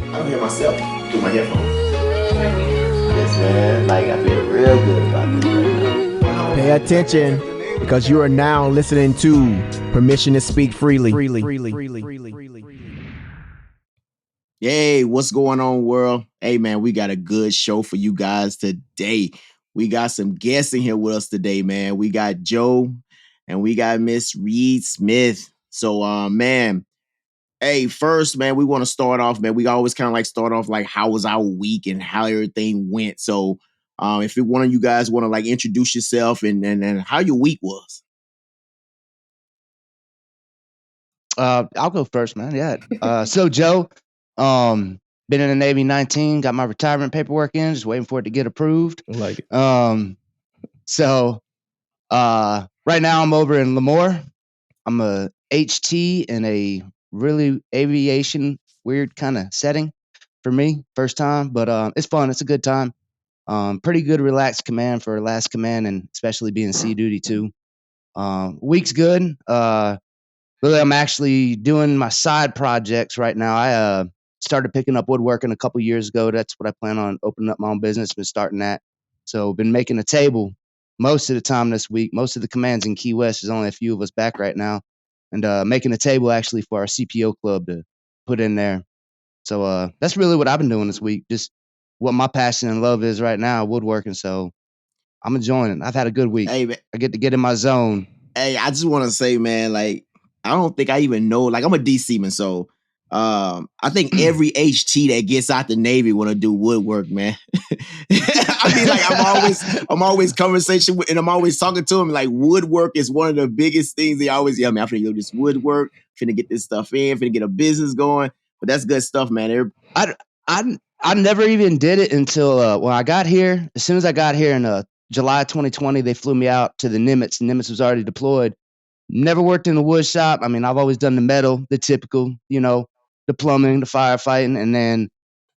I don't hear myself through my headphones. Yes, man. Like, I feel real good about this right now. Pay attention, because you are now listening to Permission to Speak Freely. Yay, what's going on, world? Hey, man, we got a good show for you guys today. We got some guests in here with us today, man. We got Joe and we got Miss Reed Smith. So, man, hey, first, man, we want to start off, man. We always kind of like start off like how was our week and how everything went. So, if one of you guys want to like introduce yourself and how your week was. I'll go first, man. Yeah. So Joe, been in the Navy 19, got my retirement paperwork in, just waiting for it to get approved. I like it. So right now I'm over in Lemoore. I'm a HT in a really aviation weird kind of setting for me, first time, but it's fun. It's a good time. Pretty good relaxed command for last command, and especially being sea duty too. Week's good. Really, I'm actually doing my side projects right now. I started picking up woodworking a couple years ago. That's what I plan on opening up my own business, been starting that. So been making a table most of the time this week. Most of the commands in Key West, there's only a few of us back right now. And making a table actually for our CPO club to put in there. So that's really what I've been doing this week. Just what my passion and love is right now, woodworking. So I'm enjoying it. I've had a good week. Hey, man. I get to get in my zone. Hey, I just want to say, man, like, I don't think I even know, like, I'm a DC man, so I think every HT that gets out the Navy want to do woodwork, man. I mean, like, I'm always conversation with, and I'm always talking to them, like, woodwork is one of the biggest things they always, man, I'm finna do this woodwork, finna get this stuff in, finna get a business going, but that's good stuff, man. I never even did it until when I got here. As soon as I got here in July 2020, they flew me out to the Nimitz. Nimitz was already deployed. Never worked in the wood shop. I mean, I've always done the metal, the typical, the plumbing, the firefighting, and then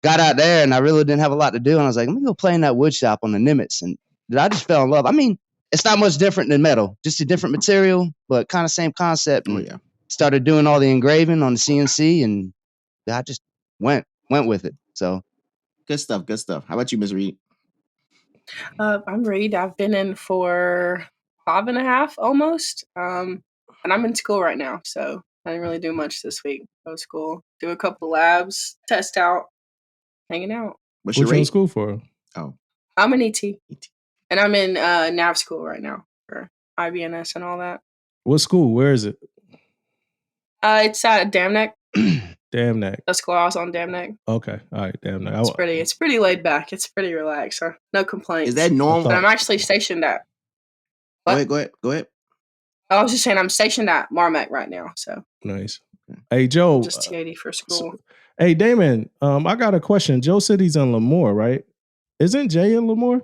got out there and I really didn't have a lot to do. And I was like, let me go play in that wood shop on the Nimitz. And I just fell in love. I mean, it's not much different than metal, just a different material, but kind of same concept. And started doing all the engraving on the CNC, and I just went with it. So good stuff. How about you, Ms. Reed? I'm Reed. I've been in for 5.5 almost. And I'm in school right now, so I didn't really do much this week. Go to school, do a couple labs, test out, hanging out. What you in school for? Oh, I'm an ET. And I'm in nav school right now for IBNS and all that. What school? Where is it? It's at Dam Neck. Dam Neck. The school I was on, Dam Neck. Okay, all right, Dam Neck. It's pretty laid back. It's pretty relaxed. So no complaints. Is that normal? But I'm actually stationed at. What? Go ahead. I was just saying I'm stationed at Marmac right now. So nice. Hey Joe, just TAD for school. Hey Damon, I got a question. Joe said he's in Lemoore, right? Isn't Jay in Lemoore?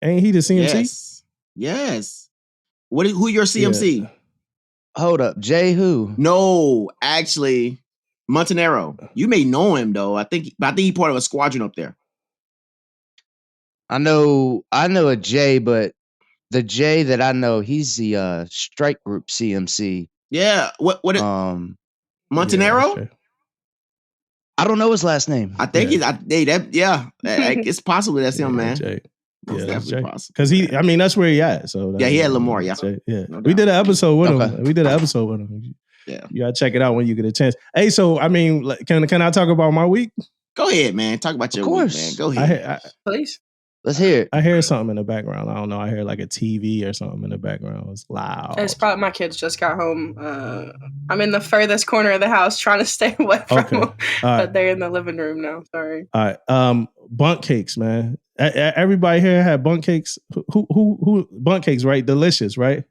Ain't he the CMC? Yes. Who your CMC? Yeah. Hold up, Jay who? No, actually, Montanaro. You may know him though. I think he's part of a squadron up there. I know a Jay, but the Jay that I know, he's the strike group CMC. Yeah. What Montanaro? Yeah, I don't know his last name. I think it's possible that's him, man. Jay. That's definitely possible. Because that's where he at. So he had Lemoore, yeah. No We did an episode with Okay. him. We did an episode with him. Yeah. You gotta check it out when you get a chance. Hey, so can I talk about my week? Go ahead, man. Talk about your week, man. Go ahead. Please. Let's hear it. I hear something in the background. I don't know. I hear like a TV or something in the background. It's loud. It's probably my kids just got home. I'm in the furthest corner of the house trying to stay away from them. But they're in the living room now. Sorry. All right. Bunk cakes, man. Everybody here had bunk cakes. Who bunk cakes, right? Delicious, right?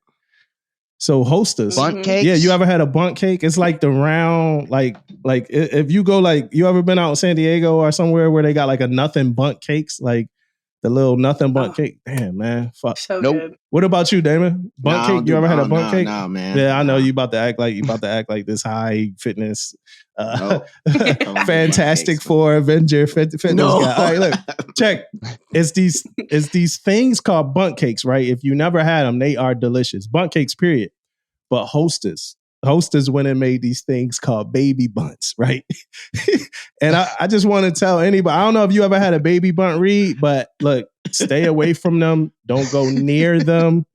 So Hostess. Bunk cakes? Yeah, you ever had a bunk cake? It's like the round, like if you go like, you ever been out in San Diego or somewhere where they got like a nothing bunk cakes, like the little nothing bunk cake? Damn, man. Fuck. So Nope. good. What about you, Damon? Bunk cake? You ever had a bunk cake? No, man. Yeah, I know you about to act like this high fitness, No. fantastic four Avenger fitness guy. All right, look, check. It's these things called bunk cakes, right? If you never had them, they are delicious. Bunk cakes, period. But Hostess, Hostess went and made these things called baby bunts, right? And I just want to tell anybody, I don't know if you ever had a baby bunt, Reed, but look, stay away from them. Don't go near them.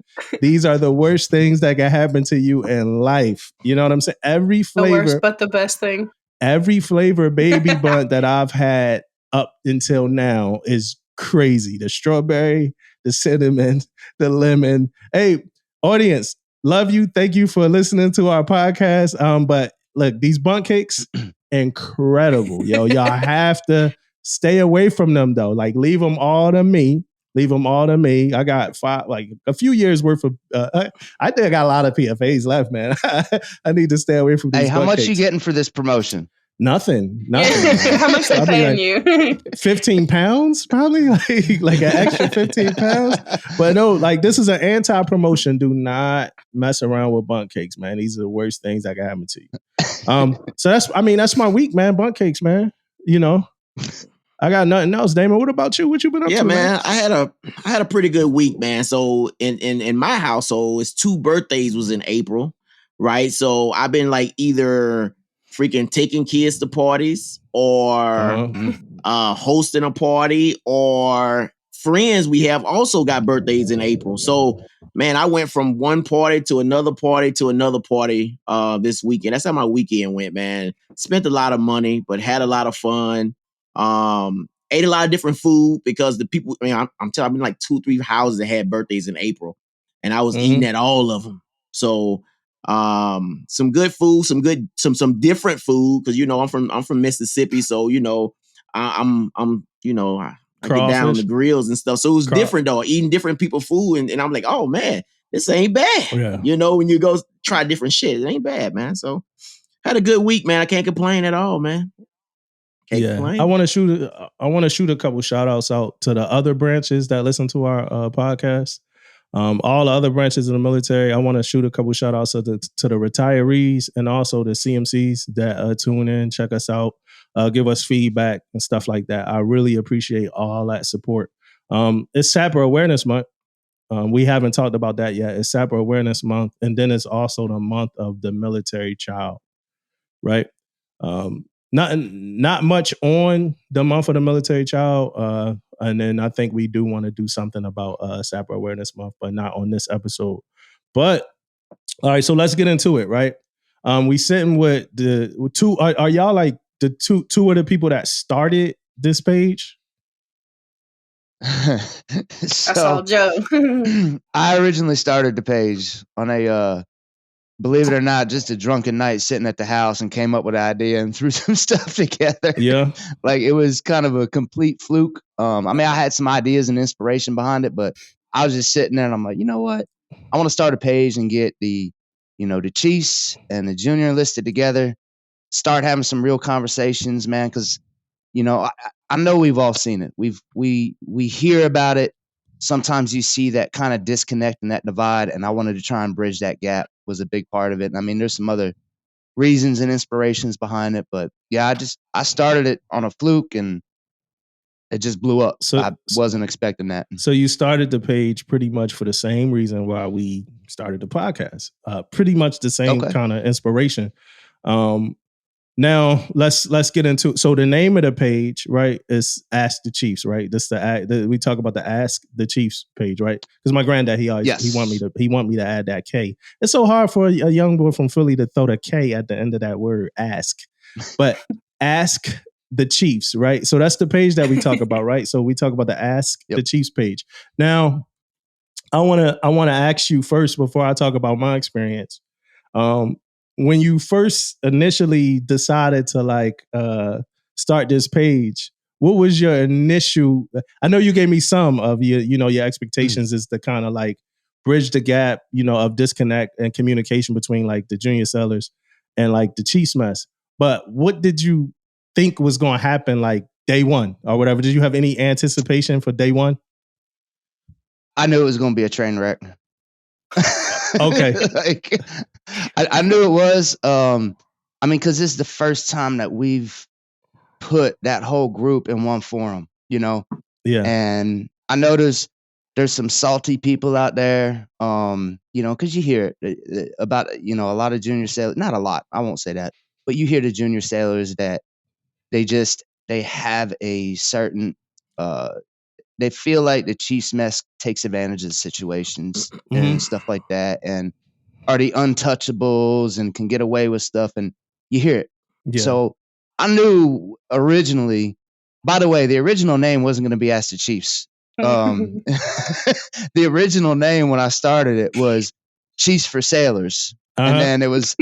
These are the worst things that can happen to you in life. You know what I'm saying? Every The worst, flavor, but the best thing. every flavor baby bunt that I've had up until now is crazy. The strawberry, the cinnamon, the lemon. Hey, audience, love you. Thank you for listening to our podcast. But look, these bunt cakes, incredible. Yo, y'all have to stay away from them though. Like, leave them all to me. Leave them all to me. I got a few years worth of. I think I got a lot of PFAs left, man. I need to stay away from these. Hey, how bunt much cakes. you getting for this promotion? Nothing. How much they paying you? 15 pounds, probably like an extra 15 pounds. But no, like, this is an anti-promotion. Do not mess around with bunt cakes, man. These are the worst things that can happen to you. So that's my week, man. Bunt cakes, man. You know, I got nothing else. Damon, what about you? What you been up to? Yeah, man. I had a pretty good week, man. So in my household, it's 2 birthdays was in April, right? So I've been like either freaking taking kids to parties or hosting a party, or friends we have also got birthdays in April. So man, I went from one party to another party to another party this weekend. That's how my weekend went, man. Spent a lot of money, but had a lot of fun. Ate a lot of different food because the people, I mean, I'm telling you, I've been like 2-3 houses that had birthdays in April, and I was eating at all of them. So some good food, some different food, because you know I'm from Mississippi, so you know I'm I get down on the grills and stuff. So it was different though, eating different people's food, and I'm like, oh man, this ain't bad. Yeah. You know, when you go try different shit, it ain't bad, man. So had a good week, man. I can't complain at all, man. Can't complain. I want to shoot a couple shout outs out to the other branches that listen to our podcast. All the other branches of the military. I want to shoot a couple shout outs to the retirees and also the CMCs that tune in, check us out, give us feedback and stuff like that. I really appreciate all that support. It's Sapper Awareness Month. We haven't talked about that yet. It's Sapper Awareness Month, and then it's also the month of the military child, right? Not much on the month of the military child. And then I think we do want to do something about Sapper Awareness Month, but not on this episode. But all right, so let's get into it, right? We sitting with the two. Are y'all like the two of the people that started this page? That's all Joe. I originally started the page on a believe it or not, just a drunken night sitting at the house, and came up with an idea and threw some stuff together. Yeah. Like, it was kind of a complete fluke. I mean, I had some ideas and inspiration behind it, but I was just sitting there and I'm like, you know what? I want to start a page and get the Chiefs and the junior enlisted together, start having some real conversations, man. Cause I know we've all seen it. We hear about it. Sometimes you see that kind of disconnect and that divide, and I wanted to try and bridge that gap. Was a big part of it. And I mean, there's some other reasons and inspirations behind it, but yeah, I started it on a fluke and it just blew up. So I wasn't expecting that. So you started the page pretty much for the same reason why we started the podcast. Pretty much the same kind of inspiration. Now let's get into it. So the name of the page, right, is Ask the Chiefs, right? This we talk about the Ask the Chiefs page, right? Because my granddad, he want me to add that K. It's so hard for a young boy from Philly to throw the K at the end of that word, ask. But Ask the Chiefs, right? So that's the page that we talk about, right? So we talk about the Ask the Chiefs page. Now, I wanna ask you first before I talk about my experience. When you first initially decided to start this page, what was your initial? I know you gave me some of your expectations is to kind of like bridge the gap, of disconnect and communication between like the junior sellers and like the Chiefs mess. But what did you think was going to happen like day one or whatever? Did you have any anticipation for day one? I knew it was going to be a train wreck. Okay. I knew it was. I mean, because this is the first time that we've put that whole group in one forum, Yeah. And I noticed There's some salty people out there, because you hear about, a lot of junior sailors, not a lot, I won't say that, but you hear the junior sailors that they have a certain, they feel like the Chiefs mess takes advantage of the situations and stuff like that, and are the untouchables and can get away with stuff, and you hear it. Yeah. So I knew originally, by the way, the original name wasn't going to be Ask the Chiefs. The original name when I started it was Chiefs for Sailors. And then it was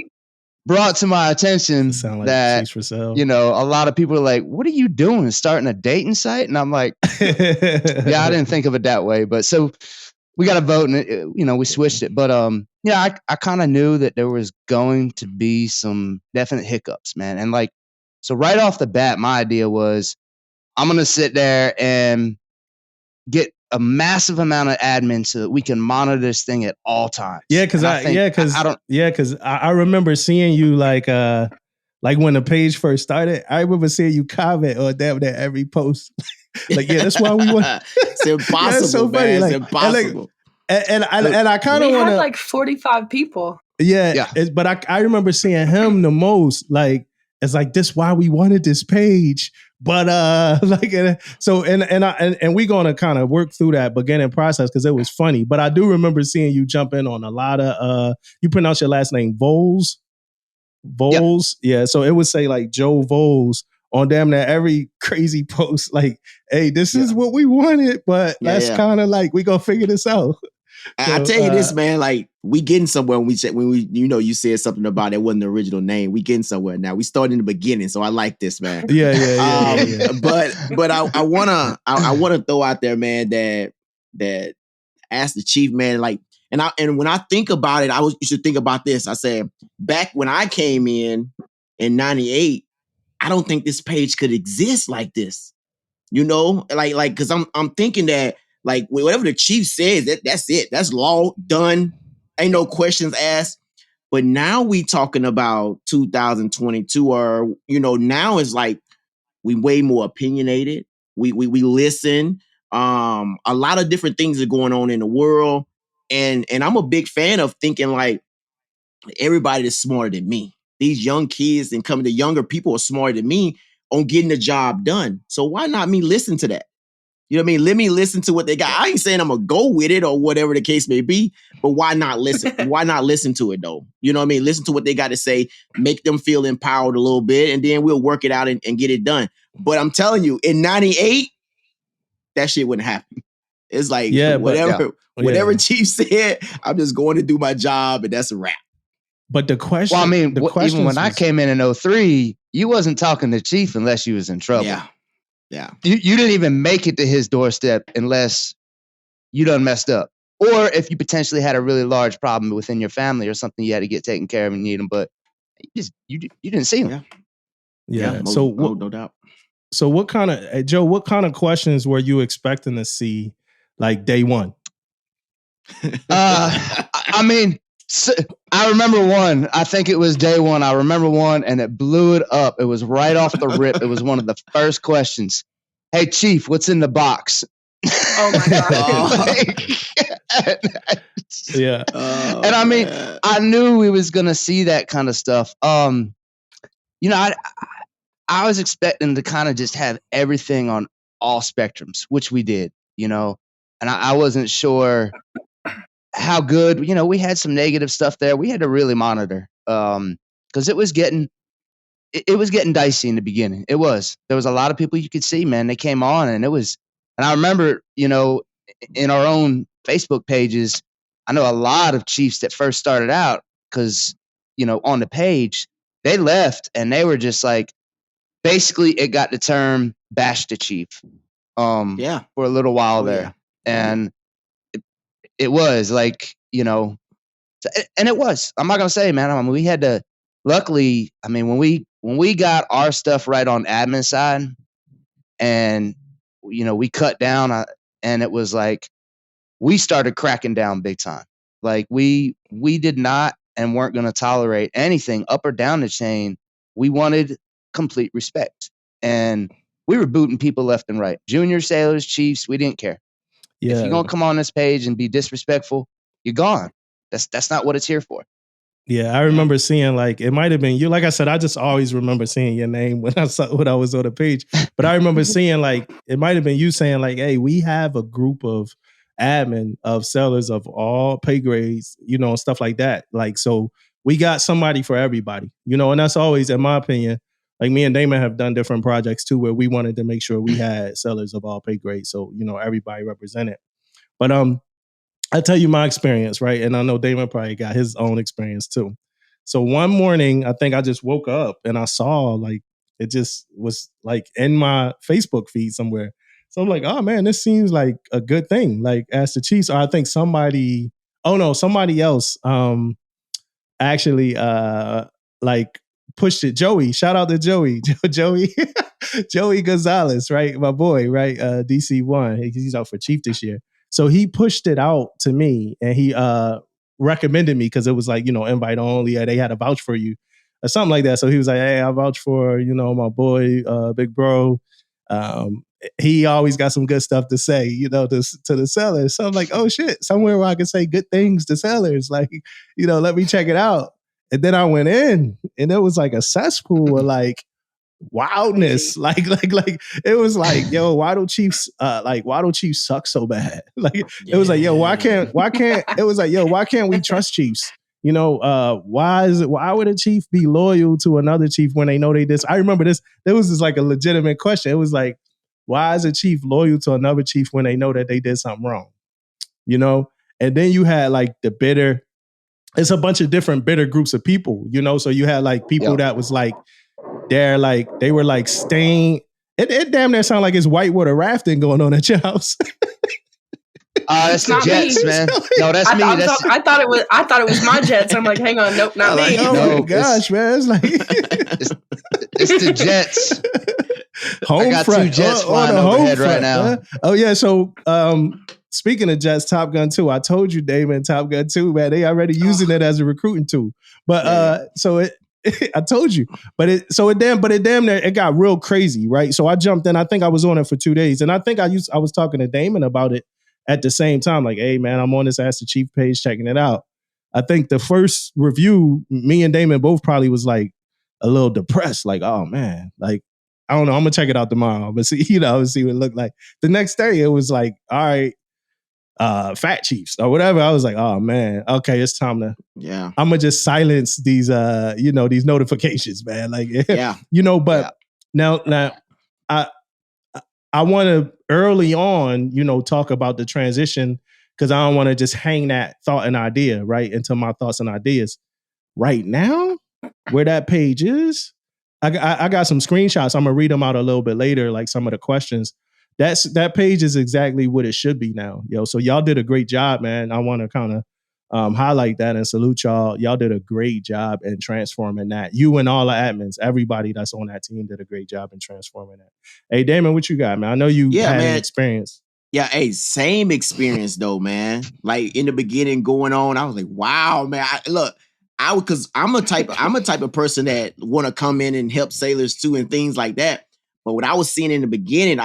brought to my attention like that, Chiefs for Sale. a lot of people are like, what are you doing? Starting a dating site? And I'm like, yeah, I didn't think of it that way. But so we got a vote and we switched it. But I kind of knew that there was going to be some definite hiccups, man. And like, so right off the bat, my idea was I'm going to sit there and get a massive amount of admin so that we can monitor this thing at all times. Yeah, because I remember seeing you like when the page first started. I remember seeing you comment on that every post. Like, yeah, that's why we want. It's impossible, yeah, so man. Like, it's impossible. And I kind of want to like 45 people. Yeah. But I remember seeing him the most. Like, it's like this why we wanted this page. But we're gonna kind of work through that beginning process because it was funny. But I do remember seeing you jump in on a lot of you pronounce your last name Voles. Voles, yeah. So it would say like Joe Voles on damn near every crazy post. Like, hey, this is what we wanted, but that's kind of like we gonna figure this out. So, I tell you this, man, like we getting somewhere when we you said something about it wasn't the original name. We getting somewhere now. We started in the beginning, so I like this, man. Yeah. But I wanna throw out there, man, that Ask the Chief, man, like, and when I think about it, you should think about this. I said back when I came in '98, I don't think this page could exist like this. Like because I'm thinking that. Like whatever the chief says, that's it. That's law done. Ain't no questions asked. But now we talking about 2022, or now it's like we way more opinionated. We listen. A lot of different things are going on in the world, and I'm a big fan of thinking like everybody is smarter than me. These young kids and the younger people are smarter than me on getting the job done. So why not me listen to that? You know what I mean? Let me listen to what they got. I ain't saying I'm going to go with it or whatever the case may be, but why not listen? Why not listen to it though? You know what I mean? Listen to what they got to say, make them feel empowered a little bit, and then we'll work it out and get it done. But I'm telling you, in '98, that shit wouldn't happen. It's like whatever Chief said, I'm just going to do my job and that's a wrap. But the question, well, I mean, even when I came in '03, you wasn't talking to Chief unless you was in trouble. Yeah. You didn't even make it to his doorstep unless you done messed up. Or if you potentially had a really large problem within your family or something you had to get taken care of and need them, but you didn't see them. Yeah. No doubt. So what kind of, Joe, what kind of questions were you expecting to see like day one? I mean, I remember one. I think it was day one. I remember one, and it blew it up. It was right off the rip. It was one of the first questions. Hey, Chief, what's in the box? Oh my god! Yeah. And I mean, I knew we was gonna see that kind of stuff. I was expecting to kind of just have everything on all spectrums, which we did. And I wasn't sure how good, we had some negative stuff there. We had to really monitor because it was getting dicey in the beginning. There was a lot of people you could see, man. They came on and I remember, in our own Facebook pages, I know a lot of Chiefs that first started out because, on the page, they left and they were just like, basically it got the term bash the Chief for a little while there. And it was like, and it was. I'm not gonna say, man. I mean, we had to. Luckily, I mean, when we got our stuff right on admin side, and we cut down, and it was like we started cracking down big time. Like we did not and weren't going to tolerate anything up or down the chain. We wanted complete respect, and we were booting people left and right. Junior sailors, Chiefs, we didn't care. If you're gonna come on this page and be disrespectful, you're gone. That's not what it's here for. Yeah, I remember seeing like it might have been you. Like I said, I just always remember seeing your name when I was on the page. But I remember seeing like it might have been you saying like, "Hey, we have a group of admin of sellers of all pay grades, and stuff like that. Like, so we got somebody for everybody, and that's always, in my opinion, like me and Damon have done different projects too, where we wanted to make sure we had sellers of all pay grades, so everybody represented. But I tell you my experience, right? And I know Damon probably got his own experience too. So one morning, I think I just woke up and I saw like it just was like in my Facebook feed somewhere. So I'm like, oh man, this seems like a good thing. Like as the Chiefs, or I think somebody else actually like pushed it. Joey, shout out to Joey. Joey Gonzalez, right? My boy, right? DC1. He's out for Chief this year. So he pushed it out to me and he recommended me because it was like, invite only, or they had a vouch for you or something like that. So he was like, hey, I vouch for, my boy, big bro. He always got some good stuff to say, to the sellers. So I'm like, oh shit, somewhere where I can say good things to sellers. Like, let me check it out. And then I went in and it was like a cesspool of like wildness. Like it was like, yo, why don't Chiefs suck so bad? Like it was like, yo, why can't it was like, yo, why can't we trust Chiefs? Why would a chief be loyal to another chief when they know they this? I remember this, there was this like a legitimate question. It was like, why is a chief loyal to another chief when they know that they did something wrong? And then you had like the bitter, it's a bunch of different bitter groups of people, so you had like people that was like, they were like staying. It damn near sound like it's whitewater rafting going on at your house. That's the Jets, man. No, that's me. I thought it was my Jets. I'm like, hang on, nope, not me. Oh my gosh, man! It's like it's the Jets. Home I got front. 2 Jets flying overhead right now. Man. Oh yeah, so speaking of Jets, Top Gun 2, I told you, Damon, Top Gun 2, man, they already using it as a recruiting tool. But so it. I told you, but it damn near it got real crazy, right? So I jumped in. I think I was on it for 2 days, and I think I was talking to Damon about it at the same time. Like, hey man, I'm on this Ask the Chief page checking it out. I think the first review, me and Damon both probably was like a little depressed, like, oh man, like I don't know, I'm gonna check it out tomorrow, but see, see what it looked like. The next day, it was like, all right. Fat Chiefs or whatever. I was like, oh man, okay, it's time to. Yeah, I'm gonna just silence these, these notifications, man. Like, yeah, But now, I want to early on, talk about the transition because I don't want to just hang that thought and idea right into my thoughts and ideas right now. Where that page is, I got some screenshots. I'm gonna read them out a little bit later, like some of the questions. That page is exactly what it should be now, yo. So y'all did a great job, man. I want to kind of highlight that and salute y'all. Y'all did a great job in transforming that. You and all the admins, everybody that's on that team did a great job in transforming that. Hey, Damon, what you got, man? I know you had an experience. Yeah, hey, same experience though, man. Like in the beginning going on, I was like, wow, man. Because I'm a type of person that want to come in and help sailors too and things like that. But what I was seeing in the beginning,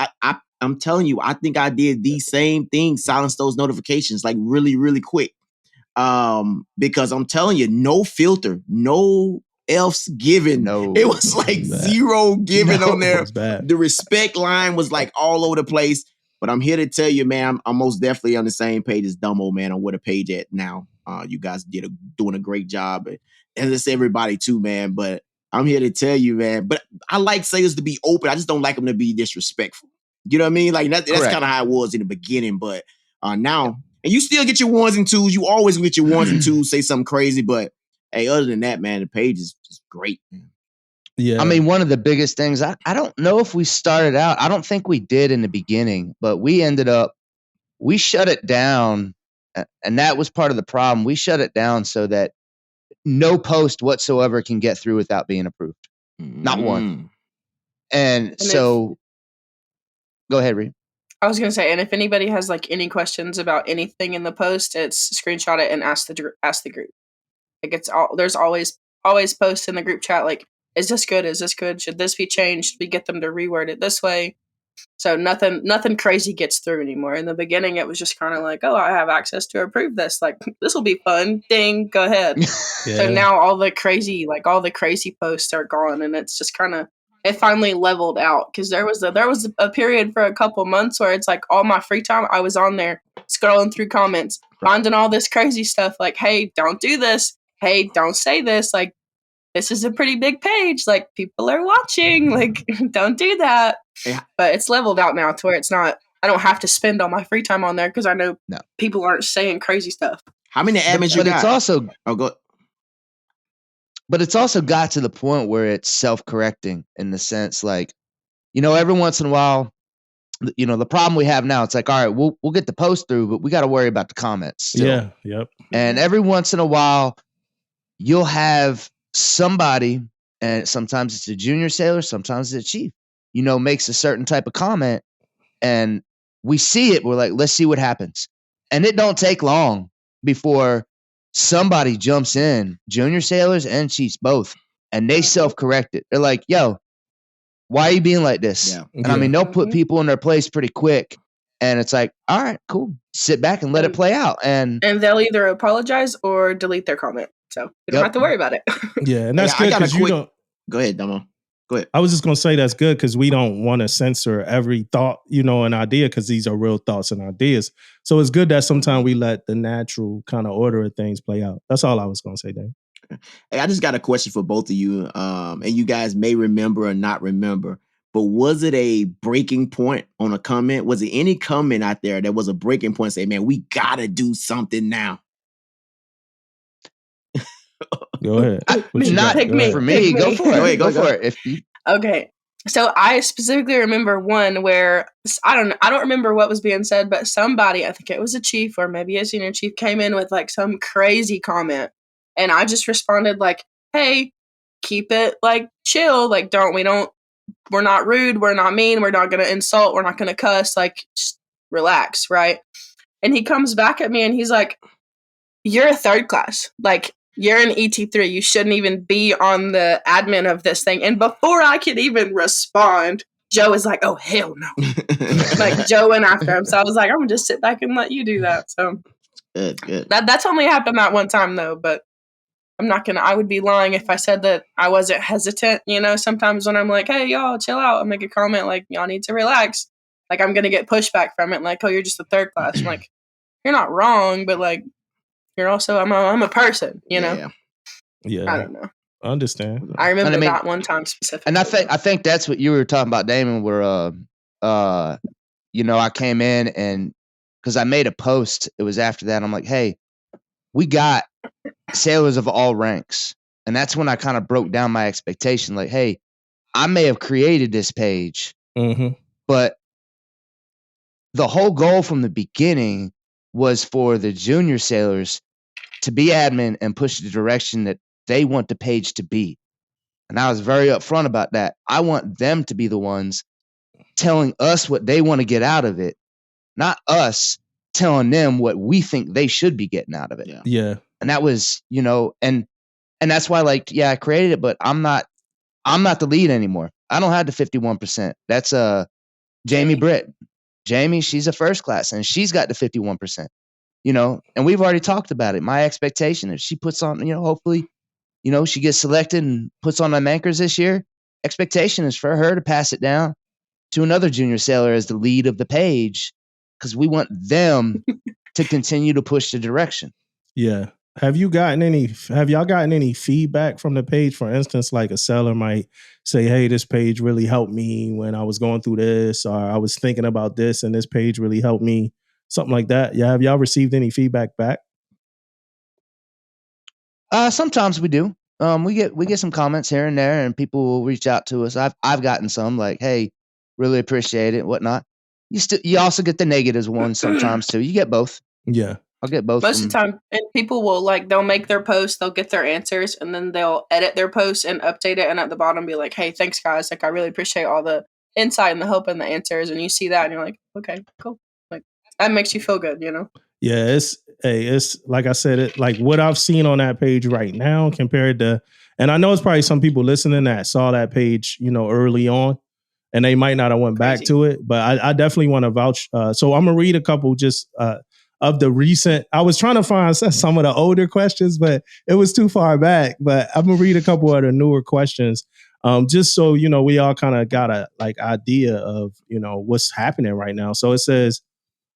I'm telling you, I think I did these same things, silence those notifications like really, really quick. Because I'm telling you, no filter, no else given. No, it was like zero given on there. The respect line was like all over the place. But I'm here to tell you, man, I'm most definitely on the same page as Dumbo, man, on where the page at now. You guys doing a great job. And it's everybody too, man. But I'm here to tell you, man. But I like sailors to be open. I just don't like them to be disrespectful. You know what I mean? Like that's kind of how it was in the beginning. But now, and you still get your ones and twos. You always get your ones and twos, say something crazy. But hey, other than that, man, the page is just great, man. Yeah. I mean, one of the biggest things, I don't know if we started out, I don't think we did in the beginning, but we shut it down. And that was part of the problem. We shut it down so that no post whatsoever can get through without being approved. Not one. And so go ahead, Reed. I was going to say, and if anybody has like any questions about anything in the post, it's screenshot it and ask the group. Like there's always posts in the group chat like, is this good? Is this good? Should this be changed? We get them to reword it this way. So nothing crazy gets through anymore. In the beginning, it was just kind of like, oh, I have access to approve this. Like, this will be fun. Ding, go ahead. Yeah. So now all the crazy posts are gone, and it's just kind of, it finally leveled out, because there was a period for a couple months where it's like all my free time I was on there scrolling through comments, finding all this crazy stuff like, hey, don't do this. Hey, don't say this. Like, this is a pretty big page. Like, people are watching. Like, don't do that. Yeah. But it's leveled out now to where it's not, I don't have to spend all my free time on there because I know people aren't saying crazy stuff. How many admins you got? It's also, go. But it's also got to the point where it's self-correcting, in the sense, like, you know, every once in a while, you know, the problem we have now, it's like, all right, we'll get the post through, but we got to worry about the comments still. Yeah. Yep. And every once in a while, you'll have somebody, and sometimes it's a junior sailor, sometimes it's a chief, you know, makes a certain type of comment, and we see it. We're like, let's see what happens. And it don't take long before somebody jumps in, junior sailors and chiefs both, and they self-correct it. They're like, yo, why are you being like this? Yeah. And I mean, they'll put people in their place pretty quick. And it's like, all right, cool. Sit back and let it play out. And they'll either apologize or delete their comment. So you don't have to worry about it. Yeah, and that's good because you don't. Go ahead, Damo. Go ahead. I was just going to say that's good because we don't want to censor every thought, you know, and idea, because these are real thoughts and ideas. So it's good that sometimes we let the natural kind of order of things play out. That's all I was going to say, Dan. Hey, I just got a question for both of you, and you guys may remember or not remember, but was it a breaking point on a comment? Was it any comment out there that was a breaking point? Say, man, we got to do something now. Go ahead. Not pick me. for me. Go for it. Go for it. Okay. So I specifically remember one where I don't remember what was being said, but somebody, I think it was a chief or maybe a senior chief, came in with like some crazy comment, and I just responded like, "Hey, keep it like chill. Like, we're not rude. We're not mean. We're not going to insult. We're not going to cuss. Like, just relax, right?" And he comes back at me and he's like, "You're a third class. Like, you're an ET3. You shouldn't even be on the admin of this thing." And before I could even respond, Joe is like, "Oh, hell no." Like, Joe went after him. So I was like, I'm going to just sit back and let you do that. So good. That's only happened that one time, though. But I would be lying if I said that I wasn't hesitant. You know, sometimes when I'm like, hey, y'all, chill out, and make a comment like, y'all need to relax, like, I'm going to get pushback from it. Like, oh, you're just a third class. I'm like, you're not wrong, but like, you're also, I'm a person, you know? Yeah. I don't know. I understand. I remember that one time specifically. And I think that's what you were talking about, Damon, where, you know, I came in and because I made a post, it was after that. I'm like, hey, we got sailors of all ranks. And that's when I kind of broke down my expectation. Like, hey, I may have created this page, but the whole goal from the beginning was for the junior sailors to be admin and push the direction that they want the page to be. And I was very upfront about that. I want them to be the ones telling us what they want to get out of it, not us telling them what we think they should be getting out of it. Yeah. And that was, you know, and that's why, like, yeah, I created it, but I'm not the lead anymore. I don't have the 51%. That's Jamie Britt. Jamie, she's a first class and she's got the 51%. You know, and we've already talked about it. My expectation, if she puts on, you know, hopefully, you know, she gets selected and puts on them anchors this year, expectation is for her to pass it down to another junior sailor as the lead of the page, because we want them to continue to push the direction. Yeah. Have y'all gotten any feedback from the page? For instance, like a seller might say, hey, this page really helped me when I was going through this, or I was thinking about this and this page really helped me. Something like that. Yeah. Have y'all received any feedback back? Sometimes we do. We get some comments here and there, and people will reach out to us. I've gotten some like, hey, really appreciate it, whatnot. You also get the negatives ones sometimes too. You get both. Yeah. I'll get both. Most of the time, and people will they'll make their post, they'll get their answers, and then they'll edit their post and update it, and at the bottom be like, hey, thanks guys. Like, I really appreciate all the insight and the help and the answers. And you see that and you're like, okay, cool. Like, that makes you feel good, you know? Yeah, it's like I said, it like what I've seen on that page right now compared to, and I know it's probably some people listening that saw that page, you know, early on. and they might not have went back to it, but I definitely want to vouch. So I'm gonna read a couple just of the recent. I was trying to find some of the older questions, but it was too far back. But I'm gonna read a couple of the newer questions, just so we all kind of got a idea of what's happening right now. So it says,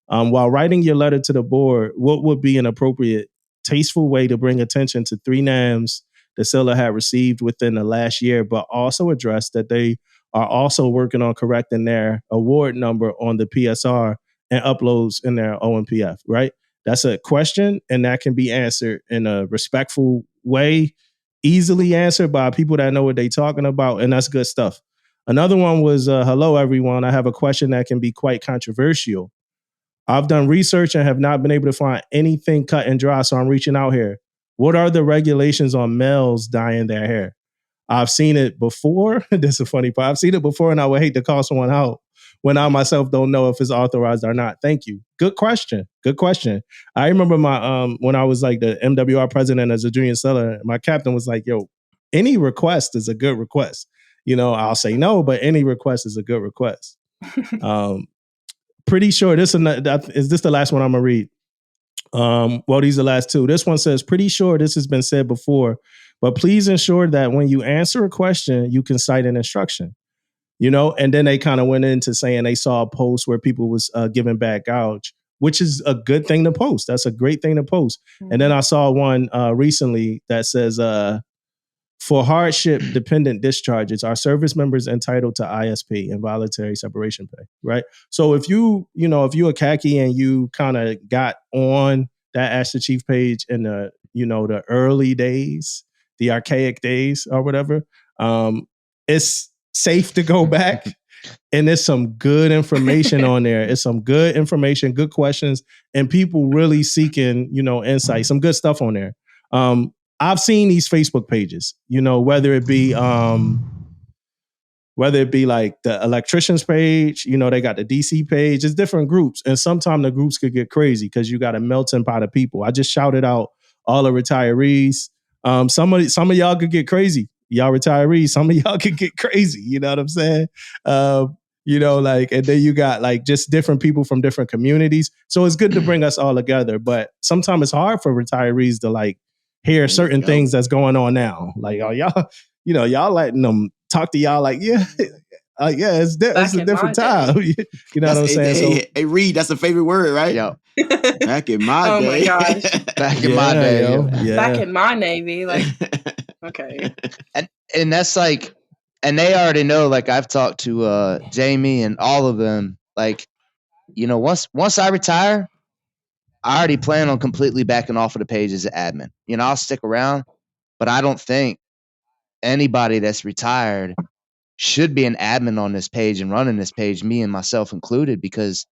while writing your letter to the board, what would be an appropriate, tasteful way to bring attention to 3 names the seller had received within the last year, but also address that they are also working on correcting their award number on the PSR and uploads in their OMPF, right? That's a question, and that can be answered in a respectful way, easily answered by people that know what they're talking about, and that's good stuff. Another one was, hello, everyone. I have a question that can be quite controversial. I've done research and have not been able to find anything cut and dry, so I'm reaching out here. What are the regulations on males dyeing their hair? I've seen it before. This is a funny part. I've seen it before, and I would hate to call someone out when I myself don't know if it's authorized or not. Thank you. Good question. Good question. I remember my when I was like the MWR president as a junior seller, my captain was like, "Yo, any request is a good request. I'll say no, but any request is a good request." Pretty sure is this the last one I'm gonna read? Well, these are the last two. This one says, pretty sure this has been said before, but please ensure that when you answer a question, you can cite an instruction. And then they kind of went into saying they saw a post where people was giving back gouge, which is a good thing to post. That's a great thing to post. Mm-hmm. And then I saw one recently that says, for hardship dependent discharges, are service members entitled to ISP, involuntary separation pay, right? So if if you're a khaki and you kind of got on that Ask the Chief page in the early days, the archaic days or whatever, it's safe to go back. And there's some good information on there. It's some good information, good questions, and people really seeking, insight, some good stuff on there. I've seen these Facebook pages, whether it be like the electricians page, they got the DC page. It's different groups, and sometimes the groups could get crazy because you got a melting pot of people. I just shouted out all the retirees. Some of y'all could get crazy. Y'all retirees, some of y'all could get crazy. You know what I'm saying? And then you got like just different people from different communities. So it's good to bring us all together, but sometimes it's hard for retirees to like hear certain things that's going on now. Like, y'all letting them talk to y'all like, yeah, it's a different time. You know what I'm saying? Hey, Reed, that's a favorite word, right? Yeah. Back in my day. Oh my gosh. Back in my day. Yo. Yeah. Back in my Navy. Like, okay. And that's like, and they already know, like I've talked to Jamie and all of them, like, once I retire, I already plan on completely backing off of the page as an admin. I'll stick around, but I don't think anybody that's retired should be an admin on this page and running this page, me and myself included, because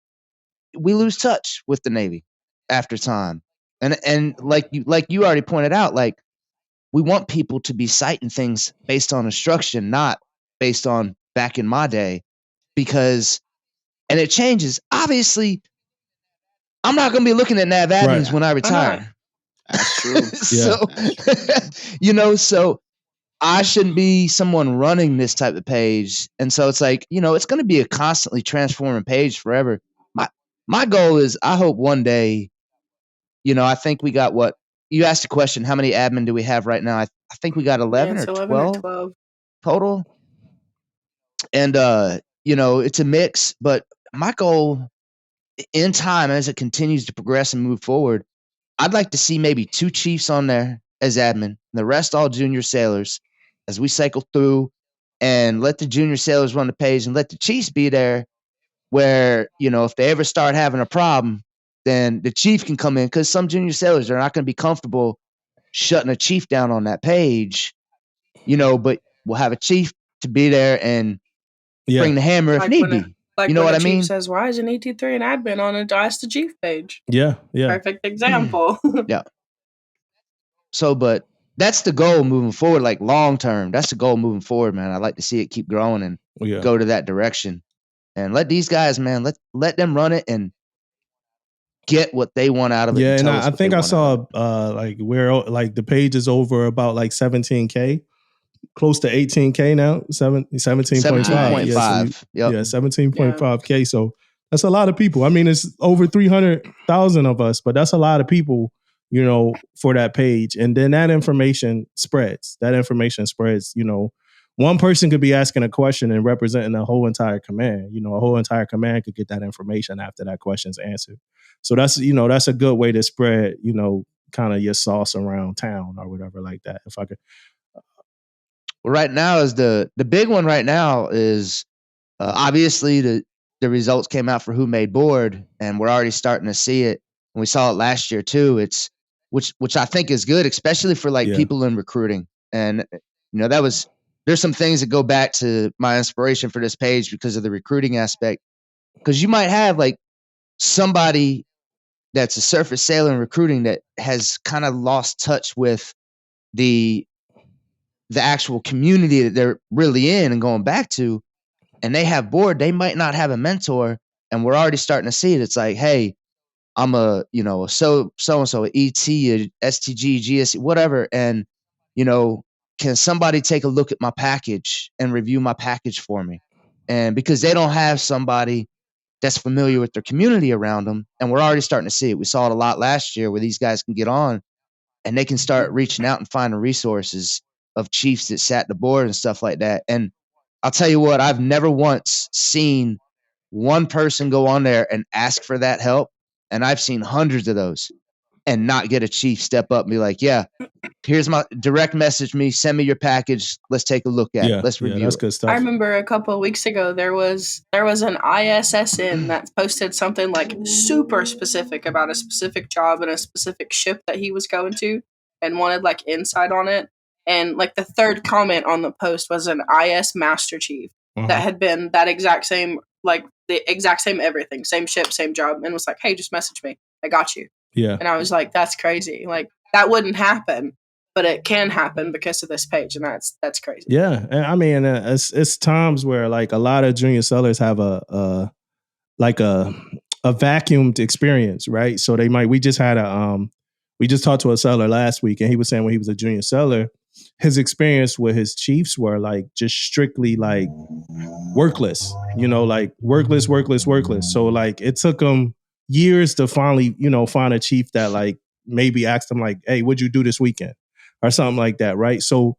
we lose touch with the Navy after time. And like you already pointed out, like we want people to be citing things based on instruction, not based on back in my day, because, and it changes. Obviously, I'm not going to be looking at nav admins when I retire. That's true. So I shouldn't be someone running this type of page. And so it's like, it's going to be a constantly transforming page forever. My goal is, I hope one day, I think we got what you asked the question, how many admin do we have right now? I think we got 11 or 12 total. And, it's a mix, but my goal in time, as it continues to progress and move forward, I'd like to see maybe 2 chiefs on there as admin, the rest all junior sailors, as we cycle through and let the junior sailors run the page and let the chiefs be there where, if they ever start having a problem, then the chief can come in, because some junior sailors are not going to be comfortable shutting a chief down on that page, but we'll have a chief to be there and bring the hammer if need be. Like, you know what I mean? Chief says, why isn't ET3 an admin on a Ask the Chief page? Yeah. Perfect example. Yeah. So, but that's the goal moving forward, like long term. That's the goal moving forward, man. I'd like to see it keep growing and go to that direction. And let these guys, man, let them run it and get what they want out of it. Yeah, and I think I saw like where like the page is over about like 17K. close to 18K now, 17.5. Yep. 17.5K. So that's a lot of people. I mean, it's over 300,000 of us, but that's a lot of people, for that page. And then that information spreads. One person could be asking a question and representing a whole entire command. A whole entire command could get that information after that question's answered. So that's a good way to spread, kind of your sauce around town or whatever like that. If I could. Well, right now is the big one. Right now is obviously the results came out for who made board, and we're already starting to see it. And we saw it last year too. It's which I think is good, especially for people in recruiting. And there's some things that go back to my inspiration for this page because of the recruiting aspect. Because you might have somebody that's a surface sailor in recruiting that has kind of lost touch with the actual community that they're really in and going back to, and they have board, they might not have a mentor, and we're already starting to see it. It's like, hey, I'm a so-and-so, an ET, a STG, GSC, whatever, and can somebody take a look at my package and review my package for me? And because they don't have somebody that's familiar with their community around them, and we're already starting to see it. We saw it a lot last year where these guys can get on and they can start reaching out and finding resources of chiefs that sat the board and stuff like that. And I'll tell you what, I've never once seen one person go on there and ask for that help. And I've seen hundreds of those and not get a chief step up and be like, yeah, here's my direct message me, send me your package. Let's take a look at it. Let's review that's it. good stuff. I remember a couple of weeks ago, there was an ISSN that posted something super specific about a specific job and a specific ship that he was going to and wanted insight on it. And the third comment on the post was an IS Master Chief that had been that exact same, the exact same everything, same ship, same job, and was like, hey, just message me. I got you. Yeah. And I was like, that's crazy. That wouldn't happen, but it can happen because of this page. And that's crazy. Yeah. And I mean, it's times where a lot of junior sellers have a vacuumed experience, right? So we just talked to a seller last week, and he was saying when he was a junior seller, his experience with his chiefs were just strictly workless, workless. So it took him years to finally, find a chief that maybe asked him hey, what'd you do this weekend or something like that, right? So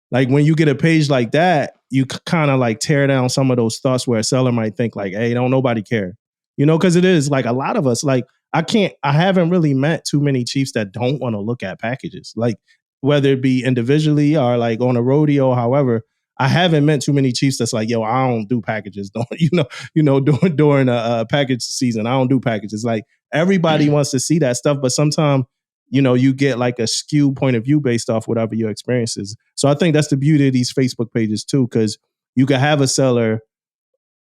when you get a page like that, you kind of tear down some of those thoughts where a seller might think hey, don't nobody care, because it is a lot of us I haven't really met too many chiefs that don't want to look at packages, whether it be individually or on a rodeo, however. I haven't met too many chiefs that's yo, I don't do packages. During a package season, I don't do packages. Everybody wants to see that stuff, but sometimes, you get a skewed point of view based off whatever your experience is. So I think that's the beauty of these Facebook pages too, because you could have a seller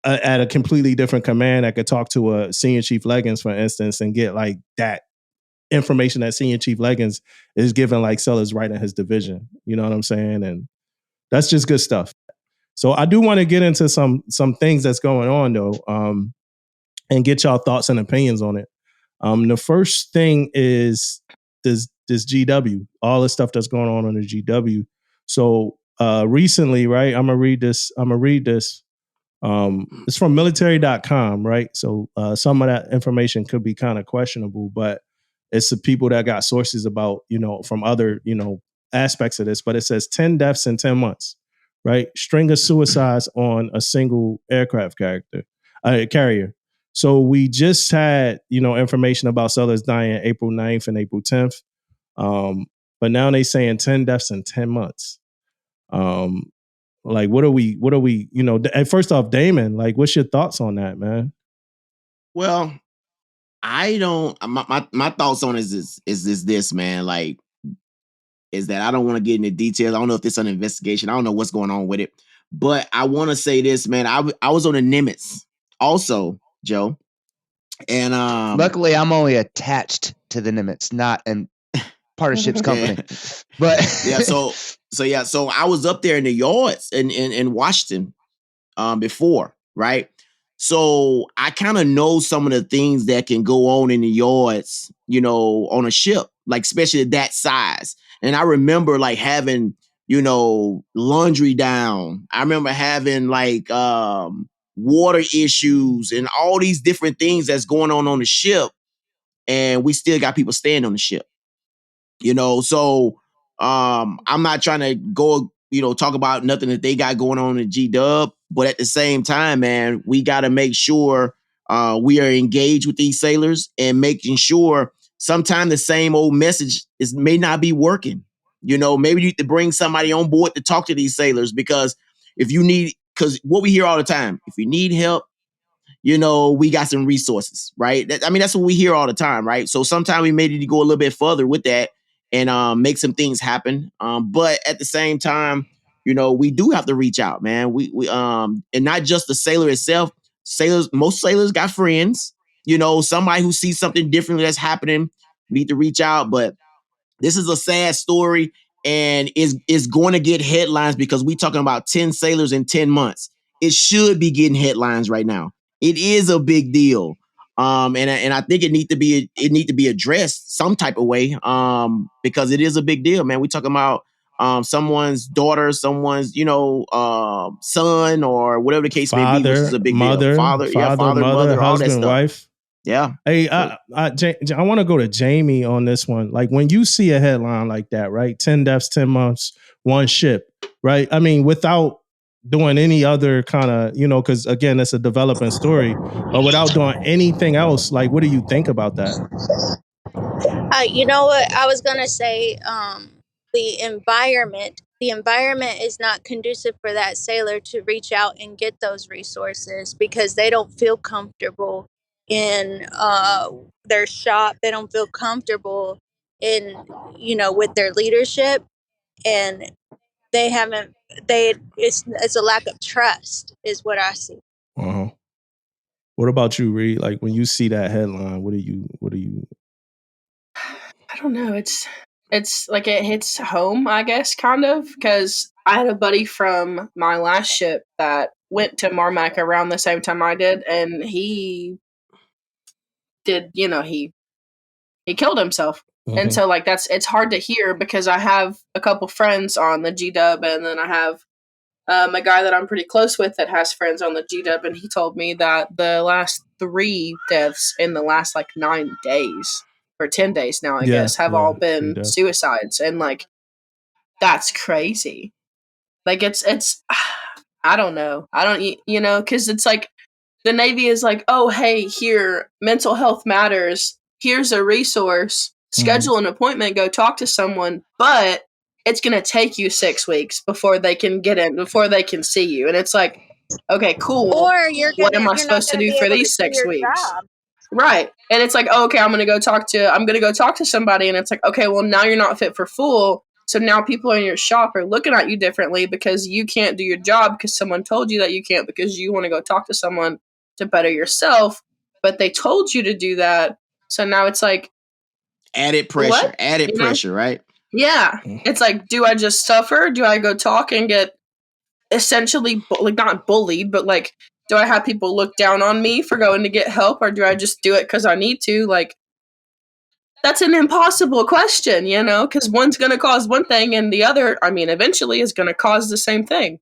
at a completely different command that could talk to a senior chief Leggins, for instance, and get that information that senior chief Leggins is giving sellers right in his division. You know what I'm saying? And that's just good stuff. So I do want to get into some things that's going on though, and get y'all thoughts and opinions on it. The first thing is this GW, all the stuff that's going on the GW. So recently, right? I'm gonna read this. It's from military.com, right? So some of that information could be kind of questionable, but it's the people that got sources about, from other, aspects of this. But it says 10 deaths in 10 months, right? String of suicides on a single aircraft carrier. So we just had, information about sellers dying April 9th and April 10th. But now they saying 10 deaths in 10 months. What are we, first off, Damon, what's your thoughts on that, man? Well, I don't, my thoughts on this, man, is that I don't want to get into details. I don't know if this is an investigation. I don't know what's going on with it, but I want to say this, man. I was on the Nimitz also, Joe. And luckily I'm only attached to the Nimitz, not in part of ship's company. Yeah. But so I was up there in the yards in Washington before, right? So I kind of know some of the things that can go on in the yards, on a ship, especially that size. And I remember having, laundry down. I remember having like water issues and all these different things that's going on the ship, and we still got people staying on the ship. So I'm not trying to go, talk about nothing that they got going on in G-Dub, but at the same time, man, we got to make sure we are engaged with these sailors and making sure sometimes the same old message may not be working. Maybe you need to bring somebody on board to talk to these sailors, because because what we hear all the time, if you need help, we got some resources, right? That's what we hear all the time, right? So sometimes we may need to go a little bit further with that and make some things happen. But at the same time, we do have to reach out, man. We and not just the sailor itself. Most sailors got friends. Somebody who sees something different that's happening, we need to reach out. But this is a sad story, and is going to get headlines because we talking about 10 sailors in 10 months. It should be getting headlines right now. It is a big deal. And I think it need to be addressed some type of way. Because it is a big deal, man. We talking about someone's daughter, someone's, son, or whatever the case may be, which is a big deal. Father, mother, all that husband, stuff. wife. Yeah. Hey, I want to go to Jamie on this one. Like, when you see a headline like that, right? 10 deaths, 10 months, one ship, right? I mean, without doing any other kind of, because again, it's a developing story, but without doing anything else, like, what do you think about that? You know what I was gonna say? The environment is not conducive for that sailor to reach out and get those resources, because they don't feel comfortable in their shop. They don't feel comfortable in with their leadership, and they haven't. It's a lack of trust, is what I see. Uh-huh. What about you, Reed? Like, when you see that headline, what do you? I don't know. It's like it hits home, I guess, kind of, because I had a buddy from my last ship that went to Marmac around the same time I did, and he did, he killed himself. Mm-hmm. And so like it's hard to hear, because I have a couple friends on the G-Dub, and then I have a guy that I'm pretty close with that has friends on the G-Dub, and he told me that the last 3 deaths in the last like 9 days, or 10 days now, I guess, have all been suicides. And like, that's crazy. Like, it's I don't know. I don't, because it's like, the Navy is like, oh, hey, here, mental health matters. Here's a resource. Schedule an appointment, go talk to someone, but it's going to take you 6 weeks before they can get in, before they can see you. And it's like, okay, cool. Or what am I supposed to do for these 6 weeks? Right. And it's like, oh, okay, I'm going to go talk to somebody. And it's like, okay, well, now you're not fit for full. So now people in your shop are looking at you differently because you can't do your job because someone told you that you can't, because you want to go talk to someone to better yourself, but they told you to do that. So now it's like added pressure, pressure, right? Yeah. It's like, do I just suffer? Do I go talk and get essentially like not bullied, but like, do I have people look down on me for going to get help, or do I just do it because I need to? Like, that's an impossible question, because one's going to cause one thing and the other, eventually is going to cause the same thing.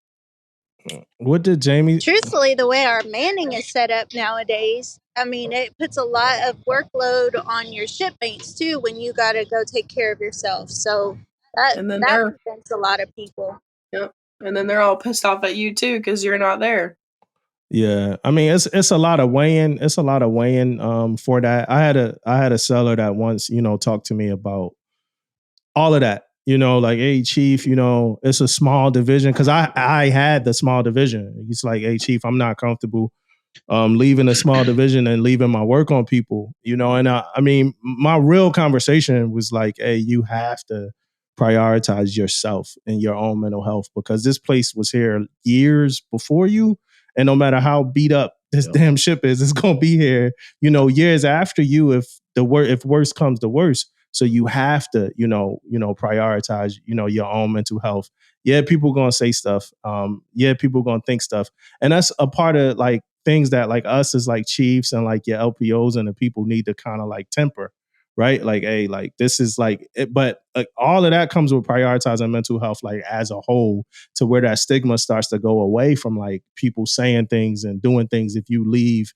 What did Jamie? Truthfully, the way our manning is set up nowadays, it puts a lot of workload on your shipmates too when you got to go take care of yourself. So that prevents a lot of people. Yep. And then they're all pissed off at you too because you're not there. Yeah, it's a lot of weighing. It's a lot of weighing for that. I had a seller that once talked to me about all of that. Like, hey, Chief, it's a small division, because I had the small division. He's like, hey, Chief, I'm not comfortable leaving a small division and leaving my work on people. And my real conversation was like, hey, you have to prioritize yourself and your own mental health, because this place was here years before you. And no matter how beat up this damn ship is, it's going to be here, years after you, if worse comes to worse. So you have to, prioritize, your own mental health. Yeah, people going to say stuff. Yeah, people going to think stuff. And that's a part of like things that like us as like chiefs and like your LPOs and the people need to kind of like temper, right? Like, hey, like this is like, but all of that comes with prioritizing mental health, like as a whole, to where that stigma starts to go away from like people saying things and doing things if you leave,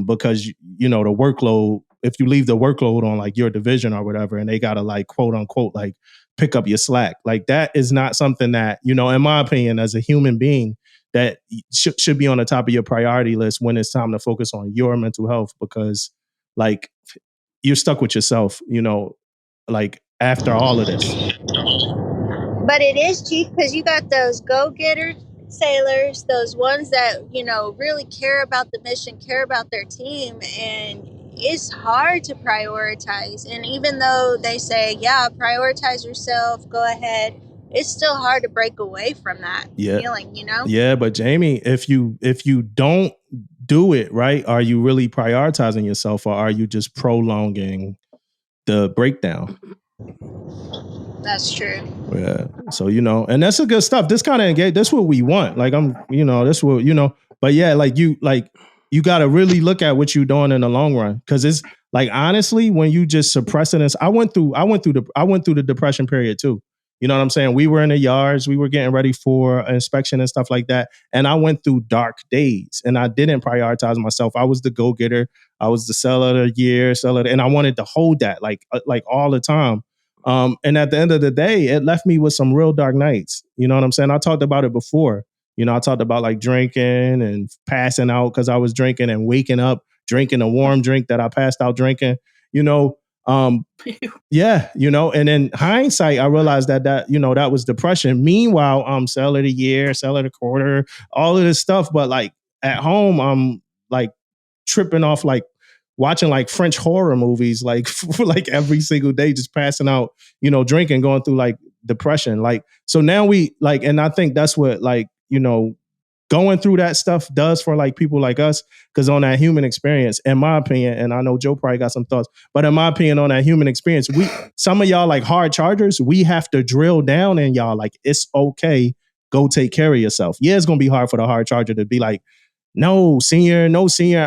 because you know the workload. If you leave the workload on like your division or whatever, and they gotta like quote unquote like pick up your slack, like that is not something that, you know, in my opinion, as a human being, that should be on the top of your priority list when it's time to focus on your mental health, because like you're stuck with yourself, you know, like after all of this. But it is cheap because you got those go-getter sailors, those ones that, you know, really care about the mission, care about their team, and it's hard to prioritize. And even though they say, yeah, prioritize yourself, go ahead, it's still hard to break away from that feeling, you know? Yeah, but Jamie, if you don't do it right, are you really prioritizing yourself, or are you just prolonging the breakdown? That's true. Yeah. So, you know, and that's the good stuff. This kind of engage, that's what we want. Like you know, that's what, you know, but yeah, like you got to really look at what you're doing in the long run. Cause it's like, honestly, when you just suppress it, I went through the depression period too. You know what I'm saying? We were in the yards, we were getting ready for inspection and stuff like that. And I went through dark days and I didn't prioritize myself. I was the go-getter. I was the seller of the year, and I wanted to hold that like all the time. And at the end of the day, it left me with some real dark nights. You know what I'm saying? I talked about it before. You know, I talked about like drinking and passing out because I was drinking, and waking up drinking a warm drink that I passed out drinking. You know, yeah, you know. And in hindsight, I realized that you know, that was depression. Meanwhile, seller of the year, seller of the quarter, all of this stuff. But like at home, I'm like tripping off like watching like French horror movies like for like every single day, just passing out, you know, drinking, going through like depression. Like, so now we like, and I think that's what like, you know, going through that stuff does for like people like us. Cause on that human experience, in my opinion, and I know Joe probably got some thoughts, but in my opinion, on that human experience, some of y'all like hard chargers, we have to drill down in y'all. Like, it's okay. Go take care of yourself. Yeah, it's going to be hard for the hard charger to be like, no, senior,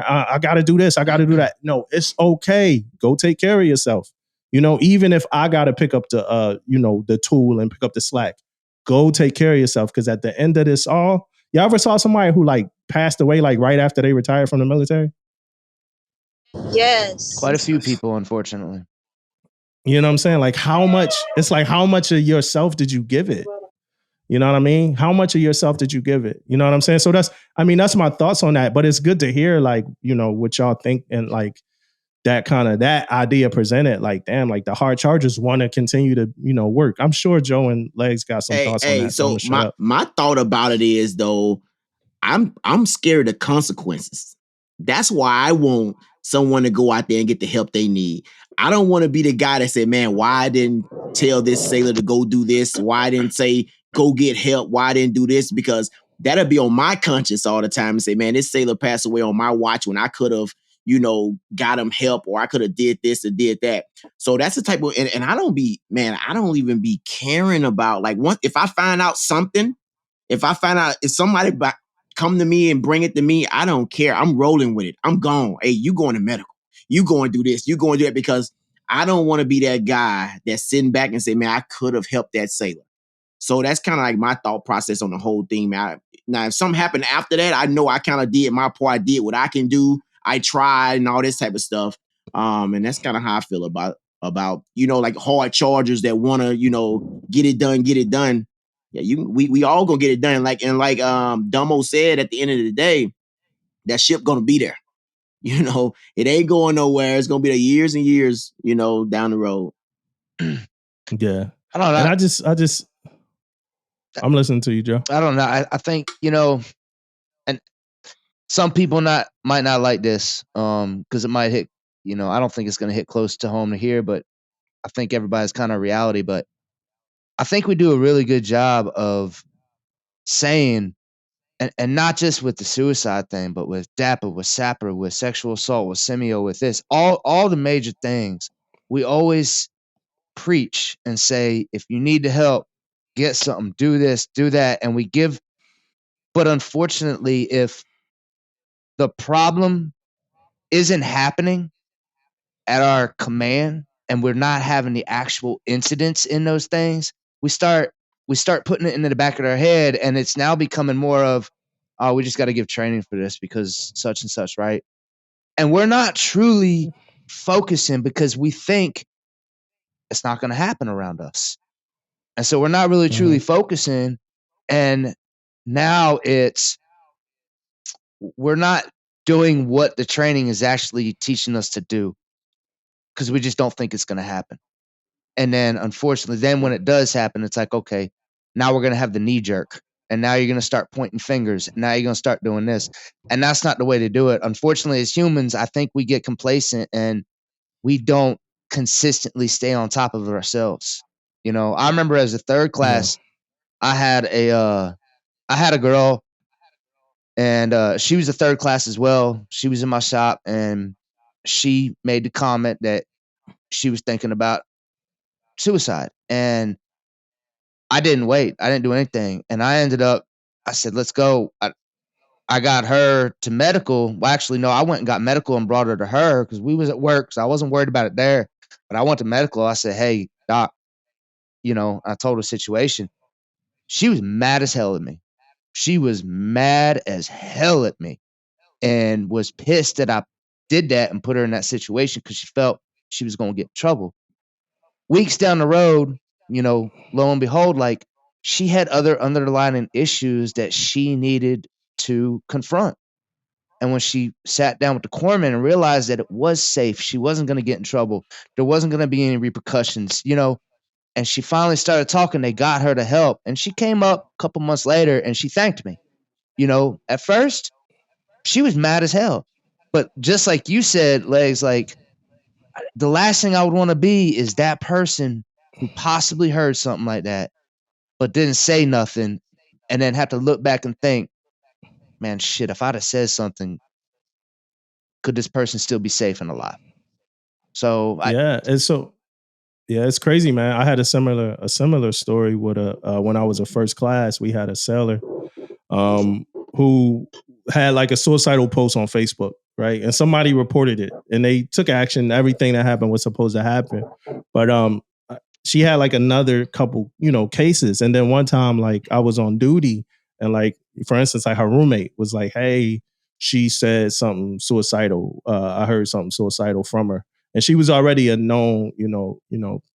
I got to do this. I got to do that. No, it's okay. Go take care of yourself. You know, even if I got to pick up the, you know, the tool and pick up the slack, go take care of yourself. Cause at the end of this all, y'all ever saw somebody who like passed away, like right after they retired from the military? Yes. Quite a few people, unfortunately. You know what I'm saying? Like how much of yourself did you give it? You know what I mean? How much of yourself did you give it? You know what I'm saying? So that's my thoughts on that. But it's good to hear, like, you know, what y'all think, and like that idea presented. Like, damn, like the hard chargers want to continue to, you know, work. I'm sure Joe and Legs got some thoughts on that. So my thought about it is, though, I'm scared of consequences. That's why I want someone to go out there and get the help they need. I don't want to be the guy that said, man, why I didn't tell this sailor to go do this? Why I didn't say go get help? Why I didn't do this? Because that'll be on my conscience all the time and say, man, this sailor passed away on my watch when I could have, you know, got him help, or I could have did this or did that. So that's the type of, and I don't even be caring about, like, if I find out something, if somebody come to me and bring it to me, I don't care. I'm rolling with it. I'm gone. Hey, you going to medical. You going to do this. You going to do that, because I don't want to be that guy that's sitting back and say, man, I could have helped that sailor. So that's kind of like my thought process on the whole thing, man. Now, if something happened after that, I know I kind of did my part. I did what I can do. I tried and all this type of stuff. And that's kind of how I feel about, you know, like hard chargers that want to, you know, get it done. Yeah, we all gonna get it done. Like Dumbo said, at the end of the day, that ship gonna be there. You know, it ain't going nowhere. It's gonna be there years and years, you know, down the road. Yeah. I don't know. And I'm listening to you, Joe. I don't know. I think, you know, and some people might not like this, because it might hit, you know, I don't think it's gonna hit close to home to here, but I think everybody's kind of reality. But I think we do a really good job of saying, and not just with the suicide thing, but with DAPA, with SAPR, with sexual assault, with Semio, with this, all the major things, we always preach and say, if you need to help, get something, do this, do that. And we give, but unfortunately, if the problem isn't happening at our command, and we're not having the actual incidents in those things, we start putting it into the back of our head, and it's now becoming more of, oh, we just got to give training for this because such and such, right? And we're not truly focusing because we think it's not going to happen around us. And so we're not really truly focusing. And now we're not doing what the training is actually teaching us to do because we just don't think it's going to happen. And then unfortunately, when it does happen, it's like, okay, now we're going to have the knee jerk. And now you're going to start pointing fingers. And now you're going to start doing this. And that's not the way to do it. Unfortunately, as humans, I think we get complacent and we don't consistently stay on top of ourselves. You know, I remember as a third class, I had a girl, and she was a third class as well. She was in my shop, and she made the comment that she was thinking about suicide. And I didn't wait. I didn't do anything. And I said, let's go. I got her to medical. Well, actually, no, I went and got medical and brought her to her because we was at work. So I wasn't worried about it there. But I went to medical. I said, hey, doc, I told her the situation. She was mad as hell at me. She was mad as hell at me and was pissed that I did that and put her in that situation because she felt she was going to get in trouble. Weeks down the road, lo and behold, like she had other underlying issues that she needed to confront. And when she sat down with the corpsman and realized that it was safe, she wasn't going to get in trouble, there wasn't going to be any repercussions, and she finally started talking, they got her to help. And she came up a couple months later and she thanked me. At first, she was mad as hell. But just like you said, Legs, like the last thing I would want to be is that person who possibly heard something like that, but didn't say nothing, and then have to look back and think, man, shit, if I'd have said something, could this person still be safe and alive? So it's crazy, man. I had a similar story with when I was a first class, we had a sailor who had like a suicidal post on Facebook, right? And somebody reported it and they took action. Everything that happened was supposed to happen. But she had like another couple, cases. And then one time, like I was on duty and like, for instance, like her roommate was like, hey, she said something suicidal. I heard something suicidal from her. And she was already a known,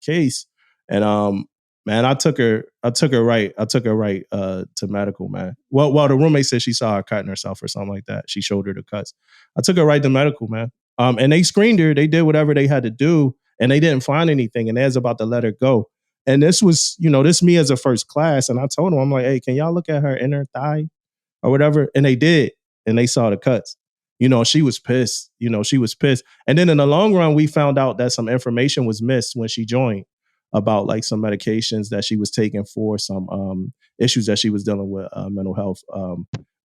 case. And man, I took her right to medical, man. Well, the roommate said she saw her cutting herself or something like that. She showed her the cuts. I took her right to medical, man. And they screened her. They did whatever they had to do, and they didn't find anything. And they was about to let her go. And this was, this me as a first class. And I told them, I'm like, hey, can y'all look at her inner thigh or whatever? And they did, and they saw the cuts. She was pissed. She was pissed. And then in the long run, we found out that some information was missed when she joined about like some medications that she was taking for some issues that she was dealing with, mental health.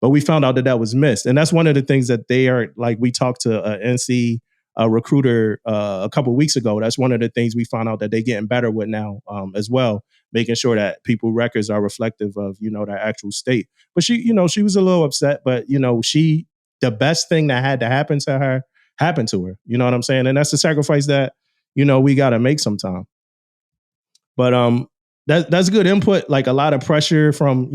But we found out that was missed. And that's one of the things that they are like, we talked to NC recruiter a couple of weeks ago. That's one of the things we found out that they're getting better with now as well, making sure that people records are reflective of, their actual state. But she, she was a little upset, but, the best thing that had to happen to her happened to her. You know what I'm saying? And that's the sacrifice that, we got to make sometime. But that's good input. Like a lot of pressure from,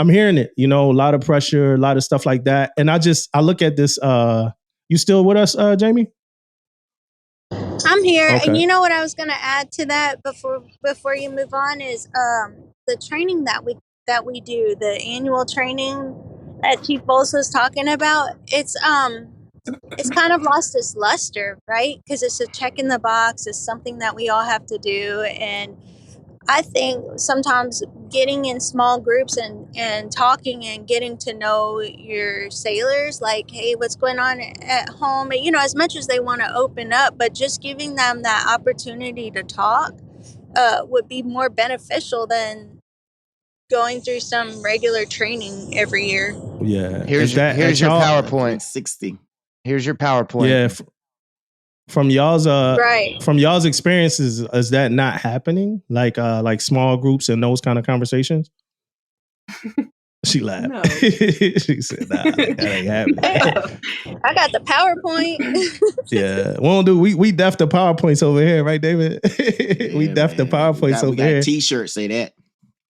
I'm hearing it, a lot of pressure, a lot of stuff like that. And I look at this, you still with us, Jamie? I'm here. Okay. And you know what I was going to add to that before you move on is the training that we do, the annual training that Chief Bowles was talking about. It's kind of lost its luster, right? Because it's a check in the box. It's something that we all have to do. And I think sometimes getting in small groups and talking and getting to know your sailors, like, hey, what's going on at home? As much as they want to open up, but just giving them that opportunity to talk would be more beneficial than going through some regular training every year. Yeah. Here's your PowerPoint. 60. Here's your PowerPoint. Yeah. From y'all's right. From y'all's experiences, is that not happening? Like small groups and those kind of conversations? She laughed. No. She said, "Nah, like, that ain't happening." I got the PowerPoint. Yeah, won't do. We def the PowerPoints over here, right, David? We Yeah, def the man. PowerPoints we over got here. T-shirts say that.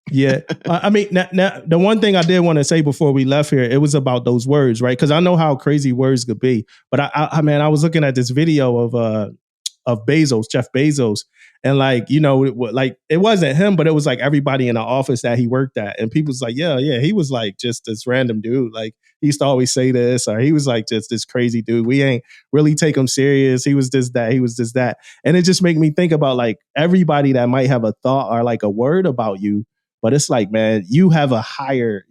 Yeah, I mean, now the one thing I did want to say before we left here, it was about those words, right? Because I know how crazy words could be. But I mean, I was looking at this video of Bezos, Jeff Bezos, and like, you know, like it wasn't him, but it was like everybody in the office that he worked at, and people was like, yeah, he was like just this random dude. Like he used to always say this, or he was like just this crazy dude. We ain't really take him serious. He was this that. He was this that, and it just made me think about like everybody that might have a thought or like a word about you. But it's like, man, you have a higher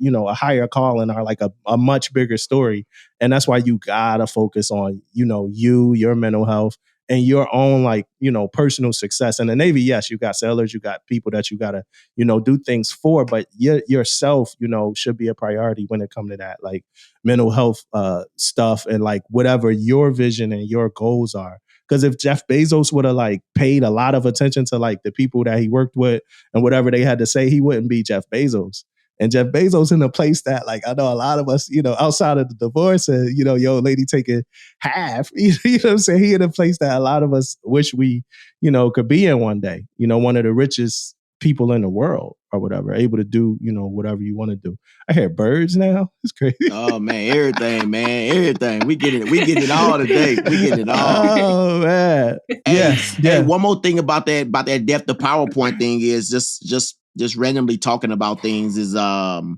calling or like a much bigger story. And that's why you gotta focus on, your mental health and your own, like, personal success. In the Navy, yes, you got sailors, you got people that you gotta, do things for, but yourself, should be a priority when it comes to that, like mental health stuff and like whatever your vision and your goals are. Because if Jeff Bezos would have like paid a lot of attention to like the people that he worked with and whatever they had to say, he wouldn't be Jeff Bezos. And Jeff Bezos in a place that, like, I know a lot of us, outside of the divorce and, yo, lady taking half, you know what I'm saying? He in a place that a lot of us wish we, could be in one day, one of the richest people in the world or whatever, able to do, whatever you want to do. I hear birds now. It's crazy. Oh man, everything, man. Everything. We get it all today. We get it all. Oh man. Hey, one more thing about that depth the PowerPoint thing is just randomly talking about things is Sailor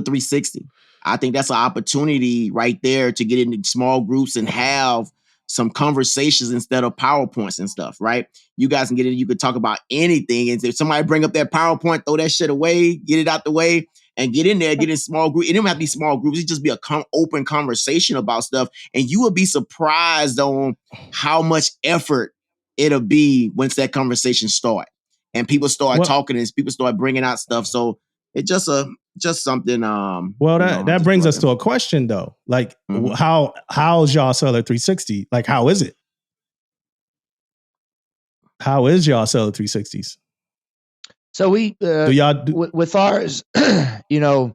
360. I think that's an opportunity right there to get into small groups and have some conversations instead of PowerPoints and stuff, right? You guys can get in, you could talk about anything. And if somebody bring up that PowerPoint, throw that shit away, get it out the way, and get in there, get in small groups. It don't have to be small groups. It just be a open conversation about stuff. And you would be surprised on how much effort it'll be once that conversation start. And people start talking and people start bringing out stuff. So it's just something. Well, that brings us to a question though. Like, how's y'all Sailor 360? Like, how is it? How is y'all Sailor 360s? So we do y'all with ours, and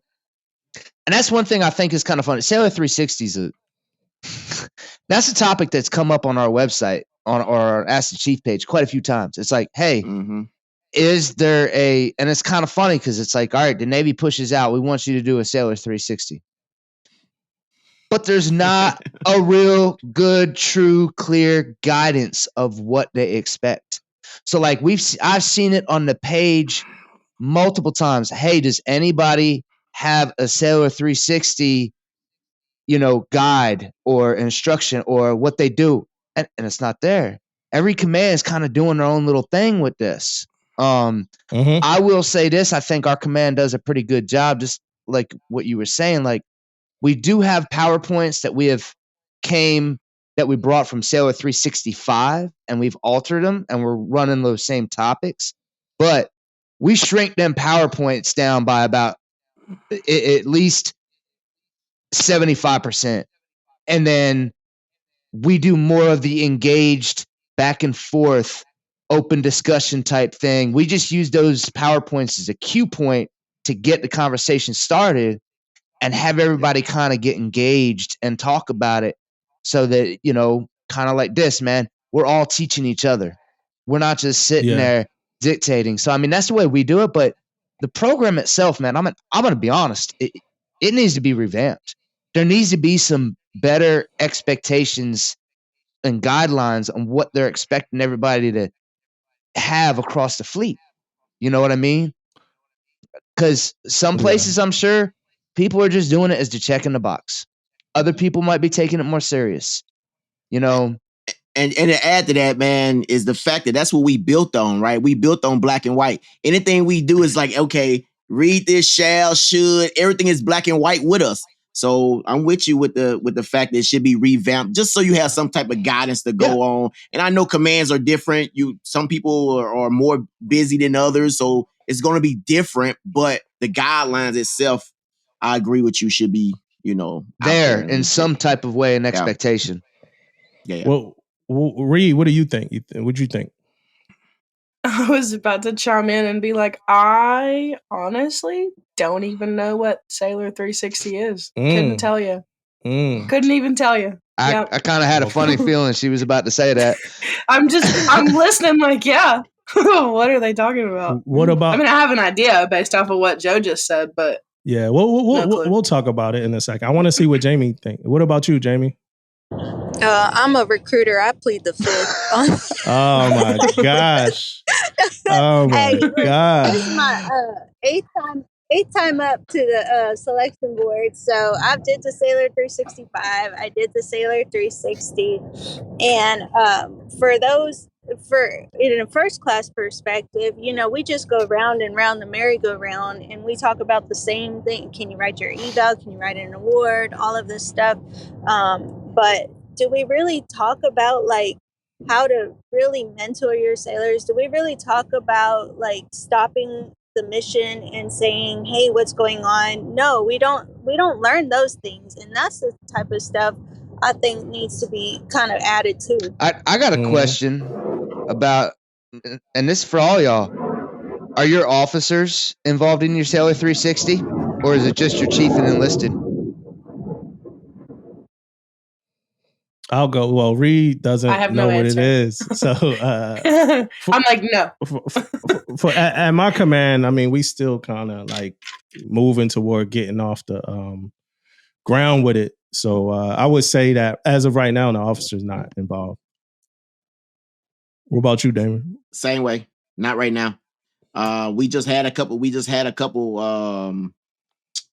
that's one thing I think is kind of funny. Sailor 360s, that's a topic that's come up on our website on our Ask the Chief page quite a few times. It's like, hey, is there and it's kind of funny because it's like, all right, the Navy pushes out, we want you to do a Sailor 360. But there's not a real good, true, clear guidance of what they expect. So like I've seen it on the page multiple times. Hey, does anybody have a Sailor 360, guide or instruction or what they do? And it's not there. Every command is kind of doing their own little thing with this. I will say this. I think our command does a pretty good job, just like what you were saying. Like, we do have PowerPoints that we brought from Sailor 365 and we've altered them and we're running those same topics, but we shrink them PowerPoints down by about at least 75%. And then we do more of the engaged back and forth open discussion type thing. We just use those PowerPoints as a cue point to get the conversation started and have everybody kind of get engaged and talk about it so that, kind of like this, man, we're all teaching each other. We're not just sitting there dictating. So, I mean, that's the way we do it. But the program itself, man, I'm going to be honest. It needs to be revamped. There needs to be some better expectations and guidelines on what they're expecting everybody to have across the fleet. You know what I mean? Because some places, I'm sure, people are just doing it as to check in the box. Other people might be taking it more serious, And to add to that, man, is the fact that that's what we built on, right? We built on black and white. Anything we do is like, okay, read this, shall, should. Everything is black and white with us. So I'm with you with the fact that it should be revamped, just so you have some type of guidance to go on. And I know commands are different. Some people are more busy than others, so it's going to be different. But the guidelines itself, I agree with you, should be there in some type of way, an expectation. Yeah. Well, Reed, what do you think? What do you think? I was about to chime in and be like, I honestly don't even know what Sailor 360 is. Couldn't tell you. Couldn't even tell you. I kind of had a funny feeling she was about to say that. I'm listening like, yeah. What are they talking about? What about? I mean, I have an idea based off of what Joe just said, but yeah, we'll talk about it in a second. I want to see what Jamie thinks. What about you, Jamie? I'm a recruiter. I plead the fifth. Oh my gosh! Oh my gosh! This is my eighth time up to the selection board. So I did the Sailor 365. I did the Sailor 360, and in a first class perspective, we just go round and round the merry-go-round, and we talk about the same thing. Can you write your eval? Can you write an award? All of this stuff, but do we really talk about like how to really mentor your sailors? Do we really talk about like stopping the mission and saying, hey, what's going on? No, we don't learn those things, and that's the type of stuff I think needs to be kind of added to. I got a question about, and this is for all y'all. Are your officers involved in your Sailor 360, or is it just your chief and enlisted? I'll go. Well, Reed doesn't know what it is, so I'm like, no. For at my command, I mean, we still kind of like moving toward getting off the ground with it. So I would say that as of right now, the officer's not involved. What about you, Damon? Same way. Not right now. We just had a couple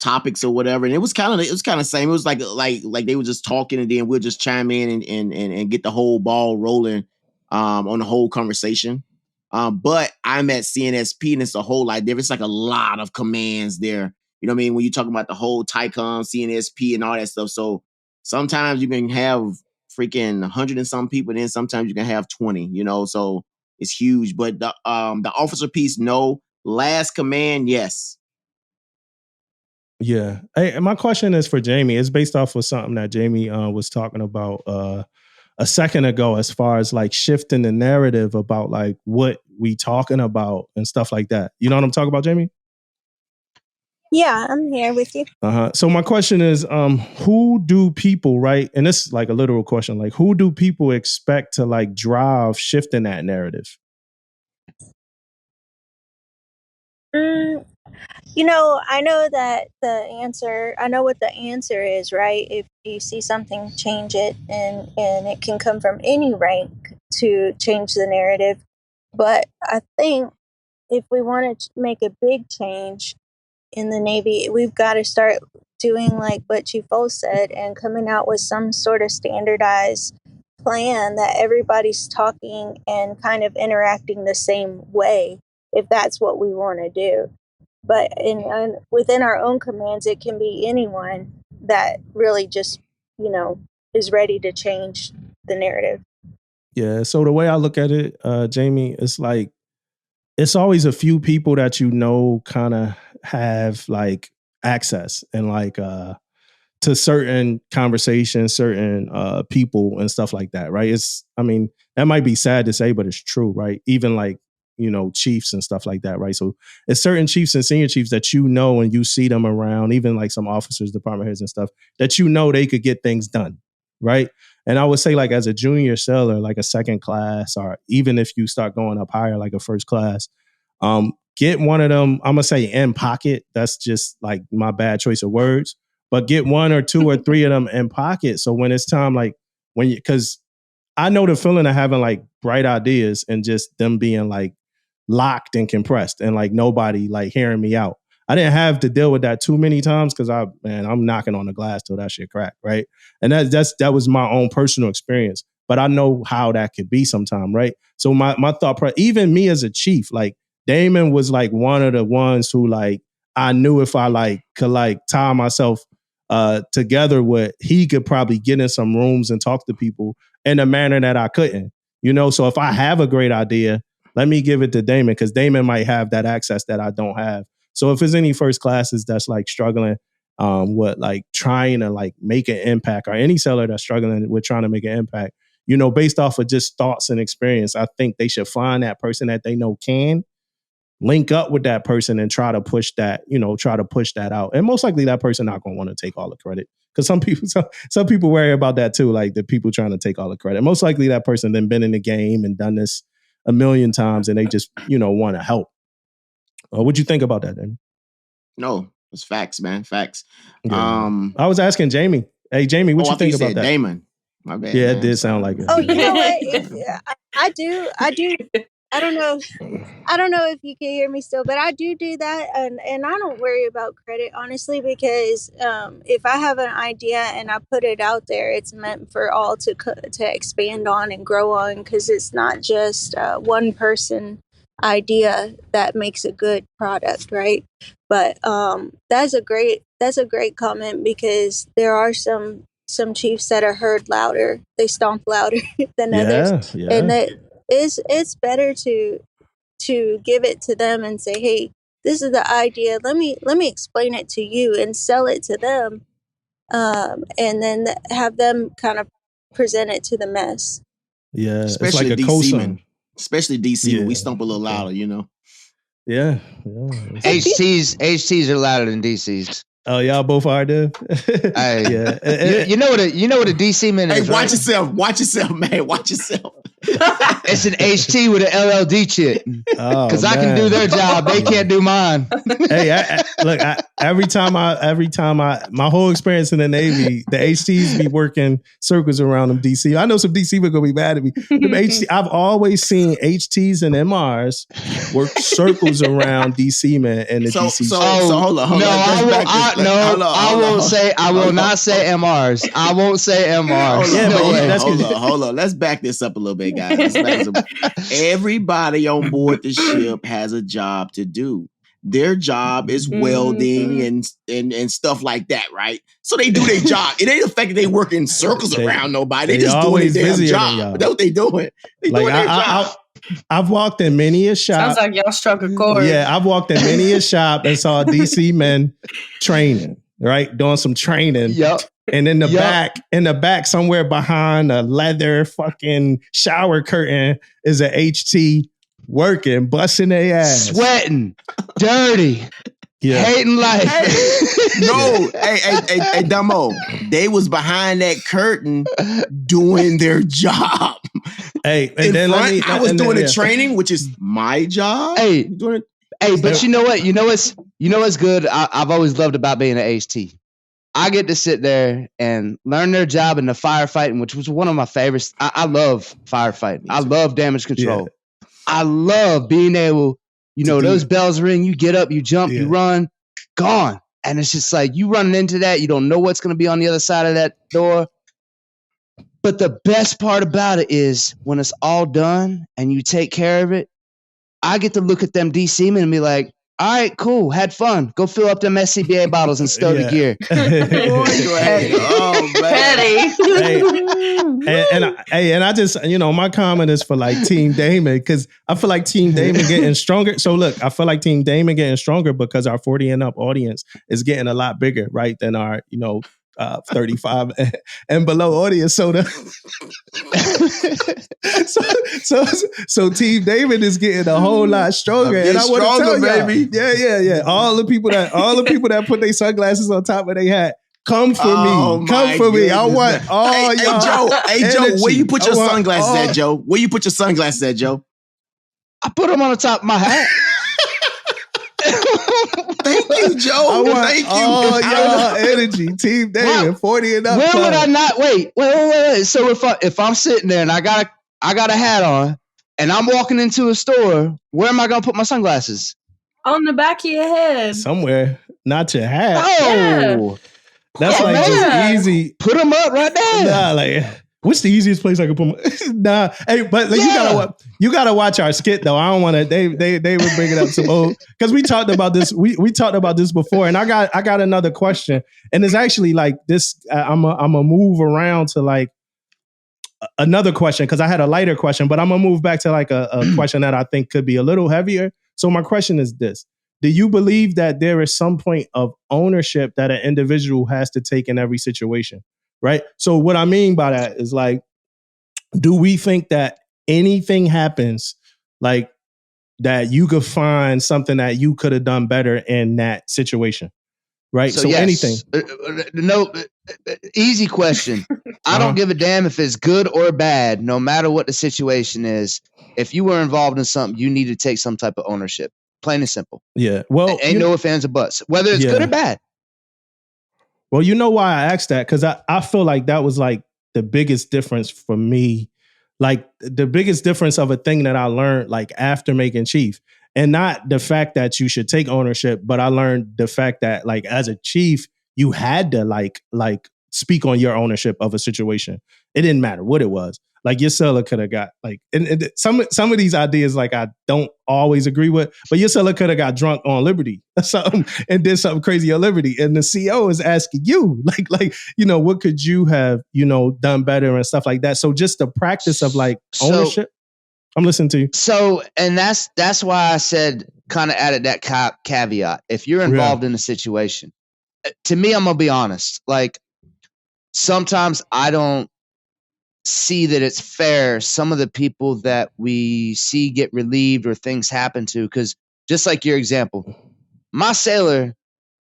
topics or whatever, and it was kind of same. It was like they were just talking, and then we'll just chime in and get the whole ball rolling on the whole conversation. But I'm at CNSP, and it's a whole lot different. It's like a lot of commands there. You know what I mean? When you're talking about the whole TICOM, CNSP, and all that stuff. So sometimes you can have freaking 100 and some people, and then sometimes you can have 20. So it's huge. But the officer piece, no. Last command, yes. Yeah. Hey, my question is for Jamie. It's based off of something that Jamie was talking about a second ago, as far as like shifting the narrative about like what we talking about and stuff like that. You know what I'm talking about, Jamie? Yeah, I'm here with you. So my question is, who do people, right? And this is like a literal question, like who do people expect to like drive shifting that narrative? I know what the answer is, right? If you see something, change it, and it can come from any rank to change the narrative. But I think if we want to make a big change in the Navy, we've got to start doing like what Chief Ole said and coming out with some sort of standardized plan that everybody's talking and kind of interacting the same way, if that's what we want to do. But within our own commands, it can be anyone that really just, is ready to change the narrative. Yeah. So the way I look at it, Jamie, it's like, it's always a few people that kind of have like access and like to certain conversations, certain people and stuff like that, right? That might be sad to say, but it's true, right? Even like, chiefs and stuff like that, right? So it's certain chiefs and senior chiefs that and you see them around, even like some officers, department heads and stuff, that they could get things done, right? And I would say like as a junior sailor, like a second class, or even if you start going up higher, like a first class, get one of them, I'm going to say in pocket. That's just like my bad choice of words, but get one or two or three of them in pocket. So when it's time, like because I know the feeling of having like bright ideas and just them being like locked and compressed and like nobody like hearing me out. I didn't have to deal with that too many times because I'm knocking on the glass till that shit crack, right? And that was my own personal experience. But I know how that could be sometime, right? So my thought, even me as a chief, like Damon was like one of the ones who like I knew if I like could like tie myself together with, he could probably get in some rooms and talk to people in a manner that I couldn't. So if I have a great idea, let me give it to Damon, because Damon might have that access that I don't have. So if there's any first classes that's like struggling with like trying to like make an impact, or any seller that's struggling with trying to make an impact, based off of just thoughts and experience, I think they should find that person that they know can link up with that person and try to push that out. And most likely that person not going to want to take all the credit, because some people worry about that too, like the people trying to take all the credit. Most likely that person then been in the game and done this a million times and they just want to help. What'd you think about that, then? No, it's facts, man. Facts. Yeah. I was asking Jamie. Hey, Jamie, what you think about that? Damon. My bad. Yeah, man. It did sound like it. Oh, you know what? I do. I don't know if you can hear me still, but I do that, and I don't worry about credit, honestly, because if I have an idea and I put it out there, it's meant for all to expand on and grow on, because it's not just one person idea that makes a good product, right? But that's a great comment, because there are some chiefs that are heard louder, they stomp louder than others, and that it's better to give it to them and say, hey, this is the idea, let me explain it to you and sell it to them, and then have them kind of present it to the mess. Yeah, especially it's like a DC man. Especially DC, yeah. when we stomp a little louder, Yeah. HTs are louder than DCs. Oh, y'all both are there. Yeah. You know what a DC man is. Hey, watch yourself, man. Watch yourself. It's an HT with an LLD chip. Because I can do their job, they can't do mine. Hey, look, every time my whole experience in the Navy, the HTs be working circles around them DC. I know some DC would gonna be mad at me. I've always seen HTs and MRs work circles around DC man and the DC. So hold on. I will not say MRs. I won't say MRs. Hold on. Let's back this up a little bit, guys. Everybody on board the ship has a job to do. Their job is welding and stuff like that, right? So they do their job. It ain't the fact that they work in circles around nobody. They just doing their damn job. That's what they doing. They doing their job. I've walked in many a shop. Sounds like y'all struck a chord. Yeah, I've walked in many a shop and saw DC men training, right? Doing some training. Yep. And in the back, somewhere behind a leather fucking shower curtain is an HT working, busting their ass. Sweating, dirty, hating life. Hey, Dumbo, they was behind that curtain doing their job. Hey, and then I was doing the training, which is my job. Hey, but you know what? You know what's good? I've always loved about being an HT. I get to sit there and learn their job in the firefighting, which was one of my favorites. I love firefighting. I love damage control. Yeah. I love being able, those bells ring, you get up, you jump, you run, gone. And it's just like you running into that. You don't know what's going to be on the other side of that door. But the best part about it is when it's all done and you take care of it, I get to look at them DC men and be like, all right, cool. Had fun. Go fill up them SCBA bottles and stow the gear. Oh, man. And I just, my comment is for like Team Damon, because I feel like Team Damon getting stronger. So look, I feel like Team Damon getting stronger because our 40 and up audience is getting a lot bigger, right, than our, 35 and below audience. So so Team David is getting a whole lot stronger. And I want to tell baby. Yeah. All the people that put their sunglasses on top of their hat. Come for me. Come for me. I want all y'all. Hey, Joe, where you put your sunglasses at, Joe? Where you put your sunglasses at, Joe? I put them on the top of my hat. Thank you, Joe. Thank you. All y'all energy. Team David, 40 and up. Where would I not wait? So if I'm sitting there and I got a hat on and I'm walking into a store, where am I gonna put my sunglasses? On the back of your head. Somewhere. Not your hat. Oh. That's just easy. Put them up right there. Nah, like, what's the easiest place I can put my? Nah, hey, but like, you gotta watch our skit though. I don't want to. They were bringing up some old, because we talked about this. We talked about this before, and I got another question, and it's actually like this. I'm a move around to like another question, because I had a lighter question, but I'm gonna move back to like a question that I think could be a little heavier. So my question is this: do you believe that there is some point of ownership that an individual has to take in every situation? Right. So what I mean by that is like, do we think that anything happens like that you could find something that you could have done better in that situation? Right. So yes. anything. No, easy question. I don't give a damn if it's good or bad, no matter what the situation is. If you were involved in something, you need to take some type of ownership. Plain and simple. Yeah. Well, ain't no ifs, ands, or buts, whether it's good or bad. Well, you know why I asked that? Because I feel like that was like the biggest difference for me. Like the biggest difference of a thing that I learned like after making chief. And not the fact that you should take ownership, but I learned the fact that like as a chief, you had to like speak on your ownership of a situation. It didn't matter what it was. Like your seller could have got like, and some of these ideas like I don't always agree with, but your seller could have got drunk on Liberty or something and did something crazy on Liberty. And the CO is asking you like, you know, what could you have, you know, done better and stuff like that. So just the practice of like ownership. I'm listening to you. So, and that's why I said, kind of added that caveat. If you're involved in a situation, to me, I'm gonna be honest. Like sometimes I don't see that it's fair. Some of the people that we see get relieved or things happen to, because just like your example, my sailor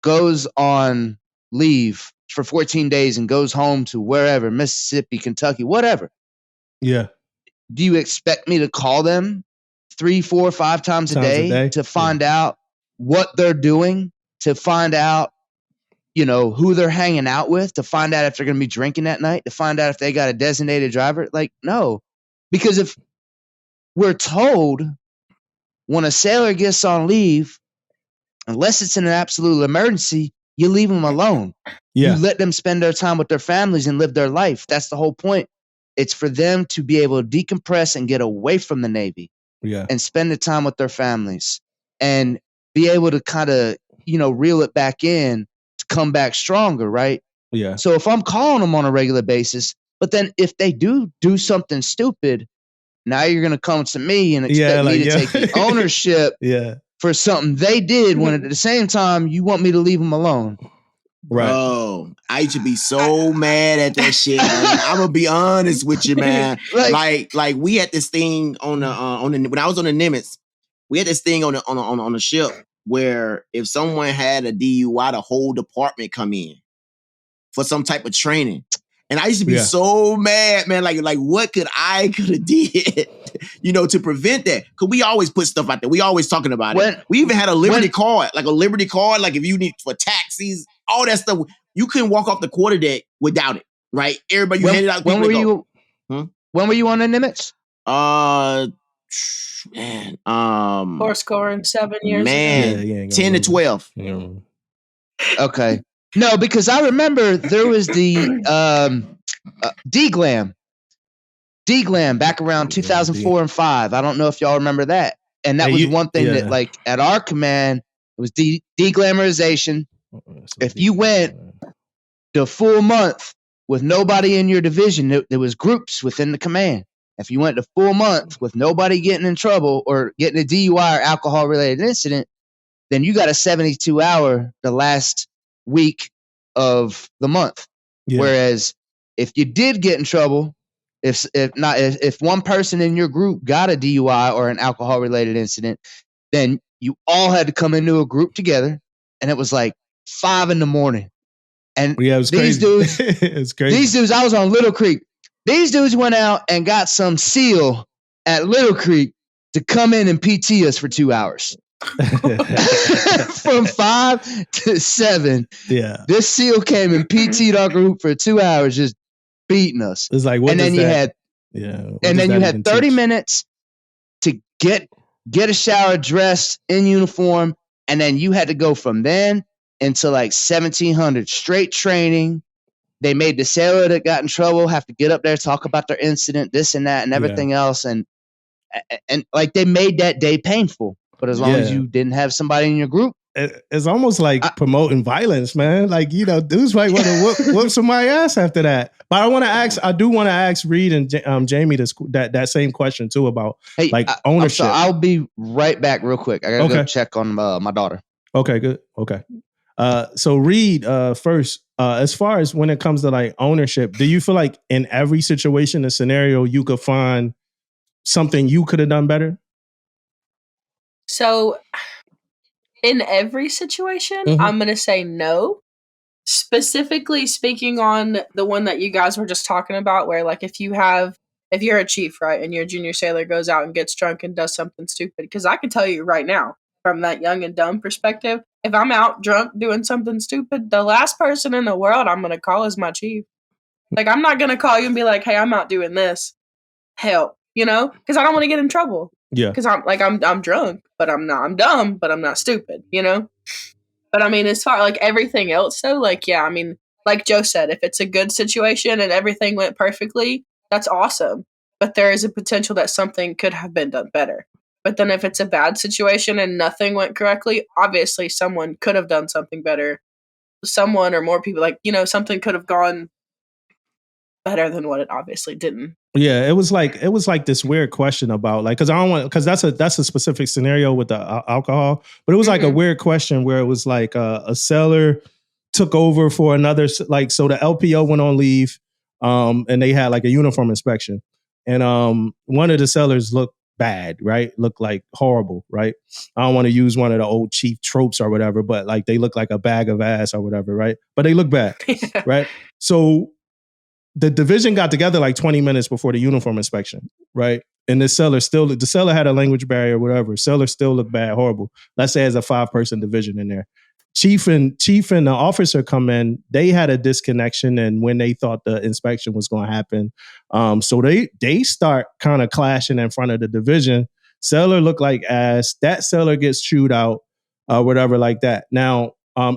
goes on leave for 14 days and goes home to wherever, Mississippi, Kentucky, whatever. Yeah. Do you expect me to call them 3, 4, 5 times a day to find out what they're doing, to find out, you know, who they're hanging out with, to find out if they're going to be drinking that night, to find out if they got a designated driver? Like, no. Because if we're told when a sailor gets on leave, unless it's in an absolute emergency, you leave them alone. Yeah. You let them spend their time with their families and live their life. That's the whole point. It's for them to be able to decompress and get away from the Navy and spend the time with their families and be able to kind of, you know, reel it back in to come back stronger, right? Yeah. So if I'm calling them on a regular basis, but then if they do something stupid, now you're going to come to me and expect me to take the ownership for something they did when at the same time you want me to leave them alone. Right. Bro, I used to be so mad at that shit. Man. I'm gonna be honest with you, man. Like we had this thing on the when I was on the Nimitz, we had this thing on the ship where if someone had a DUI, the whole department come in for some type of training. And I used to be so mad, man. Like what could have did, you know, to prevent that? Because we always put stuff out there. We always talking about it. We even had a Liberty card, like if you need for taxis, all that stuff. You couldn't walk off the quarterdeck without it, right? Everybody, you handed out. When were you on the Nimitz? Man, 4 score and 7 years. Man, 10 to 12. Okay. No, because I remember there was the D-Glam back around 2004 and 5. I don't know if y'all remember that. And that was one thing that, like, at our command, it was de-glamorization. If you went the full month with nobody in your division, there was groups within the command. If you went the full month with nobody getting in trouble or getting a DUI or alcohol-related incident, then you got a 72-hour the last week of the month. Whereas if you did get in trouble, if one person in your group got a DUI or an alcohol related incident, then you all had to come into a group together, and it was like 5 a.m. And it was these crazy. dudes, It's crazy. These dudes, I was on Little Creek. These dudes went out and got some SEAL at Little Creek to come in and PT us for 2 hours. From 5 to 7. Yeah. This SEAL came and PT'd our group for 2 hours, just beating us. It's like, what and then you had 30 minutes to get a shower, dressed in uniform, and then you had to go from then until like 1700 straight training. They made the sailor that got in trouble have to get up there, talk about their incident, this and that, and everything else, and like they made that day painful. But as long as you didn't have somebody in your group, it's almost like promoting violence, man. Like, you know, dudes might want to whoop somebody's ass after that. But I do want to ask Reed and Jamie that same question too about ownership. I'll be right back real quick. I gotta go check on my daughter. Okay, good. Okay. So Reed, first, as far as when it comes to like ownership, do you feel like in every situation and scenario you could find something you could have done better? So in every situation, I'm going to say no. Specifically speaking on the one that you guys were just talking about, where like if you're a chief, right, and your junior sailor goes out and gets drunk and does something stupid, because I can tell you right now, from that young and dumb perspective, if I'm out drunk doing something stupid, the last person in the world I'm going to call is my chief. Like, I'm not going to call you and be like, hey, I'm out doing this. Help, because I don't want to get in trouble. Yeah. Because I'm drunk, but I'm not. I'm dumb, but I'm not stupid, But I mean, as far like everything else, though, like, yeah, I mean, like Joe said, if it's a good situation and everything went perfectly, that's awesome. But there is a potential that something could have been done better. But then if it's a bad situation and nothing went correctly, obviously someone could have done something better. Someone or more people, like, something could have gone better than what it obviously didn't. Yeah, it was like this weird question about like, because I don't want, because that's a specific scenario with the alcohol, but it was like a weird question where it was like a seller took over for another, like, so the LPO went on leave, and they had like a uniform inspection, and one of the sellers looked bad, right? Looked like horrible, right? I don't want to use one of the old chief tropes or whatever, but like they look like a bag of ass or whatever, right? But they look bad, right? So the division got together like 20 minutes before the uniform inspection, right? And the seller had a language barrier, whatever. Seller still looked bad, horrible. Let's say it's a 5-person division in there. Chief and the officer come in, they had a disconnection and when they thought the inspection was going to happen. So they start kind of clashing in front of the division. Seller looked like ass. That seller gets chewed out, whatever like that. Now,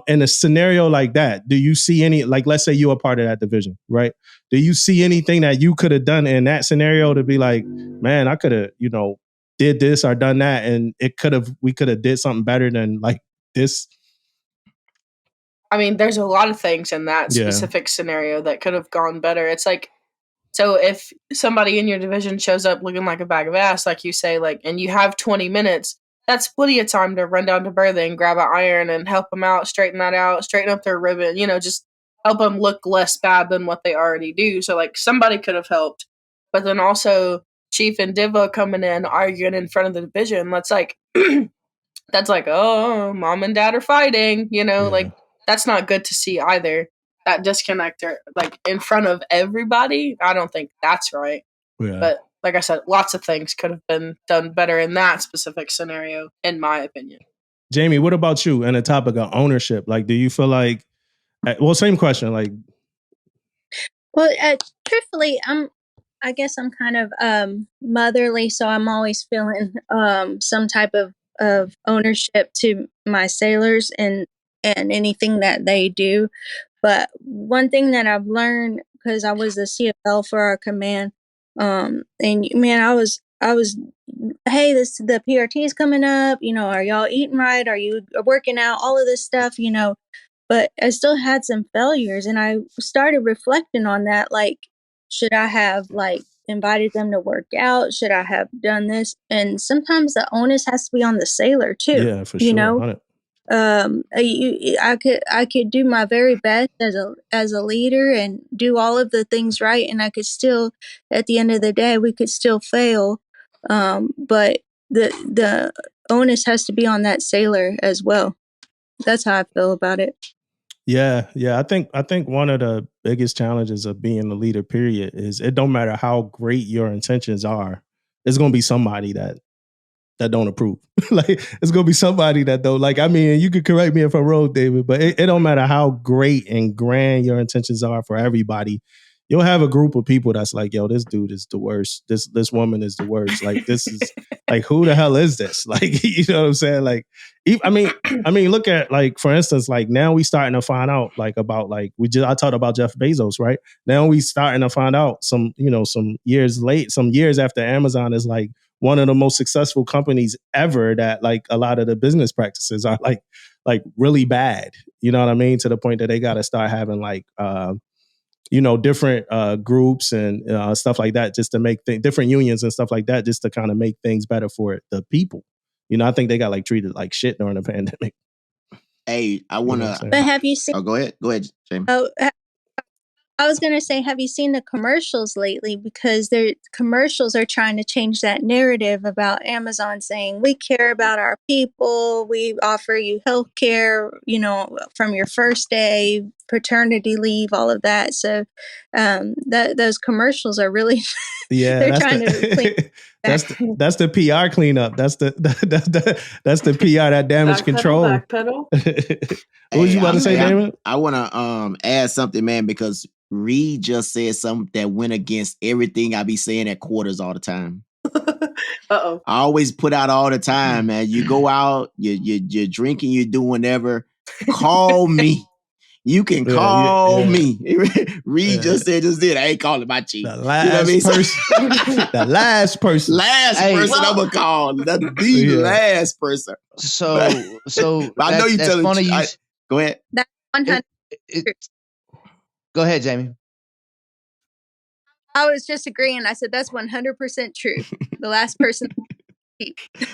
in a scenario like that, do you see any, like, let's say you're a part of that division, right? Do you see anything that you could have done in that scenario to be like, man, I could have, did this or done that, and we could have did something better than like this? I mean, there's a lot of things in that specific scenario that could have gone better. It's like, so if somebody in your division shows up looking like a bag of ass, like you say, like, and you have 20 minutes, that's plenty of time to run down to berthing, grab an iron and help them out, straighten that out, straighten up their ribbon, just help them look less bad than what they already do. So like somebody could have helped, but then also Chief and Diva coming in arguing in front of the division. That's like, oh, mom and dad are fighting, like that's not good to see either. That disconnect, like in front of everybody, I don't think that's right. Yeah. But like I said, lots of things could have been done better in that specific scenario, in my opinion. Jamie, what about you? And the topic of ownership, like, do you feel like, well, same question, like. Well, truthfully, I guess I'm kind of motherly, so I'm always feeling some type of ownership to my sailors and anything that they do. But one thing that I've learned, because I was the CFL for our command, and man, I was, hey, the PRT is coming up. Are y'all eating right? Are you working out? All of this stuff, But I still had some failures, and I started reflecting on that. Like, should I have like invited them to work out? Should I have done this? And sometimes the onus has to be on the sailor too. Yeah, for sure. I could do my very best as a leader and do all of the things right, and I could still, at the end of the day, we could still fail. But the onus has to be on that sailor as well. That's how I feel about it. Yeah. I think one of the biggest challenges of being a leader, period, is it don't matter how great your intentions are, there's gonna be somebody that don't approve. Like, it's gonna be somebody that don't. Like, I mean, you could correct me if I'm wrong, David, but it don't matter how great and grand your intentions are for everybody. You'll have a group of people that's like, yo, this dude is the worst. This woman is the worst. Like, this is like, who the hell is this? Like, you know what I'm saying? Like, I mean, look at, like, for instance, like, now we starting to find out, like, about, like, I talked about Jeff Bezos, right? Now we starting to find out some years after Amazon is like one of the most successful companies ever, that like a lot of the business practices are like really bad. You know what I mean? To the point that they got to start having like, different groups and stuff like that, just to make different unions and stuff like that, just to kind of make things better for the people. I think they got like treated like shit during the pandemic. Hey, I wanna. But have you seen? Oh, go ahead, Jamie. Oh, I was going to say, have you seen the commercials lately? Because their commercials are trying to change that narrative about Amazon saying, we care about our people. We offer you health care, from your first day, paternity leave, all of that. So those commercials are really, they're trying to clean that's the PR cleanup. That's the PR, that damage control. Backpedal. What was you about to say, Damon? I want to add something, man, because Reed just said something that went against everything I be saying at quarters all the time. Uh-oh. I always put out all the time, man. You go out, you're drinking, you're doing whatever. Call me. You can call me. Reed just did. I ain't calling my chief. The last person. The last person. I'm gonna call. The last person. So I know you telling funny. Go ahead. That's 100. Go ahead, Jamie. I was just agreeing. I said that's 100% true. The last person.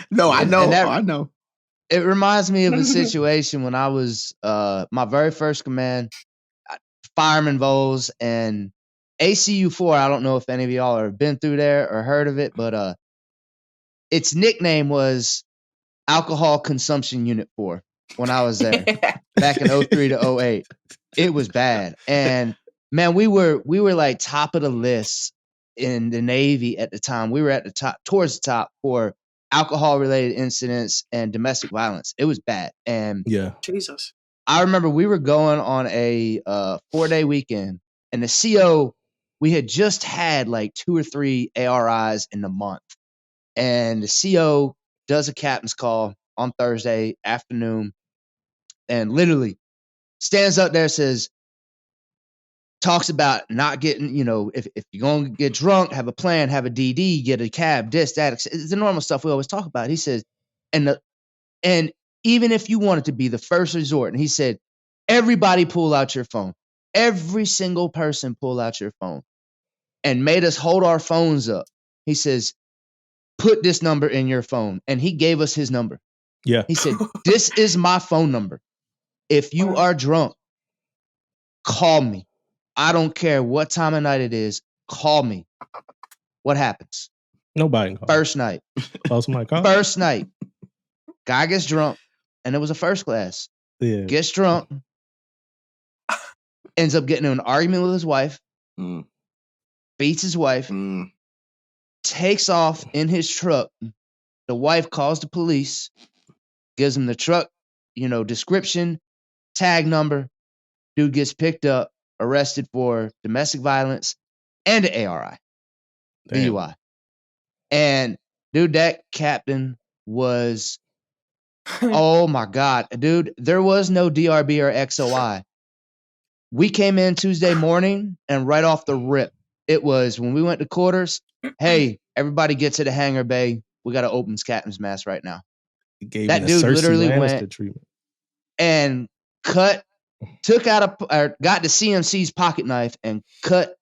No, I know. I know. It reminds me of a situation when I was my very first command, Fireman Vols, and ACU 4. I don't know if any of y'all have been through there or heard of it, but its nickname was Alcohol Consumption Unit 4 when I was there back in 03 to 08. It was bad. And man, we were like top of the list in the Navy at the time. We were at the top, towards the top for alcohol related incidents and domestic violence. It was bad. And Jesus. I remember we were going on a 4-day weekend, and the CO, we had just had like 2 or 3 ARIs in the month. And the CO does a captain's call on Thursday afternoon and literally stands up there, talks about not getting, if you're going to get drunk, have a plan, have a DD, get a cab, this, that. It's the normal stuff we always talk about. He says, and even if you want it to be the first resort, and he said, everybody pull out your phone. Every single person pull out your phone, and made us hold our phones up. He says, put this number in your phone. And he gave us his number. Yeah. He said, this is my phone number. If you are drunk, call me. I don't care what time of night it is. Call me. What happens? Nobody calls. First night. Oh, somebody called? First night. Guy gets drunk, and it was a first class. Yeah. Gets drunk. Ends up getting in an argument with his wife. Beats his wife. Takes off in his truck. The wife calls the police. Gives him the truck, description, tag number. Dude gets picked up, arrested for domestic violence and an ARI. DUI. And dude, that captain was, oh my God. Dude, there was no DRB or XOI. We came in Tuesday morning, and right off the rip, it was when we went to quarters, hey, everybody get to the hangar bay. We got to open this captain's mast right now. That dude literally went treatment. And got the CMC's pocket knife and cut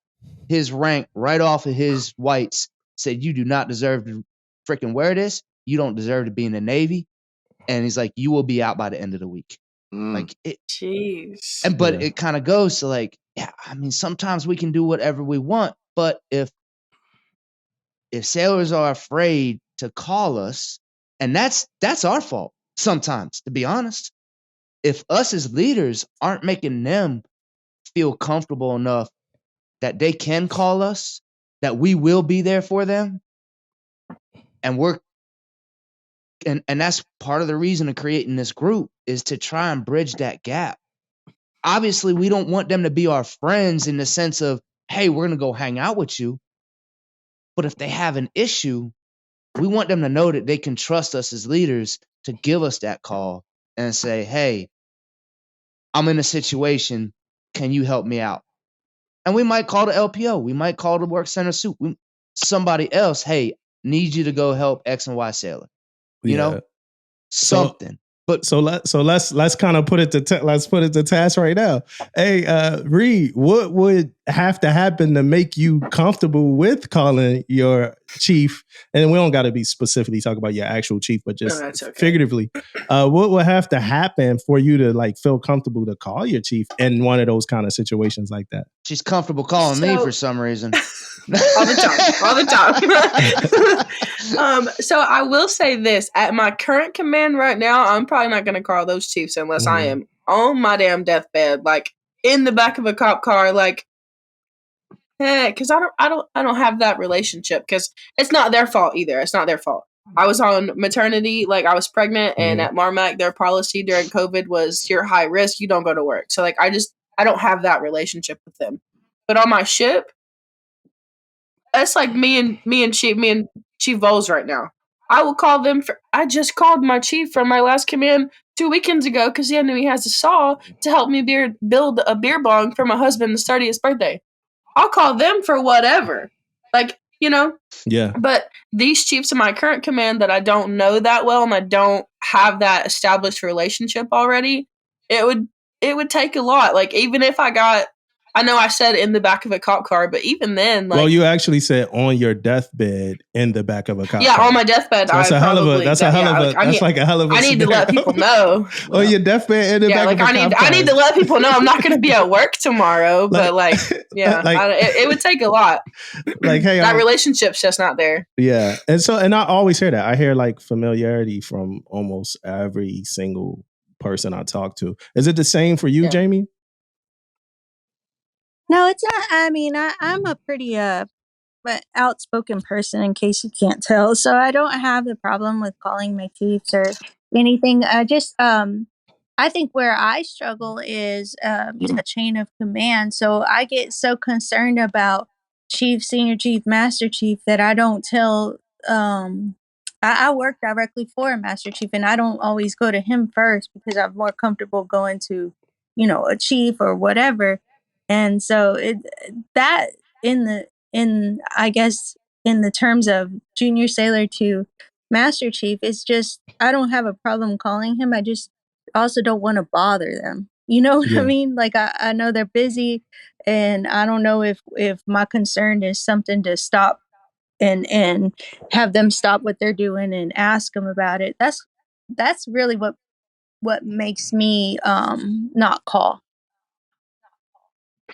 his rank right off of his whites. Said, you do not deserve to freaking wear this. You don't deserve to be in the Navy. And he's like, you will be out by the end of the week. Like it. Jeez. And but it kind of goes to like, sometimes we can do whatever we want, but if sailors are afraid to call us, and that's our fault sometimes, to be honest. If us as leaders aren't making them feel comfortable enough that they can call us, that we will be there for them, and that's part of the reason of creating this group, is to try and bridge that gap. Obviously, we don't want them to be our friends in the sense of, hey, we're going to go hang out with you. But if they have an issue, we want them to know that they can trust us as leaders to give us that call and say, hey, I'm in a situation. Can you help me out? And we might call the LPO. We might call the work center soup. Somebody else, hey, need you to go help X and Y sailor. Something. But so let's kind of put it to task right now. Hey, Reed, what would have to happen to make you comfortable with calling your chief? And we don't got to be specifically talk about your actual chief, but just figuratively. What would have to happen for you to like feel comfortable to call your chief in one of those kind of situations like that? She's comfortable calling me for some reason. all the time. So I will say this: at my current command right now, I'm probably not going to call those chiefs unless I am on my damn deathbed, like in the back of a cop car, like, because I don't have that relationship, because it's not their fault either. It's not their fault. I was on maternity, like I was pregnant, and at Marmac, their policy during COVID was you're high risk, you don't go to work. So like I don't have that relationship with them. But on my ship, that's like me and Chief Voles right now. I will call them for. I just called my chief from my last command 2 weekends ago because he knew he has a saw to help me build a beer bong for my husband's 30th birthday. I'll call them for whatever, like, you know. Yeah. But these chiefs in my current command that I don't know that well and I don't have that established relationship already, it would take a lot. Like, even if I know I said in the back of a cop car, but even then, like, well, you actually said on your deathbed in the back of a cop car. Yeah, on my deathbed. So that's a hell of a. I need to let people know. On your deathbed in the back of a cop car. I need to let people know I'm not going to be at work tomorrow. But it would take a lot. Like, hey, that relationship's just not there. Yeah, and I always hear that. I hear like familiarity from almost every single person I talk to. Is it the same for you, Jamie? No, it's not. I mean, I'm a pretty outspoken person, in case you can't tell. So I don't have the problem with calling my chiefs or anything. I think where I struggle is using a chain of command. So I get so concerned about chief, senior chief, master chief that I don't tell. I work directly for a master chief, and I don't always go to him first because I'm more comfortable going to, a chief or whatever. And so that I guess in the terms of junior sailor to master chief, it's just I don't have a problem calling him. I just also don't want to bother them. You know what I mean? Like I know they're busy, and I don't know if my concern is something to stop and have them stop what they're doing and ask them about it. That's really what makes me not call.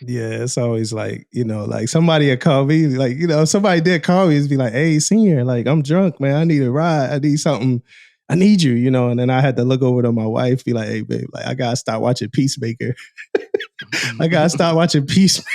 Yeah, it's always like, like somebody would call me, like, somebody did call me, it'd be like, hey, senior, like, I'm drunk, man. I need a ride. I need something. I need you, and then I had to look over to my wife, be like, hey, babe, like, I gotta stop watching Peacemaker. I gotta stop watching Peacemaker.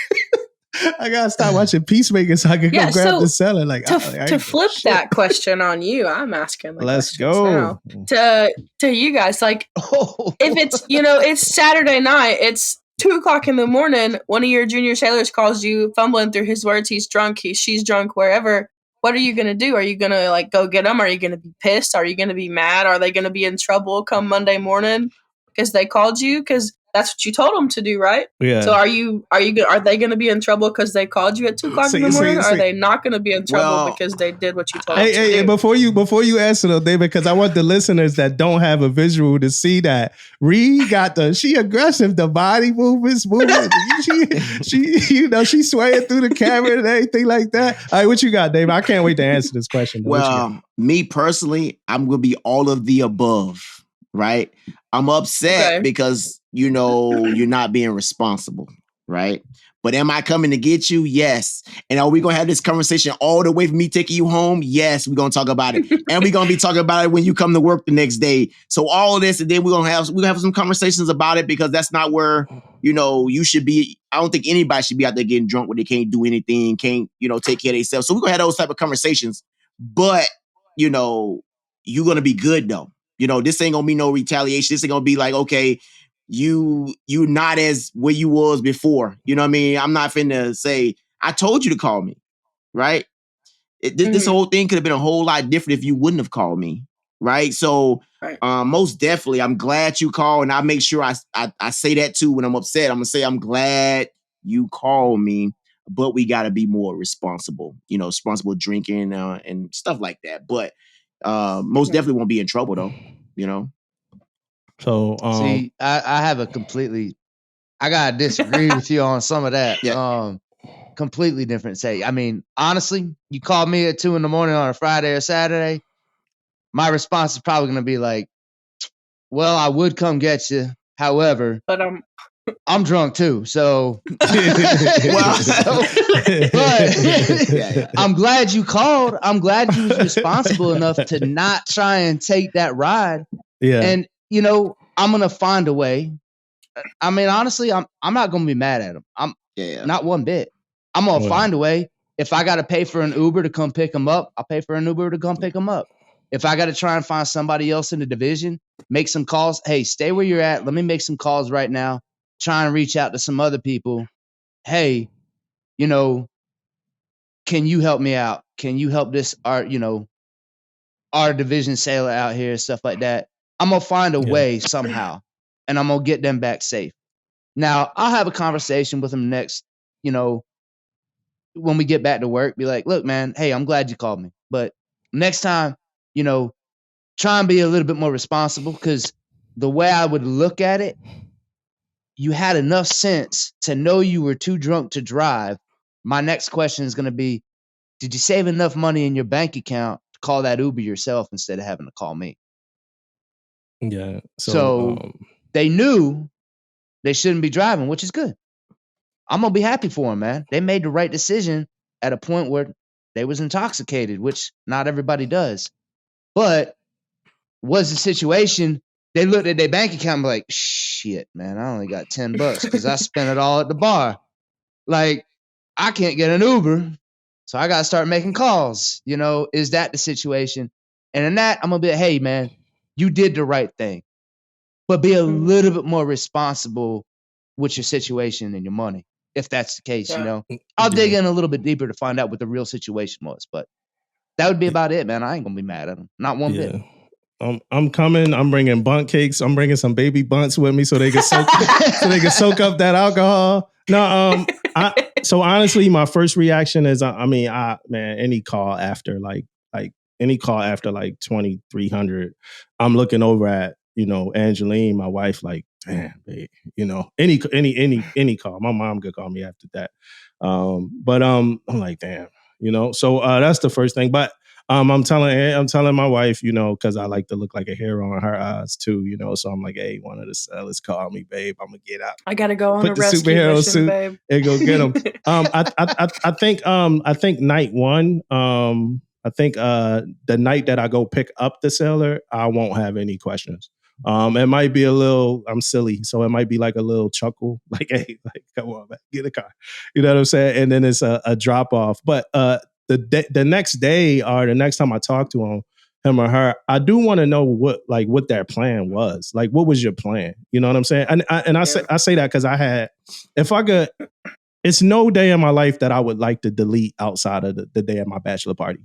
I gotta stop watching Peacemaker so I can go grab the cellar. Like, to flip that question on you, I'm asking. Let's go now to you guys. Like, if it's it's Saturday night, it's 2:00 in the morning. One of your junior sailors calls you, fumbling through his words. He's drunk. She's drunk. Wherever. What are you gonna do? Are you gonna like go get them? Are you gonna be pissed? Are you gonna be mad? Are they gonna be in trouble come Monday morning because they called you? Because that's what you told them to do, right? Yeah. So are they going to be in trouble because they called you at 2:00 in the morning? Or are they not going to be in trouble because they did what you told them to do? Hey, before you answer though, David, because I want the listeners that don't have a visual to see that Reed got she aggressive, the body movements moving. she swaying through the camera and everything like that. All right, what you got, David? I can't wait to answer this question. Well, me personally, I'm going to be all of the above, right? I'm upset because you're not being responsible, right? But am I coming to get you? Yes. And are we going to have this conversation all the way from me taking you home? Yes, we're going to talk about it. And we're going to be talking about it when you come to work the next day. So all of this, and then we're going to have some conversations about it, because that's not where, you should be. I don't think anybody should be out there getting drunk where they can't do anything, can't, take care of themselves. So we're going to have those type of conversations. But, you're going to be good though. This ain't going to be no retaliation. This ain't going to be like, okay, you not as where you was before. You know what I mean? I'm not finna say, I told you to call me, right? This whole thing could have been a whole lot different if you wouldn't have called me, right? So most definitely, I'm glad you called, and I make sure I say that too when I'm upset. I'm going to say, I'm glad you called me, but we got to be more responsible, responsible drinking and stuff like that. But most definitely won't be in trouble though, So see, I have a completely. I gotta disagree with you on some of that. Yeah. Completely different say. I mean, honestly, you call me at 2 a.m. on a Friday or Saturday, my response is probably gonna be like, well, I would come get you. However, But I'm drunk too. So, Well, but yeah. I'm glad you called. I'm glad you was responsible enough to not try and take that ride. Yeah. And, I'm going to find a way. I mean, honestly, I'm not going to be mad at him. I'm not one bit. I'm going to find a way. If I got to pay for an Uber to come pick him up, I'll pay for an Uber to come pick him up. If I got to try and find somebody else in the division, make some calls. Hey, stay where you're at. Let me make some calls right now. Try and reach out to some other people. Hey, can you help me out? Can you help this our division sailor out here, stuff like that? I'm going to find a way somehow, and I'm going to get them back safe. Now, I'll have a conversation with them next, when we get back to work, be like, look, man, hey, I'm glad you called me. But next time, try and be a little bit more responsible, because the way I would look at it, you had enough sense to know you were too drunk to drive. My next question is going to be, did you save enough money in your bank account to call that Uber yourself instead of having to call me? Yeah. So they knew they shouldn't be driving, which is good. I'm going to be happy for them, man. They made the right decision at a point where they was intoxicated, which not everybody does. But was the situation, they looked at their bank account and be like, shit, man, I only got $10 because I spent it all at the bar. Like, I can't get an Uber, so I got to start making calls. Is that the situation? And in that, I'm going to be like, hey, man, you did the right thing. But be a little bit more responsible with your situation and your money, if that's the case, I'll dig in a little bit deeper to find out what the real situation was. But that would be about it, man. I ain't going to be mad at them. Not one bit. I'm coming. I'm bringing bunt cakes. I'm bringing some baby bunts with me so they can soak soak up that alcohol. No, so honestly, my first reaction is, any call after like 2300, I'm looking over at Angeline, my wife, like, damn, babe, any call. My mom could call me after that. But I'm like, damn, So that's the first thing. But I'm telling my wife, because I like to look like a hero in her eyes too, So I'm like, hey, one of the sellers called me, babe. I'm gonna get out. I gotta go on Put a the rescue superhero mission, suit babe. and go get them. I think night one. I think the night that I go pick up the seller, I won't have any questions. It might be a little, I'm silly, so it might be like a little chuckle, like, hey, like, come on, man, get a car. You know what I'm saying? And then it's a drop off. But the next day or the next time I talk to him or her, I do want to know what their plan was. Like, what was your plan? You know what I'm saying? And I say that because if I could, it's no day in my life that I would like to delete outside of the day of my bachelor party.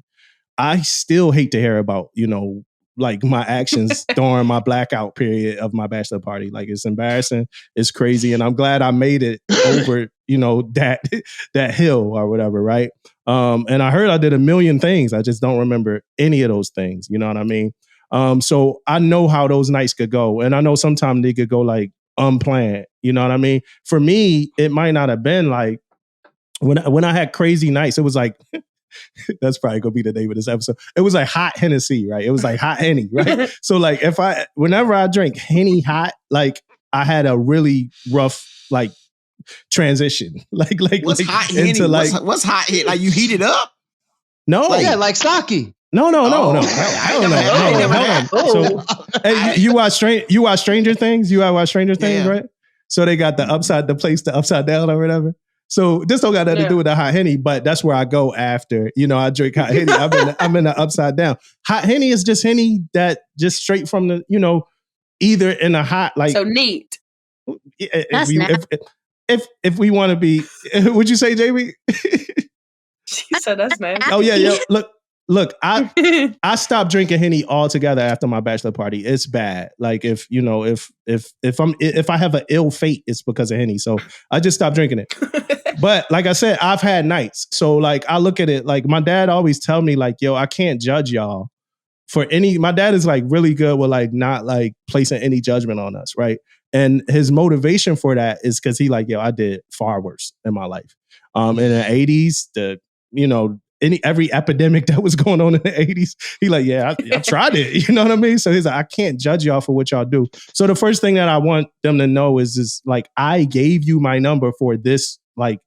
I still hate to hear about, like my actions during my blackout period of my bachelor party. Like, it's embarrassing. It's crazy. And I'm glad I made it over, that hill or whatever. Right. And I heard I did a million things. I just don't remember any of those things. You know what I mean? So I know how those nights could go. And I know sometimes they could go like unplanned. You know what I mean? For me, it might not have been like when I had crazy nights, it was like, that's probably gonna be the name of this episode. It was like hot Hennessy, right? It was like hot Henny, right? So like whenever I drink Henny hot, like I had a really rough like transition. Like what's hot Henny? What's hot Henny? Like you heat it up? No, like sake. No. So hey, you watch Stranger Things? You watch Stranger Things, right? So they got the upside down or whatever. So this don't got nothing to do with the hot Henny, but that's where I go after. I drink hot Henny. I'm in the upside down. Hot Henny is just Henny that just straight from the, either in a hot like. So neat. If we want to be, would you say, JB? She said that's nasty. Oh yeah. Look, I stopped drinking Henny altogether after my bachelor party. It's bad. Like if I have an ill fate, it's because of Henny. So I just stopped drinking it. But like I said, I've had nights. So like I look at it like my dad always tell me like, yo, I can't judge y'all for any, my dad is like really good with like not like placing any judgment on us, right? And his motivation for that is because he like, yo, I did far worse in my life. In the 80s, every epidemic that was going on in the 80s, he like, yeah, I tried it. You know what I mean? So he's like, I can't judge y'all for what y'all do. So the first thing that I want them to know is like, I gave you my number for this like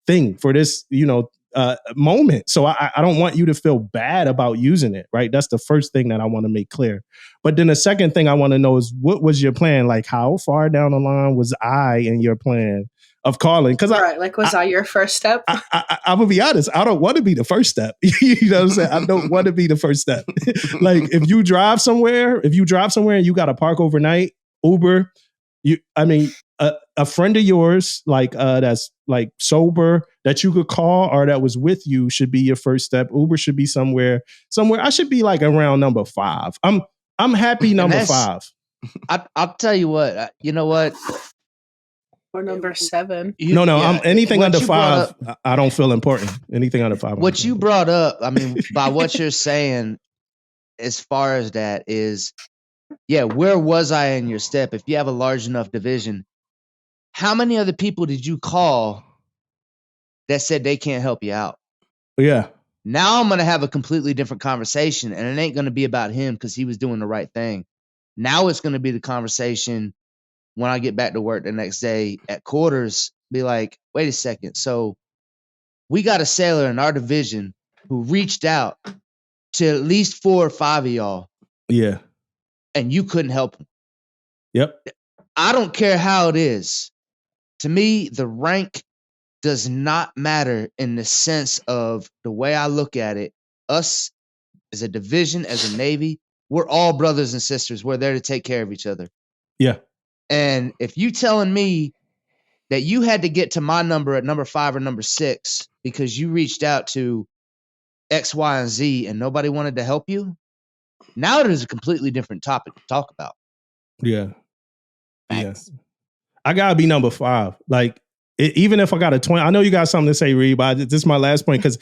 thing, for this, moment. So I don't want you to feel bad about using it, right? That's the first thing that I want to make clear. But then the second thing I want to know is, what was your plan? Like, how far down the line was I in your plan of calling? Because was I your first step? I will be honest, I don't want to be the first step. You know what I'm saying? I don't want to be the first step. Like, if you drive somewhere and you got to park overnight, Uber, a friend of yours, like that's like sober, that you could call or that was with you, should be your first step. Uber should be somewhere. I should be like around number 5. I'm happy number 5. I'll tell you what. You know what? Or number 7. No. I'm anything under 5. I don't feel important. Anything under 5. What you brought up, I mean, by what you're saying, as far as that is, yeah, where was I in your step? If you have a large enough division, how many other people did you call that said they can't help you out? Yeah. Now I'm going to have a completely different conversation, and it ain't going to be about him because he was doing the right thing. Now it's going to be the conversation when I get back to work the next day at quarters, be like, wait a second. So we got a sailor in our division who reached out to at least 4 or 5 of y'all. Yeah. And you couldn't help him. Yep. I don't care how it is. To me, the rank does not matter in the sense of the way I look at it. Us as a division, as a Navy, we're all brothers and sisters. We're there to take care of each other. Yeah. And if you telling me that you had to get to my number at number 5 or number 6 because you reached out to X, Y, and Z and nobody wanted to help you, now there's a completely different topic to talk about. Yeah. Yes. Yeah. I gotta be number 5. Like, even if I got a 20, I know you got something to say, Reed, but this is my last point, because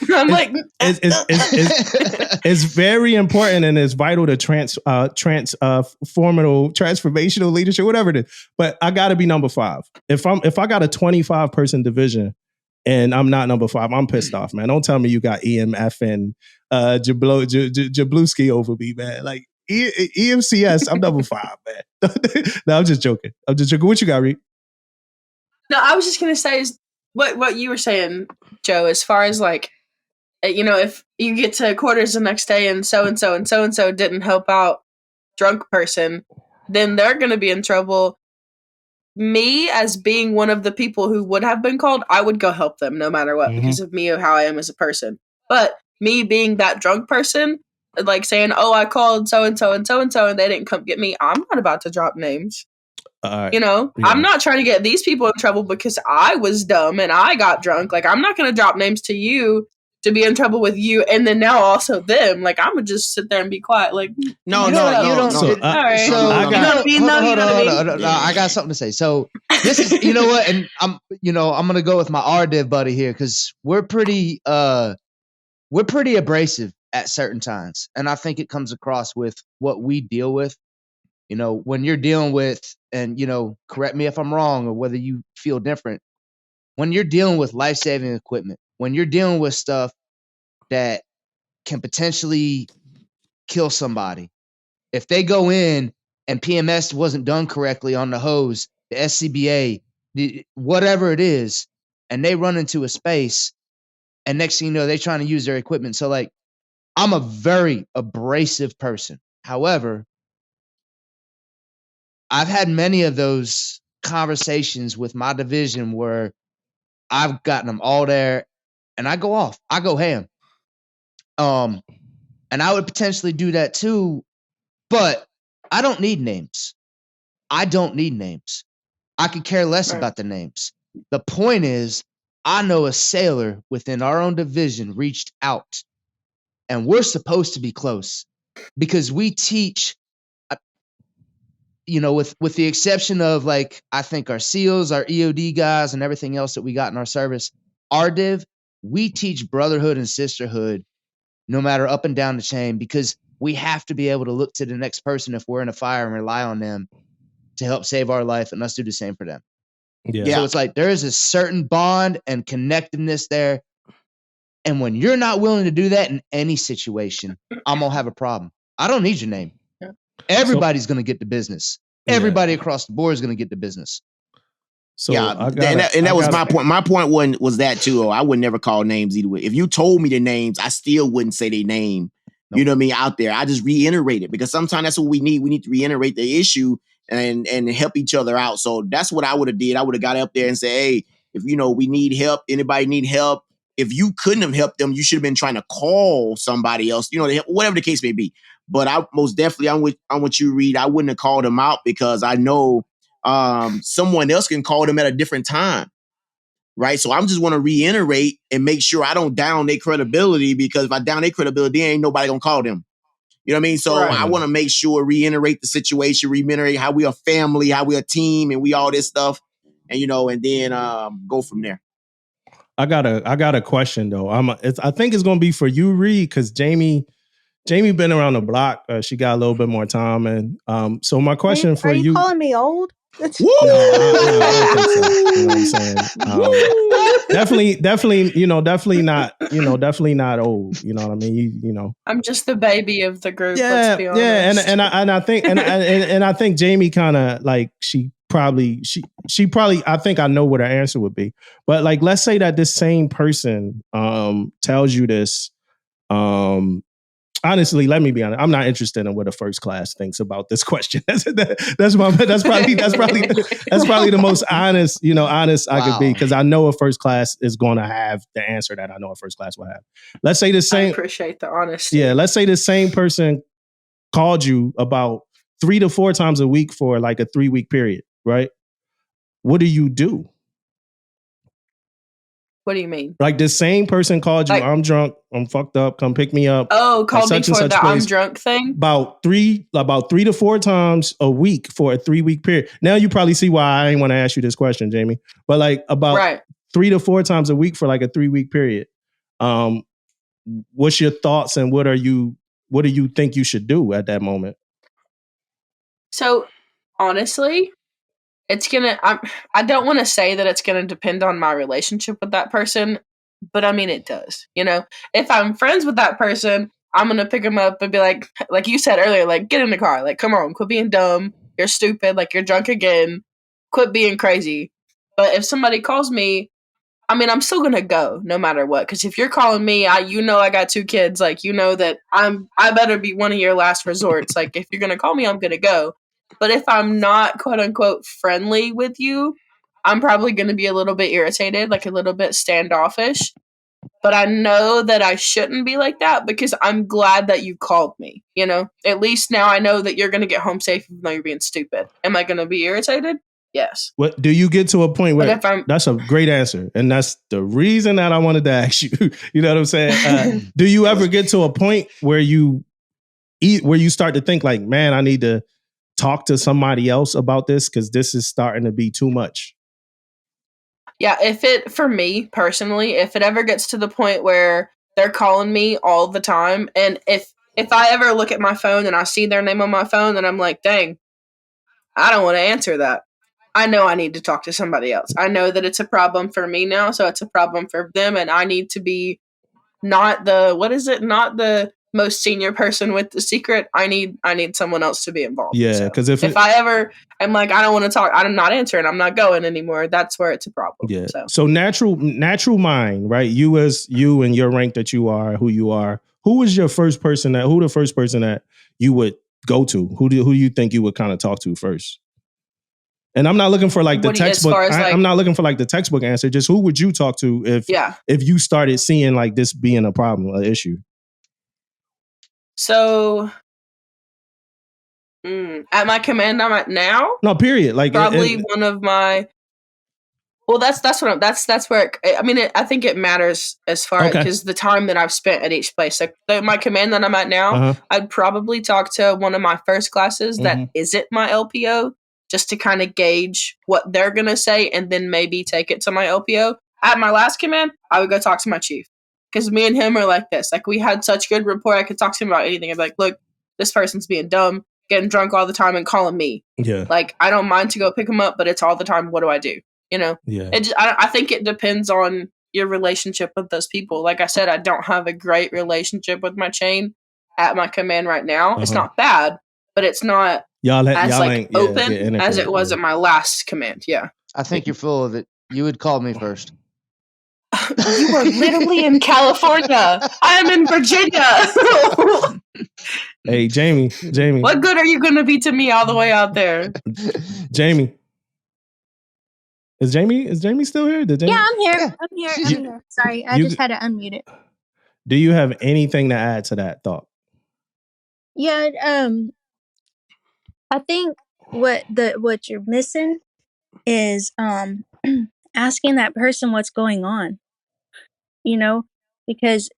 it's very important and it's vital to transformational leadership, whatever it is. But I gotta be number 5. If I got a 25 person division and I'm not number 5, I'm pissed off, man. Don't tell me you got EMF and Jablowski over me, man. Like, EMCS, I'm number 5, man. No, I'm just joking. What you got, Reed? No, I was just going to say is what you were saying, Joe, as far as like, if you get to quarters the next day and so-and-so and so-and-so didn't help out drunk person, then they're going to be in trouble. Me, as being one of the people who would have been called, I would go help them no matter what, because of me or how I am as a person. But me being that drunk person, like saying, oh, I called so-and-so and so-and-so and they didn't come get me, I'm not about to drop names. I'm not trying to get these people in trouble because I was dumb and I got drunk. Like, I'm not going to drop names to you to be in trouble with you, and then now also them. Like, I'm gonna just sit there and be quiet. Like, no. I got something to say. So this is, you know what, and I'm gonna go with my RDiv buddy here because we're pretty abrasive at certain times, and I think it comes across with what we deal with. When you're dealing with, and correct me if I'm wrong or whether you feel different, when you're dealing with life-saving equipment, when you're dealing with stuff that can potentially kill somebody, if they go in and PMS wasn't done correctly on the hose, the SCBA, whatever it is, and they run into a space, and next thing you know, they're trying to use their equipment. So, like, I'm a very abrasive person. However, I've had many of those conversations with my division where I've gotten them all there and I go off. I go ham. And I would potentially do that too, but I don't need names. I could care less about the names. The point is, I know a sailor within our own division reached out, and we're supposed to be close because we teach, with the exception of, like, I think our SEALs, our EOD guys, and everything else that we got in our service, our div, we teach brotherhood and sisterhood no matter up and down the chain, because we have to be able to look to the next person if we're in a fire and rely on them to help save our life, and us do the same for them. Yeah. So it's like there is a certain bond and connectiveness there. And when you're not willing to do that in any situation, I'm going to have a problem. I don't need your name. Everybody's going to get the business. Everybody across the board is going to get the business. So that was my point. My point was that too. I would never call names either way. If you told me the names, I still wouldn't say their name. Nope. You know what I mean? Out there, I just reiterate it because sometimes that's what we need. We need to reiterate the issue and help each other out. So that's what I would have did. I would have got up there and said, hey, if we need help, anybody need help. If you couldn't have helped them, you should have been trying to call somebody else. Whatever the case may be. But I most definitely, I'm with you, Reed. I wouldn't have called them out because I know someone else can call them at a different time. Right. So I'm just want to reiterate and make sure I don't down their credibility, because if I down their credibility, ain't nobody going to call them. You know what I mean? So I want to make sure, reiterate the situation, reiterate how we are family, how we are a team, and we all this stuff. And, and then go from there. I got a question though. I think it's going to be for you, Reed, because Jamie been around the block. She got a little bit more time. And so my question for you. Are you calling me old? No, I don't think so. You know what I'm saying? Definitely not old. You know what I mean? I'm just the baby of the group. Yeah, let's be honest. yeah, and I think and I think Jamie kind of like she probably I think I know what her answer would be. But like, let's say that this same person tells you this. Honestly, let me be honest. I'm not interested in what a first class thinks about this question. That's probably the most honest I could be, because I know a first class is going to have the answer that I know a first class will have. Let's say the same. I appreciate the honesty. Yeah, let's say the same person called you about 3 to 4 times a week for like a 3-week period, right? What do you do? What do you mean? Like the same person called you, I'm drunk, I'm fucked up, come pick me up. Oh, called me for the I'm drunk thing? About 3 to 4 times a week for a 3-week period. Now you probably see why I ain't want to ask you this question, Jamie. But like about 3 to 4 times a week for like a 3-week period. What's your thoughts and what do you think you should do at that moment? So honestly, I don't want to say that it's going to depend on my relationship with that person, but I mean, it does. If I'm friends with that person, I'm going to pick them up and be like you said earlier, like, get in the car. Like, come on, quit being dumb. You're stupid. Like, you're drunk again. Quit being crazy. But if somebody calls me, I mean, I'm still going to go no matter what. Because if you're calling me, I got 2 kids. Like, that I better be one of your last resorts. Like, if you're going to call me, I'm going to go. But if I'm not, quote unquote, friendly with you, I'm probably going to be a little bit irritated, like a little bit standoffish. But I know that I shouldn't be like that, because I'm glad that you called me. At least now I know that you're going to get home safe even though you're being stupid. Am I going to be irritated? Yes. What do you get to a point where that's a great answer, and that's the reason that I wanted to ask you. You know what I'm saying? Do you ever get to a point where you start to think like, man, I need to talk to somebody else about this because this is starting to be too much? Yeah, for me personally, if it ever gets to the point where they're calling me all the time, and if I ever look at my phone and I see their name on my phone, and I'm like, dang, I don't want to answer that. I know I need to talk to somebody else. I know that it's a problem for me now, so it's a problem for them, and I need to be not the most senior person with the secret. I need someone else to be involved. Yeah, because if I ever am like, I don't want to talk, I'm not answering, I'm not going anymore, that's where it's a problem. Yeah. So natural mind, right? You and your rank that you are, who you are, who the first person that you would go to? Who do you think you would kind of talk to first? And I'm not looking for like the textbook. I'm not looking for like the textbook answer. Just who would you talk to if you started seeing like this being a problem, an issue? So, at my command I'm at now? No, period. Like probably one of my. Well, that's where I think it matters as far because the time that I've spent at each place. Like my command that I'm at now, I'd probably talk to one of my first classes that isn't my LPO, just to kind of gauge what they're gonna say, and then maybe take it to my LPO. At my last command, I would go talk to my chief, because me and him are like this. Like, we had such good rapport. I could talk to him about anything. I'd be like, look, this person's being dumb, getting drunk all the time and calling me. Yeah. Like, I don't mind to go pick them up, but it's all the time. What do I do? You know? Yeah. I think it depends on your relationship with those people. Like I said, I don't have a great relationship with my chain at my command right now. It's not bad, but it's not open as it was at my last command. Yeah. I think you're full of it. You would call me first. You are literally in California. I am in Virginia. Hey, Jamie. What good are you going to be to me all the way out there? Jamie. Is Jamie still here? Yeah, I'm here. I'm here. Sorry, I just had to unmute it. Do you have anything to add to that thought? Yeah, I think what you're missing is asking that person what's going on. You know, because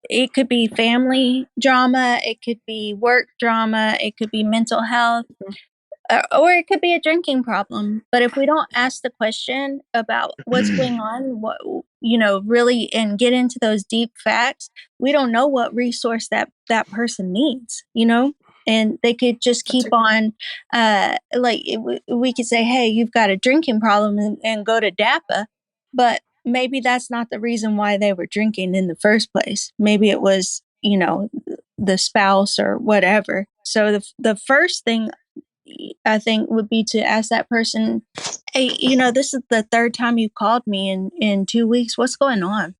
it could be family drama, it could be work drama, it could be mental health, or it could be a drinking problem. But if we don't ask the question about what's going on, what, really, and get into those deep facts, we don't know what resource that person needs, and they could just keep on, we could say, hey, you've got a drinking problem and go to DAPA, but maybe that's not the reason why they were drinking in the first place. Maybe it was, the spouse or whatever. So the first thing I think would be to ask that person, hey, this is the third time you called me in 2 weeks. What's going on?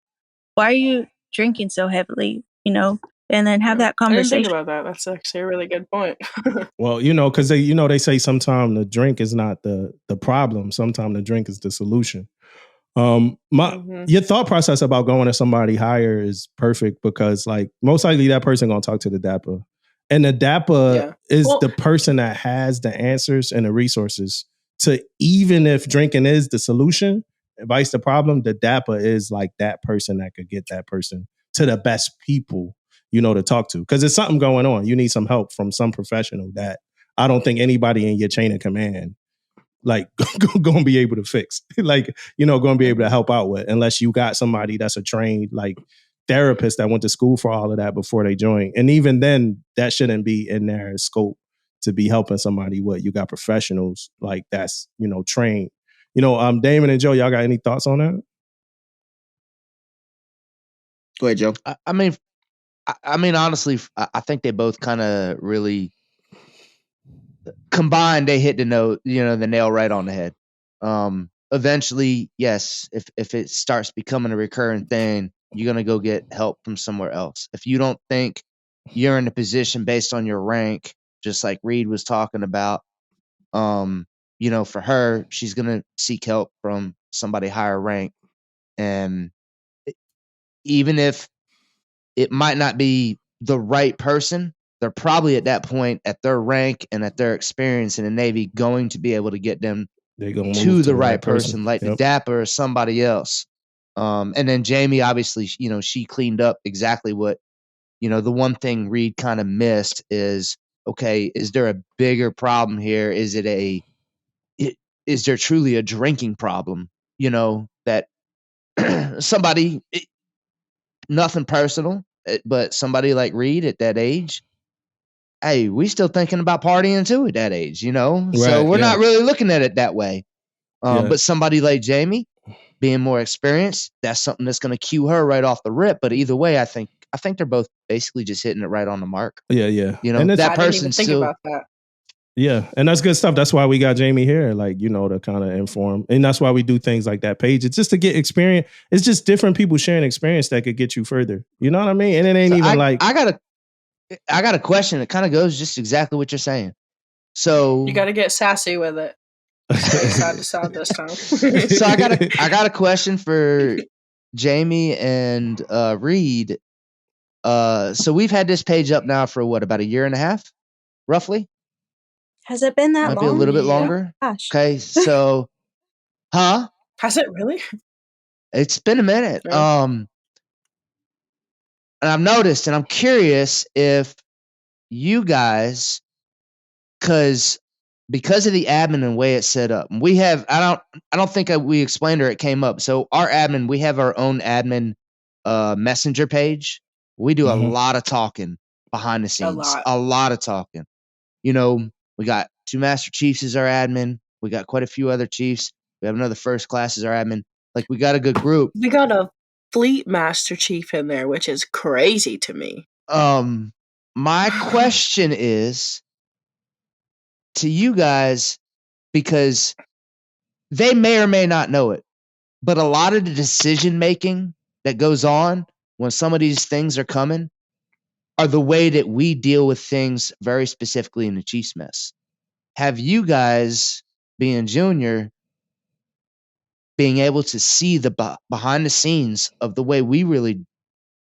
Why are you drinking so heavily? And then have that conversation. I didn't think about that. That's actually a really good point. Well, because they say sometimes the drink is not the problem. Sometimes the drink is the solution. Your thought process about going to somebody higher is perfect because, like, most likely that person gonna talk to the DAPA, and the DAPA is the person that has the answers and the resources to, even if drinking is the solution, vice the problem, the DAPA is like that person that could get that person to the best people, to talk to. Because there's something going on. You need some help from some professional that I don't think anybody in your chain of command like going to be able to fix, like, going to be able to help out with, unless you got somebody that's a trained like therapist that went to school for all of that before they join. And even then, that shouldn't be in their scope to be helping somebody with. You got professionals like that's, trained. Damon and Joe, y'all got any thoughts on that? Go ahead, Joe. I mean, honestly, I think they both kind of really combined. They hit the nail right on the head. Eventually, yes, if it starts becoming a recurring thing, you're going to go get help from somewhere else. If you don't think you're in a position based on your rank, just like Reed was talking about, for her, she's going to seek help from somebody higher rank. And even if it might not be the right person, they're probably at that point at their rank and at their experience in the Navy going to be able to get them to the right person, like the DAPA or somebody else. And then Jamie, obviously, she cleaned up exactly what, the one thing Reed kind of missed is, okay, is there a bigger problem here? Is there truly a drinking problem? That somebody, nothing personal, but somebody like Reed at that age, hey, we still thinking about partying too at that age, Right, so we're not really looking at it that way. But somebody like Jamie, being more experienced, that's something that's going to cue her right off the rip. But either way, I think they're both basically just hitting it right on the mark. Yeah. And that person still. About that. Yeah, and that's good stuff. That's why we got Jamie here, like, to kind of inform. And that's why we do things like that page. It's just to get experience. It's just different people sharing experience that could get you further. You know what I mean? And it ain't I got a question that kind of goes just exactly what you're saying. So you got to get sassy with it. Side to side this time. So I got a question for Jamie and Reed. So we've had this page up now for about a year and a half, roughly. Has it been that long? Might be a little bit longer. Gosh. Okay, so, huh? Has it really? It's been a minute. Yeah. And I've noticed, and I'm curious if you guys, because of the admin and way it's set up, we have. I don't think we explained or it came up. So our admin, we have our own admin messenger page. We do a lot of talking behind the scenes. A lot of talking. You know, we got 2 Master Chiefs as our admin. We got quite a few other chiefs. We have another first class as our admin. Like, we got a good group. We got a Fleet Master Chief in there, which is crazy to me. My question is to you guys, because they may or may not know it, but a lot of the decision making that goes on when some of these things are coming are the way that we deal with things very specifically in the Chiefs mess. Have you guys, being junior, being able to see the behind the scenes of the way we really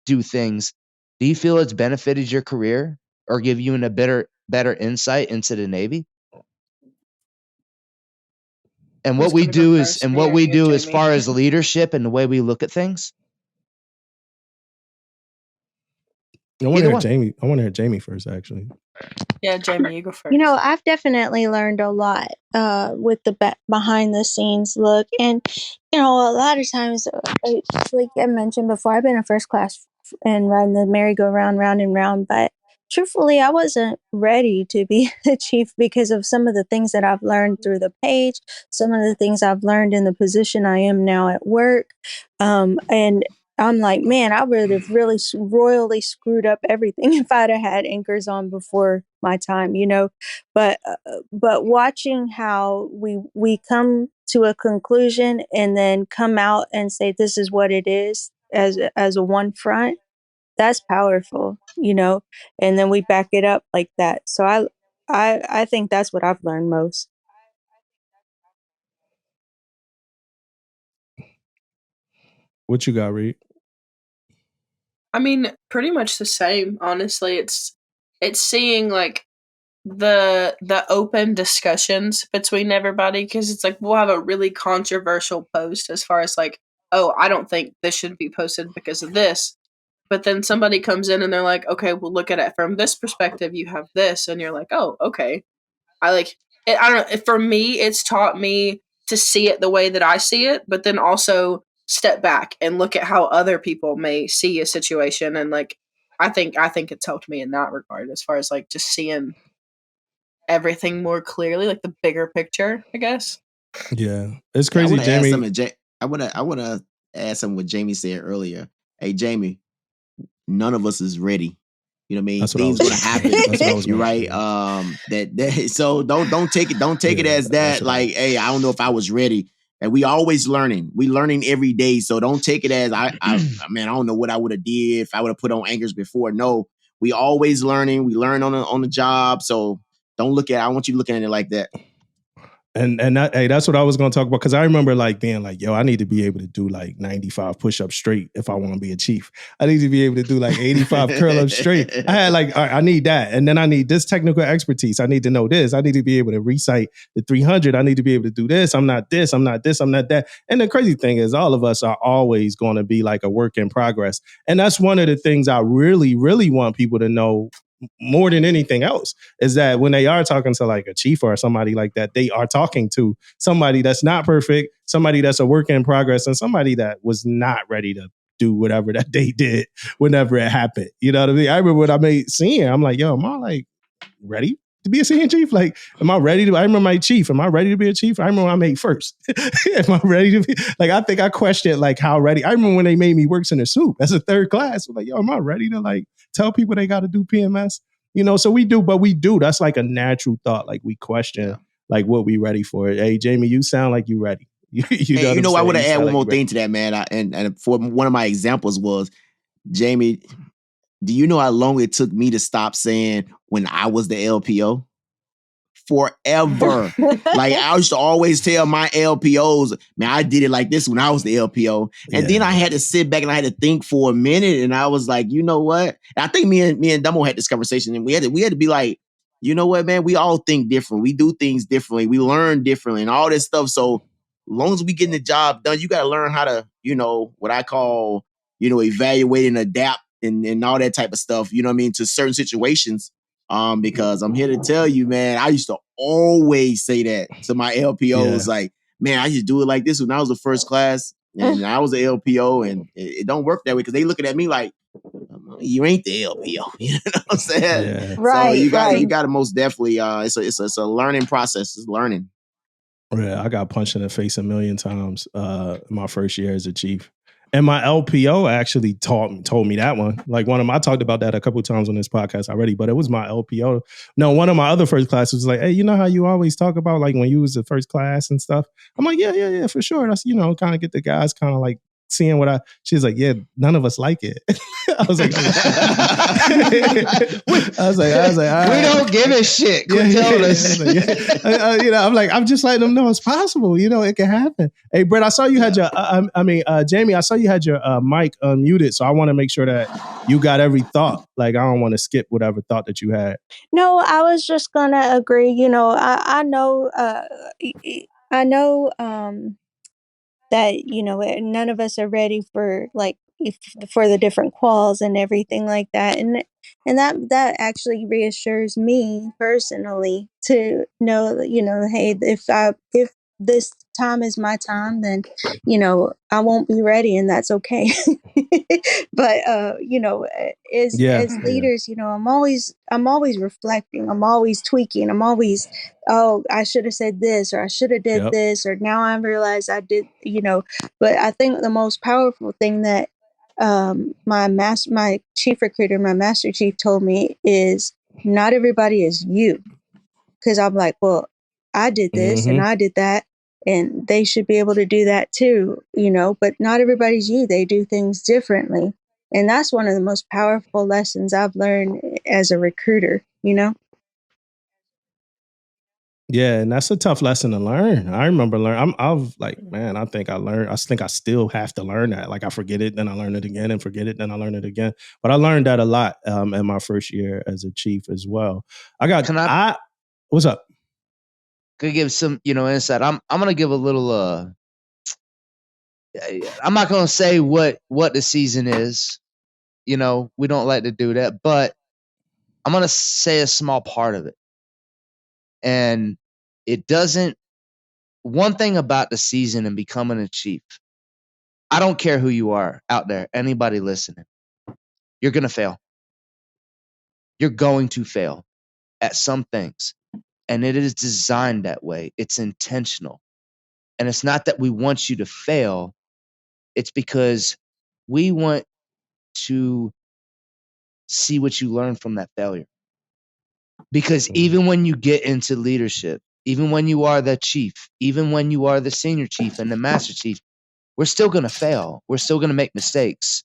do things, do you feel it's benefited your career or give you a better insight into the Navy? And what we do as far as leadership and the way we look at things? I want to hear Jamie first, actually. Yeah, Jamie, you go first. You know, I've definitely learned a lot with the behind the scenes look. And, you know, a lot of times, like I mentioned before, I've been in first class and riding the merry-go-round, round and round. But truthfully, I wasn't ready to be the chief because of some of the things that I've learned through the page, some of the things I've learned in the position I am now at work. And I'm like, man, I would have really royally screwed up everything if I'd have had anchors on before my time, you know. But watching how we come to a conclusion and then come out and say this is what it is as a one front, that's powerful, you know. And then we back it up like that. So I think that's what I've learned most. What you got, Reed? I mean, pretty much the same, honestly. It's seeing like the open discussions between everybody, because it's like we'll have a really controversial post as far as like, oh, I don't think this should be posted because of this. But then somebody comes in and they're like, okay, we'll look at it from this perspective. You have this, and you're like, oh, okay. I like it. I don't know. For me, it's taught me to see it the way that I see it, but then also step back and look at how other people may see a situation. And like, I think it's helped me in that regard, as far as like just seeing everything more clearly, like the bigger picture, I guess. Yeah, it's crazy, Jamie. I want to add something what Jamie said earlier. Hey, Jamie, none of us is ready. You know what I mean? Things gonna happen. You're right. So don't take it as that. Like, hey, I don't know if I was ready. And we always learning. We learning every day. So don't take it as I mean, I don't know what I would have did if I would have put on anchors before. No, we always learning. We learn on the job. So don't look at. I want you looking at it like that. And that's what I was going to talk about, because I remember like being like, yo, I need to be able to do like 95 push-ups straight if I want to be a chief. I need to be able to do like 85 curl-ups straight. I had like, I need that. And then I need this technical expertise. I need to know this. I need to be able to recite the 300. I need to be able to do this. I'm not this. I'm not this. I'm not that. And the crazy thing is all of us are always going to be like a work in progress. And that's one of the things I really, really want people to know more than anything else, is that when they are talking to like a chief or somebody like that, they are talking to somebody that's not perfect, somebody that's a work in progress, and somebody that was not ready to do whatever that they did whenever it happened. You know what I mean? I remember when I made senior, I'm like, yo, am I like ready to be a senior chief? Like, am I ready to? I remember my chief. Am I ready to be a chief? I remember when I made first. Am I ready to be? Like, I think I questioned like how ready. I remember when they made me works in a soup as a third class. I'm like, yo, am I ready to like tell people they got to do PMS? You know, so we do. That's like a natural thought. Like we question like what we ready for. Hey, Jamie, you sound like you ready. You know I want to add one more thing to that, man. And for one of my examples was, Jamie, do you know how long it took me to stop saying when I was the LPO? Forever. Like, I used to always tell my LPOs, man, I did it like this when I was the LPO. And then I had to sit back and I had to think for a minute. And I was like, you know what? And I think me and Dumbo had this conversation, and we had to be like, you know what, man? We all think different. We do things differently. We learn differently and all this stuff. So as long as we getting the job done, you got to learn how to, you know, what I call, you know, evaluate and adapt and all that type of stuff, you know what I mean, to certain situations. Because I'm here to tell you, man, I used to always say that to my LPOs, like, man, I used to do it like this when I was the first class and I was an LPO, and it don't work that way because they looking at me like, you ain't the LPO. You know what I'm saying? Yeah. So Right, you right. got to most definitely. It's a learning process. It's learning. Yeah, I got punched in the face a million times my first year as a chief. And my LPO actually told me that one. Like I talked about that a couple of times on this podcast already, but it was my LPO. No, one of my other first classes was like, hey, you know how you always talk about like when you was the first class and stuff? I'm like, yeah, for sure. That's, kind of get the guys kind of like seeing she's like, yeah, none of us like it. I was like, we don't give a shit. Quit telling us. I'm like, I'm just letting them know it's possible. It can happen. Hey, Brett, I saw you had your, Jamie, I saw you had your mic unmuted, so I want to make sure that you got every thought. Like, I don't want to skip whatever thought that you had. No, I was just gonna agree. I know, that none of us are ready for for the different quals and everything like that, and that actually reassures me personally to know that hey, if this time is my time, then I won't be ready, and that's okay. But as leaders, I'm always reflecting, I'm always tweaking, I'm always, oh, I should have said this, or I should have did this, or now I realize I did, but I think the most powerful thing that my chief recruiter, my master chief, told me is not everybody is you. Because I'm like, well, I did this and I did that, and they should be able to do that too, but not everybody's you. They do things differently. And that's one of the most powerful lessons I've learned as a recruiter, Yeah, and that's a tough lesson to learn. I remember learning. I'm like, man, I think I still have to learn that. Like, I forget it, then I learn it again, and forget it, then I learn it again. But I learned that a lot in my first year as a chief as well. What's up? Could give some, insight. I'm gonna give a little. I'm not gonna say what the season is. We don't like to do that, but I'm gonna say a small part of it. And it doesn't. One thing about the season and becoming a chief, I don't care who you are out there, anybody listening, you're gonna fail. You're going to fail at some things, and it is designed that way. It's intentional, and it's not that we want you to fail. It's because we want to see what you learn from that failure. Because even when you get into leadership, even when you are the chief, even when you are the senior chief and the master chief, we're still going to fail. We're still going to make mistakes.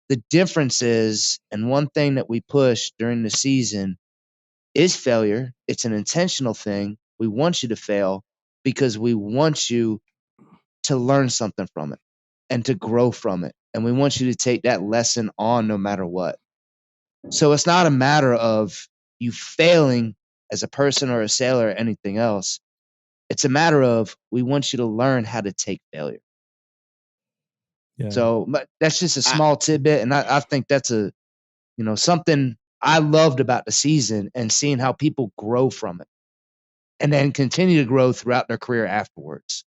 The difference is, and one thing that we push during the season is failure. It's an intentional thing. We want you to fail because we want you to learn something from it and to grow from it. And we want you to take that lesson on no matter what. So it's not a matter of you failing as a person or a sailor or anything else. It's a matter of we want you to learn how to take failure. Yeah. So that's just a small tidbit. And I think that's something I loved about the season and seeing how people grow from it and then continue to grow throughout their career afterwards.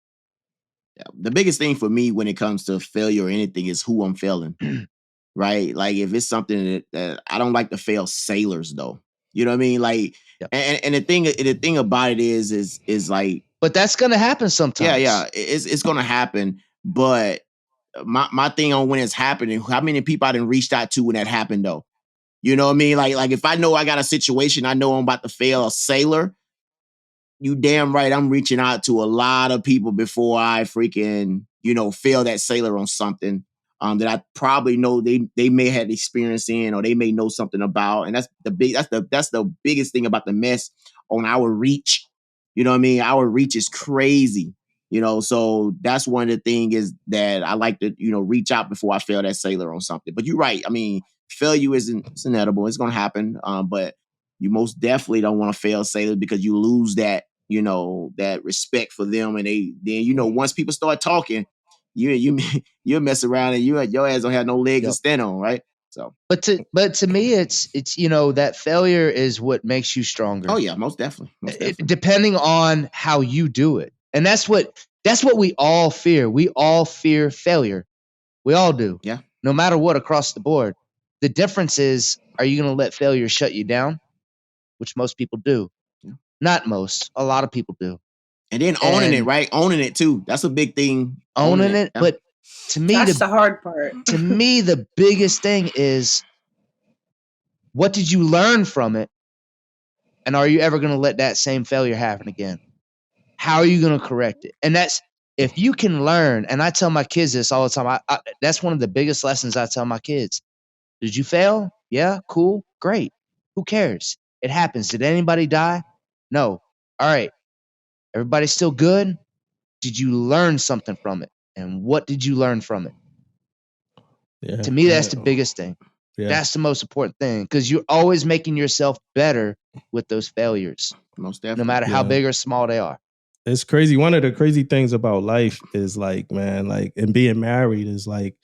Yeah. The biggest thing for me when it comes to failure or anything is who I'm failing. Right? Like, if it's something that I don't like to fail sailors, though. You know what I mean? Like, and the thing about it is like, but that's gonna happen sometimes. Yeah, it's gonna happen. But my thing on when it's happening, how many people I done reached out to when that happened, though? You know what I mean? Like if I know I got a situation, I know I'm about to fail a sailor, you damn right I'm reaching out to a lot of people before I freaking, fail that sailor on something that I probably know they may have experience in, or they may know something about. And that's the biggest thing about the mess on our reach. You know what I mean? Our reach is crazy. So that's one of the things is that I like to, reach out before I fail that sailor on something. But you're right. I mean, failure it's inevitable. It's gonna happen. But you most definitely don't want to fail sailors because you lose that, that respect for them. And once people start talking, you mess around and your ass don't have no legs to stand on, right? So, but to me, it's that failure is what makes you stronger. Oh yeah, most definitely. Depending on how you do it, and that's what we all fear. We all fear failure. We all do. Yeah. No matter what, across the board. The difference is, are you going to let failure shut you down? Which most people do. Yeah. Not most. A lot of people do. And then owning it, right? Owning it too. That's a big thing. Owning it. Yeah. But to me, that's the hard part. To me, the biggest thing is, what did you learn from it? And are you ever going to let that same failure happen again? How are you going to correct it? And that's, if you can learn, and I tell my kids this all the time, that's one of the biggest lessons I tell my kids. Did you fail? Yeah, cool, great. Who cares? It happens. Did anybody die? No. All right. Everybody's still good? Did you learn something from it? And what did you learn from it? Yeah, to me, that's the biggest thing. Yeah. That's the most important thing, because you're always making yourself better with those failures, most definitely, no matter how big or small they are. It's crazy. One of the crazy things about life is like, man, like, and being married is like,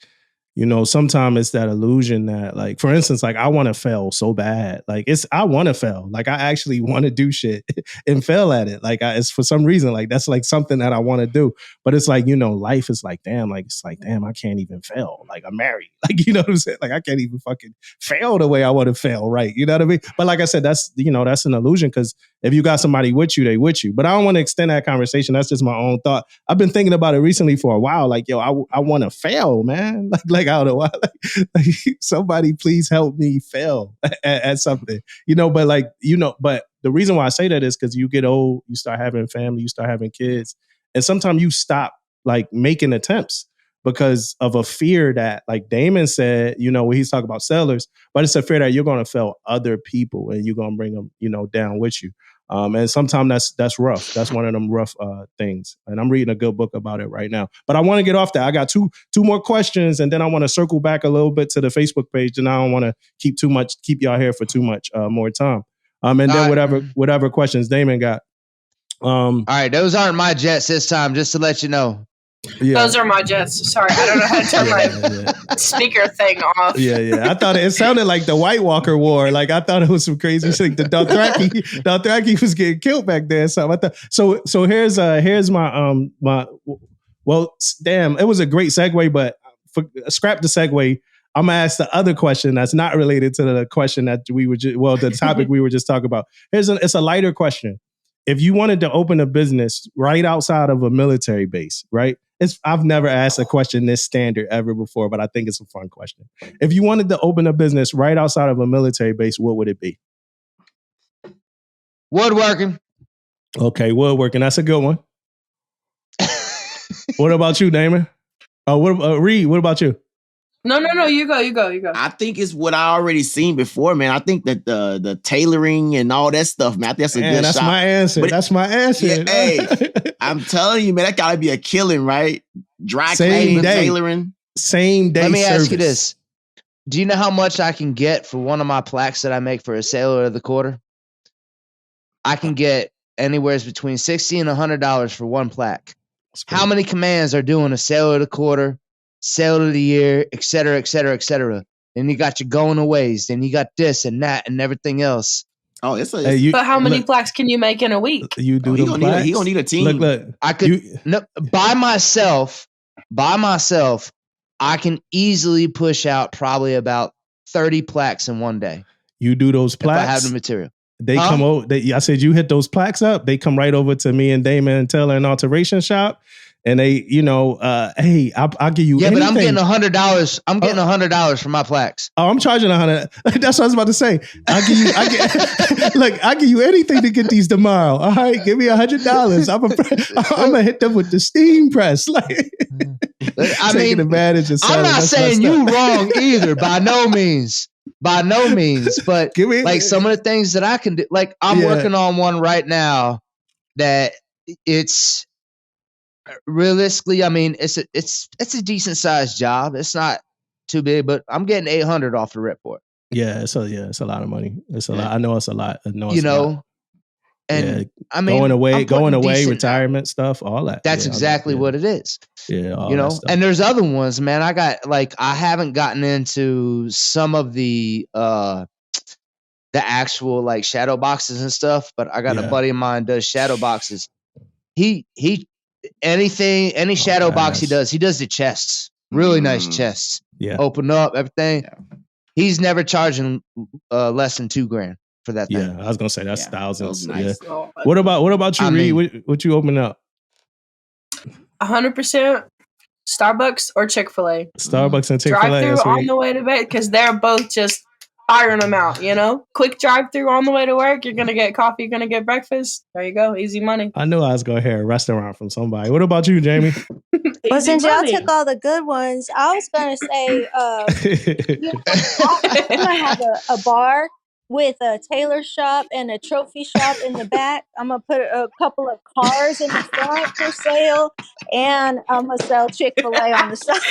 you know, sometimes it's that illusion that, like, for instance, like, I want to fail so bad. Like, I want to fail. Like, I actually want to do shit and fail at it. Like, it's for some reason, like, that's like something that I want to do. But it's like, you know, life is like, damn, like, it's like, damn, I can't even fail. Like, I'm married. Like, you know what I'm saying? Like, I can't even fucking fail the way I want to fail. Right. You know what I mean? But like I said, that's, you know, that's an illusion, because if you got somebody with you, they with you. But I don't want to extend that conversation. That's just my own thought. I've been thinking about it recently for a while. Like, yo, I want to fail, man. Like I don't know why. Like, somebody please help me fail at something. You know, but like, you know, but the reason why I say that is because you get old, you start having family, you start having kids, and sometimes you stop like making attempts because of a fear that, like Damon said, you know, when he's talking about sellers, but it's a fear that you're going to fail other people and you're going to bring them, you know, down with you. And sometimes that's rough. That's one of them rough things. And I'm reading a good book about it right now. But I want to get off that. I got two more questions, and then I want to circle back a little bit to the Facebook page. And I don't want to keep y'all here for too much more time. And then whatever questions Damon got. All right, those aren't my jets this time, just to let you know. Yeah. Those are my jets. Sorry, I don't know how to turn my speaker thing off. Yeah. I thought it sounded like the White Walker War. Like, I thought it was some crazy shit. The Dothraki was getting killed back there. So I thought, so here's my well, damn, it was a great segue, but scrap the segue. I'm gonna ask the other question that's not related to the question that we were the topic we were just talking about. It's a lighter question. If you wanted to open a business right outside of a military base, right? I've never asked a question this standard ever before, but I think it's a fun question. If you wanted to open a business right outside of a military base, what would it be? Woodworking. Okay, woodworking. That's a good one. What about you, Damon? Reed, what about you? No, you go. I think it's what I already seen before, man. I think that the tailoring and all that stuff, man, I think that's a good that's shot. My answer. But that's my answer. Yeah, hey, I'm telling you, man, that gotta be a killing, right? Dry cleaning, tailoring. Same day. Let me service. ask you this. Do you know how much I can get for one of my plaques that I make for a sailor of the quarter? I can get anywhere between $60 and $100 for one plaque. How many commands are doing a sailor of the quarter, sailor of the year, et cetera, et cetera, et cetera? Then you got your going aways. Then you got this and that and everything else. Oh, but how many plaques can you make in a week? You do the plaques? He gonna need a team. Look. I could by myself, I can easily push out probably about 30 plaques in one day. You do those plaques? If I have the material. They come over. I said, you hit those plaques up. They come right over to me and Damon and Taylor in Alteration Shop. And they, you know, hey, I'll give you anything. But I'm getting $100. I'm getting $100 for my plaques. Oh, I'm charging $100. That's what I was about to say. I'll give you anything to get these tomorrow. All right, give me $100. I'm gonna hit them with the steam press. Like, taking advantage of. I'm not saying you wrong either. By no means. But like some of the things that I can do, like I'm working on one right now that it's. Realistically, I mean, it's a decent sized job. It's not too big, but I'm getting $800 off the rip for it. Yeah, it's a lot of money. It's a lot. I know it's a lot. And I mean, going away, retirement stuff, all that. That's exactly what it is. Yeah, and there's other ones, man. I haven't gotten into some of the actual like shadow boxes and stuff, but I got a buddy of mine does shadow boxes. He any shadow box he does the chests. Really nice chests. Yeah. Open up everything. he's never charging less than $2,000 for that thing. Yeah, I was gonna say that's thousands. Nice. Yeah. What about you, Reed? What you open up? 100% Starbucks or Chick-fil-A. Starbucks and Chick-fil-A. Drive through on the way to bed because they're both just firing them out. Quick drive through on the way to work. You're gonna get coffee. You're gonna get breakfast. There you go, easy money. I knew I was gonna hear a restaurant from somebody. What about you, Jamie? Well, since y'all took all the good ones, I was gonna say, I'm gonna have a bar with a tailor shop and a trophy shop in the back. I'm gonna put a couple of cars in the front for sale, and I'm gonna sell Chick-fil-A on the side.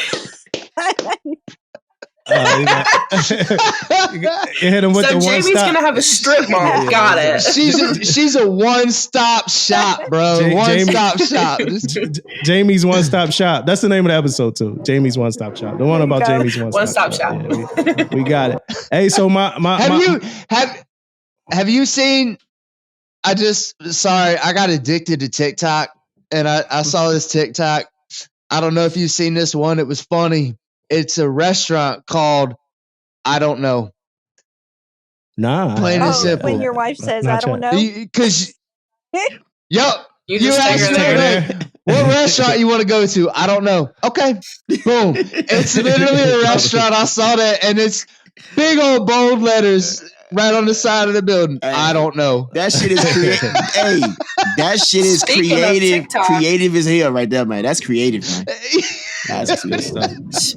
You hit him with the Jamie's gonna have a strip mall. Got it. She's a one-stop shop, bro. One-stop shop. Jamie's one-stop shop. That's the name of the episode too. Jamie's one-stop shop. The one about Jamie's one-stop shop. Yeah, we got it. Hey, so have you seen? I got addicted to TikTok, and I saw this TikTok. I don't know if you've seen this one. It was funny. It's a restaurant called I Don't Know. Nah. Plain and simple. When your wife says I don't know. Because yep. You asked me what restaurant you want to go to. I don't know. Okay. Boom. It's literally a restaurant. I saw that, and it's big old bold letters right on the side of the building. I don't know. That shit is creative. Hey, that shit is creative as hell right there, man. That's creative, man. That's good stuff.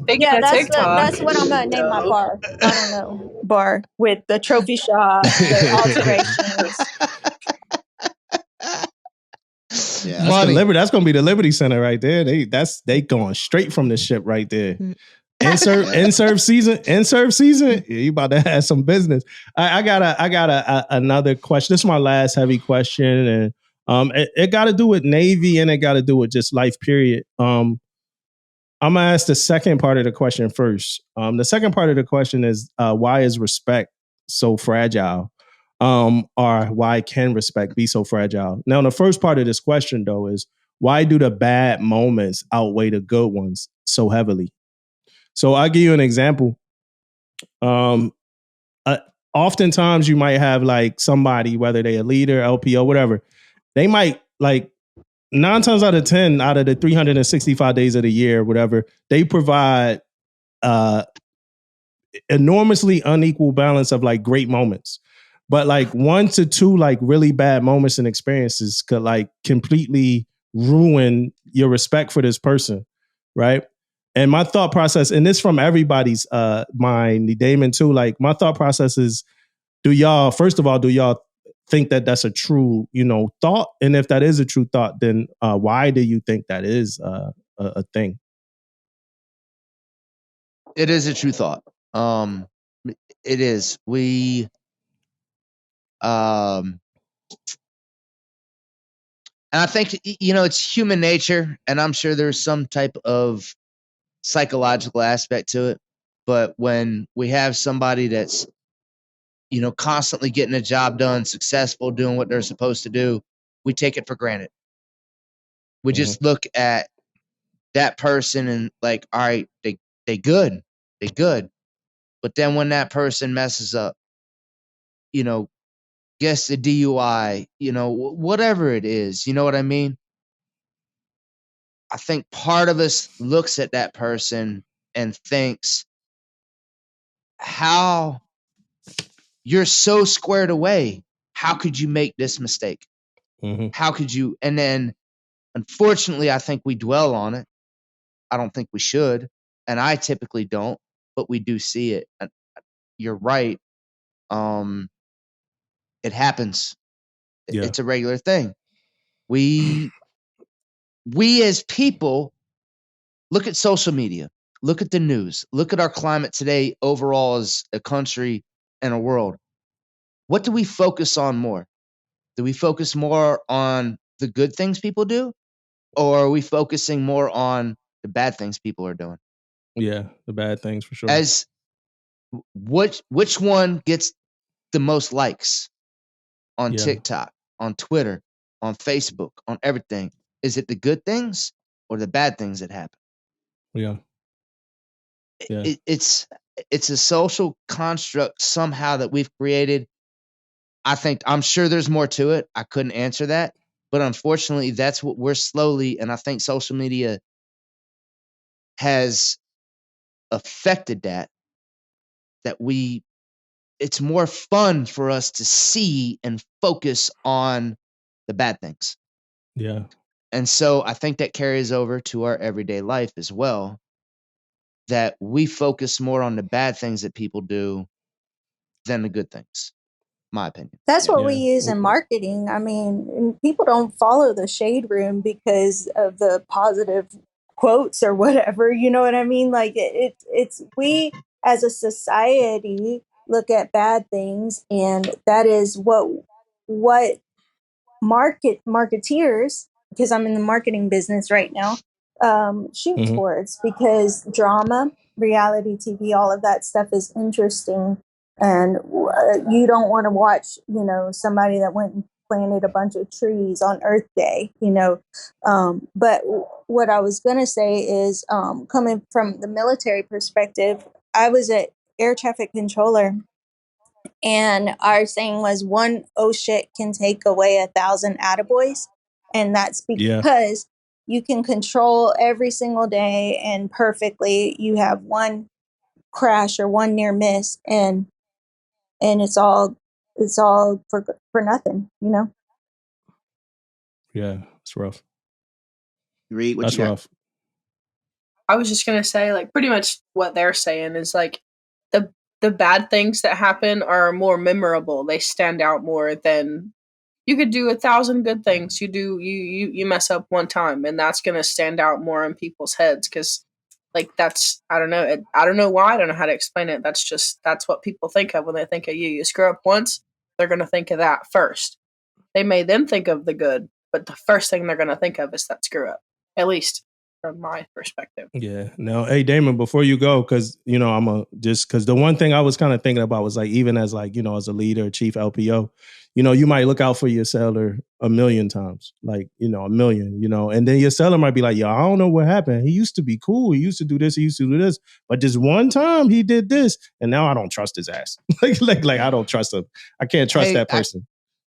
That's what I'm gonna name my bar. I don't know, bar with the trophy shop, the alterations. That's gonna be the Liberty Center right there. They going straight from the ship right there. Serve season. Yeah, you about to have some business. I got another question. This is my last heavy question, and it got to do with Navy and it got to do with just life. Period. I'm gonna ask the second part of the question first. The second part of the question is why is respect so fragile? Or why can respect be so fragile? Now, the first part of this question though is why do the bad moments outweigh the good ones so heavily? So I'll give you an example. Oftentimes you might have like somebody, whether they're a leader, LPO, whatever, they might like 9 times out of 10 out of the 365 days of the year, whatever, they provide enormously unequal balance of like great moments. But like 1 to 2 like really bad moments and experiences could like completely ruin your respect for this person, right? And my thought process, and this from everybody's mind, Damon too, like my thought process is, first of all, do y'all think that that's a true, thought? And if that is a true thought, then why do you think that is a thing? It is a true thought. It is. And I think, it's human nature, and I'm sure there's some type of psychological aspect to it. But when we have somebody that's, constantly getting a job done, successful, doing what they're supposed to do, we take it for granted. We just look at that person and like, all right, they good. But then when that person messes up, gets the DUI, whatever it is, you know what I mean? I think part of us looks at that person and thinks, how you're so squared away. How could you make this mistake? How could you? And then, unfortunately, I think we dwell on it. I don't think we should. And I typically don't, but we do see it. And you're right. It happens. Yeah. It's a regular thing. We as people look at social media, look at the news, look at our climate today overall as a country and a world. What do we focus on more? Do we focus more on the good things people do? Or are we focusing more on the bad things people are doing? Yeah, the bad things for sure. As which one gets the most likes on TikTok, on Twitter, on Facebook, on everything? Is it the good things or the bad things that happen? Yeah. It's it's a social construct somehow that we've created. I'm sure there's more to it. I couldn't answer that. But unfortunately, that's what we're slowly, and I think social media has affected that it's more fun for us to see and focus on the bad things. Yeah. And so I think that carries over to our everyday life as well, that we focus more on the bad things that people do than the good things, my opinion. That's what we Yeah. use in marketing. I mean, people don't follow the shade room because of the positive quotes or whatever. You know what I mean? Like it's we as a society look at bad things, and that is what marketeers, because I'm in the marketing business right now, shoot Mhm. towards, because drama, reality TV, all of that stuff is interesting, and you don't want to watch, somebody that went and planted a bunch of trees on Earth Day, but what I was going to say is, coming from the military perspective, I was an air traffic controller, and our saying was, one oh shit can take away 1,000 attaboys. And that's Yeah. because you can control every single day and perfectly. You have one crash or one near miss, and it's all for nothing, Yeah. It's rough. Reed, what That's you got? rough. I was just gonna say, like, pretty much what they're saying is like the bad things that happen are more memorable. They stand out more than you could do 1,000 good things. You mess up one time, and that's gonna stand out more in people's heads because, like, that's I don't know. I don't know why. I don't know how to explain it. That's what people think of when they think of you. You screw up once, they're gonna think of that first. They may then think of the good, but the first thing they're gonna think of is that screw up. At least from my perspective. Yeah. Now, hey Damon, before you go, because because the one thing I was kind of thinking about was like, even as like, as a leader, chief LPO, you might look out for your seller a million times, like, a million, and then your seller might be like, yo, I don't know what happened. He used to be cool. He used to do this. He used to do this. But this one time he did this, and now I don't trust his ass. like I don't trust him. I can't trust that person.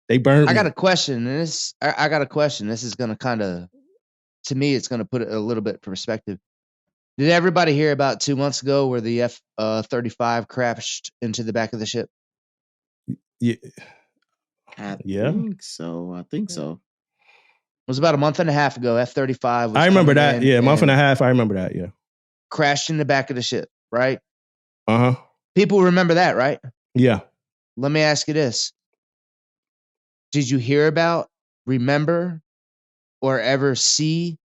They burned me. I got a question, and I got a question. This is going to kind of, to me, it's going to put it a little bit in perspective. Did everybody hear about 2 months ago where the F-35 crashed into the back of the ship? Yeah. I think so. It was about a month and a half ago. F-35 was I remember coming that. in, Yeah, a month and a half. I remember that. Yeah. Crashed in the back of the ship, right? Uh-huh. People remember that, right? Yeah. Let me ask you this. Did you hear about, remember, or ever see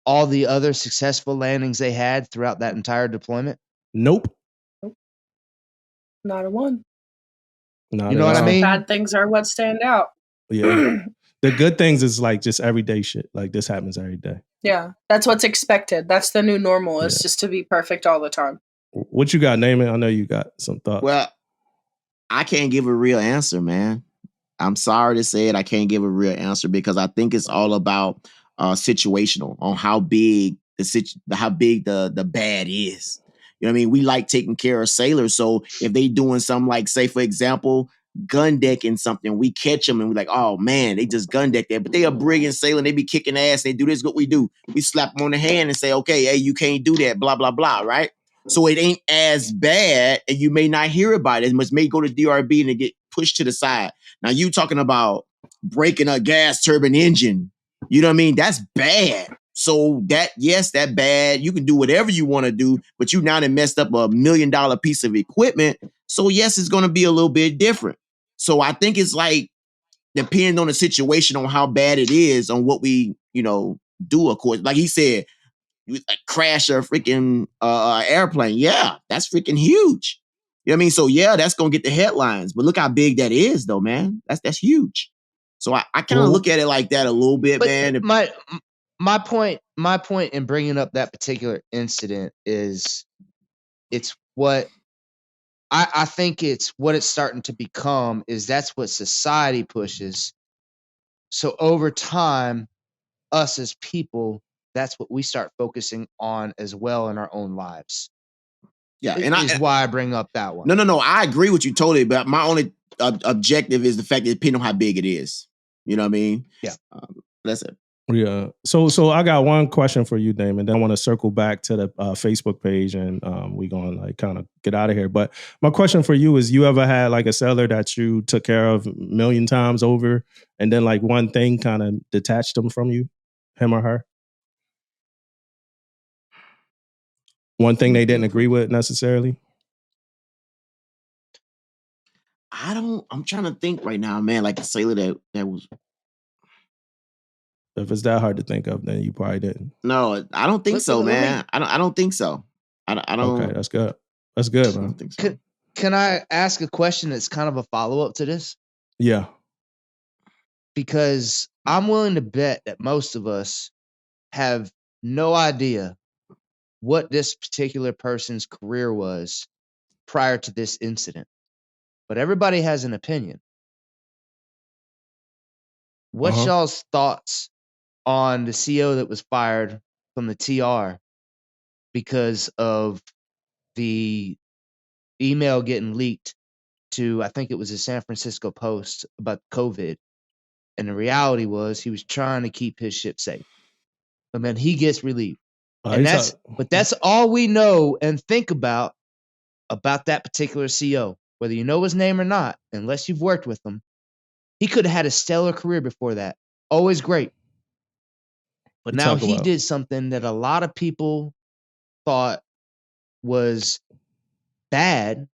all the other successful landings they had throughout that entire deployment? Nope. Not a one. Not You know what I mean? Bad things are what stand out. Yeah. The good things is like just everyday shit. Like this happens every day. Yeah. That's what's expected. That's the new normal, is just to be perfect all the time. What you got, Naaman? I know you got some thoughts. Well, I can't give a real answer, man. I'm sorry to say it. I can't give a real answer because I think it's all about situational on how big the bad is. You know what I mean? We like taking care of sailors. So if they doing something like, say, for example, gun decking something, we catch them and we're like, oh man, they just gun decked that. But they a brilliant sailor and they be kicking ass. They do this, what we do. We slap them on the hand and say, okay, hey, you can't do that, blah, blah, blah, right? So it ain't as bad, and you may not hear about it as much. May go to DRB and it get pushed to the side. Now you talking about breaking a gas turbine engine. You know what I mean? That's bad. So that bad. You can do whatever you want to do, but you now done messed up $1 million piece of equipment. So yes, it's going to be a little bit different. So I think it's like, depending on the situation, on how bad it is, on what we, do, of course. Like he said, crash a freaking airplane. Yeah, that's freaking huge. You know what I mean? So yeah, that's gonna get the headlines. But look how big that is, though, man. That's huge. So I kind of look at it like that a little bit, but man. My point in bringing up that particular incident is, it's what I think it's what it's starting to become, is that's what society pushes. So over time, us as people, that's what we start focusing on as well in our own lives. Yeah, is why I bring up that one. No. I agree with you totally, but my only objective is the fact that it depends on how big it is. You know what I mean? Yeah. That's it. Yeah. So I got one question for you, Damon. Then I want to circle back to the Facebook page, and we're going to like kind of get out of here. But my question for you is: you ever had like a seller that you took care of a million times over, and then like one thing kind of detached them from you, him or her? One thing they didn't agree with necessarily. I'm trying to think right now, man. Like a sailor that was. If it's that hard to think of, then you probably didn't. No, I don't think so, man. I don't think so. I don't. Okay, that's good. That's good, man. I don't think so. Can I ask a question that's kind of a follow-up to this? Yeah. Because I'm willing to bet that most of us have no idea what this particular person's career was prior to this incident. But everybody has an opinion. What's y'all's thoughts on the CO that was fired from the TR because of the email getting leaked to, I think it was the San Francisco Post, about COVID? And the reality was he was trying to keep his ship safe. And then he gets relieved. And that's all we know and think about that particular CO, whether you know his name or not, unless you've worked with him. He could have had a stellar career before that. Always great. But now he did something that a lot of people thought was bad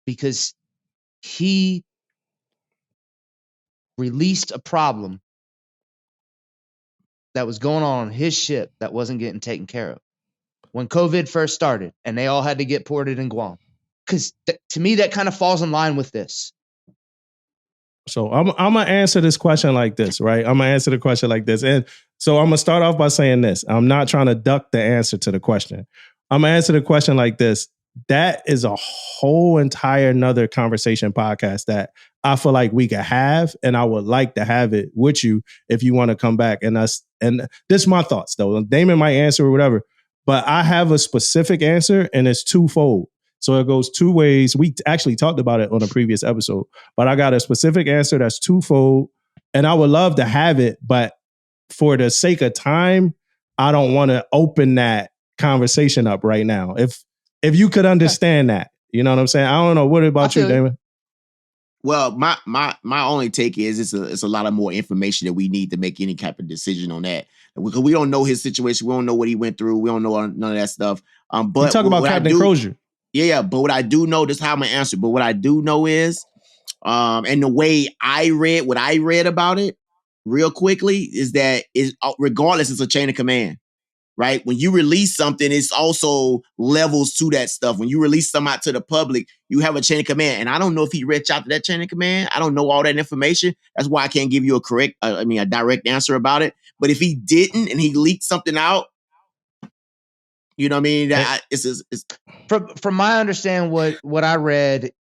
because he released a problem that was going on his ship that wasn't getting taken care of when COVID first started and they all had to get ported in Guam. Because to me, that kind of falls in line with this. So I'm going to answer this question like this, right? I'm going to answer the question like this. And so I'm going to start off by saying this. I'm not trying to duck the answer to the question. I'm going to answer the question like this. That is a whole entire another conversation podcast that I feel like we could have, and I would like to have it with you if you want to come back. And this is my thoughts, though. Damon might answer or whatever, but I have a specific answer, and it's twofold. So it goes two ways. We actually talked about it on a previous episode, but I got a specific answer that's twofold, and I would love to have it, but for the sake of time, I don't want to open that conversation up right now. If you could understand that, you know what I'm saying? I don't know. What about you, Damon? Well, my only take is it's a lot of more information that we need to make any type of decision on that, because we don't know his situation. We don't know what he went through. We don't know none of that stuff. But you talk about Captain Crozier. Yeah. But what I do know, this is how I'm gonna answer. But what I do know is, and the way what I read about it real quickly is that regardless, it's a chain of command. Right? When you release something, it's also levels to that stuff. When you release something out to the public, you have a chain of command. And I don't know if he reached out to that chain of command. I don't know all that information. That's why I can't give you a direct answer about it. But if he didn't and he leaked something out, you know what I mean? It's from my understanding, what I read,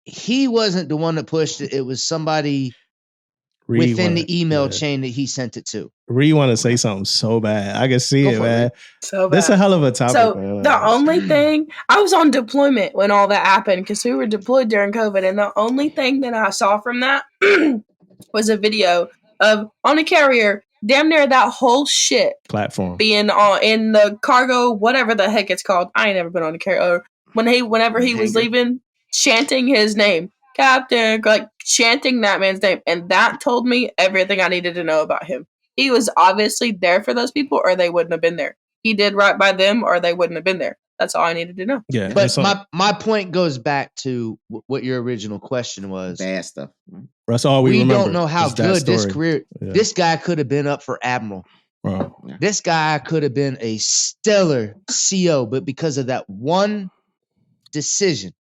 he wasn't the one that pushed it. It was somebody within the email chain that he sent it to. Ree want to say something so bad. I can see it, man. So bad. That's a hell of a topic. So man. the only thing, I was on deployment when all that happened because we were deployed during COVID, and the only thing that I saw from that was a video of on a carrier, damn near that whole ship platform being in the cargo, whatever the heck it's called. I ain't never been on a carrier. Whenever he was leaving, chanting his name. Captain, like chanting that man's name. And that told me everything I needed to know about him. He was obviously there for those people or they wouldn't have been there. He did right by them or they wouldn't have been there. That's all I needed to know. Yeah. But my point goes back to what your original question was. Bad stuff. That's all we remember. We don't know how good this career, this guy could have been up for Admiral. This guy could have been a stellar CO, but because of that one decision,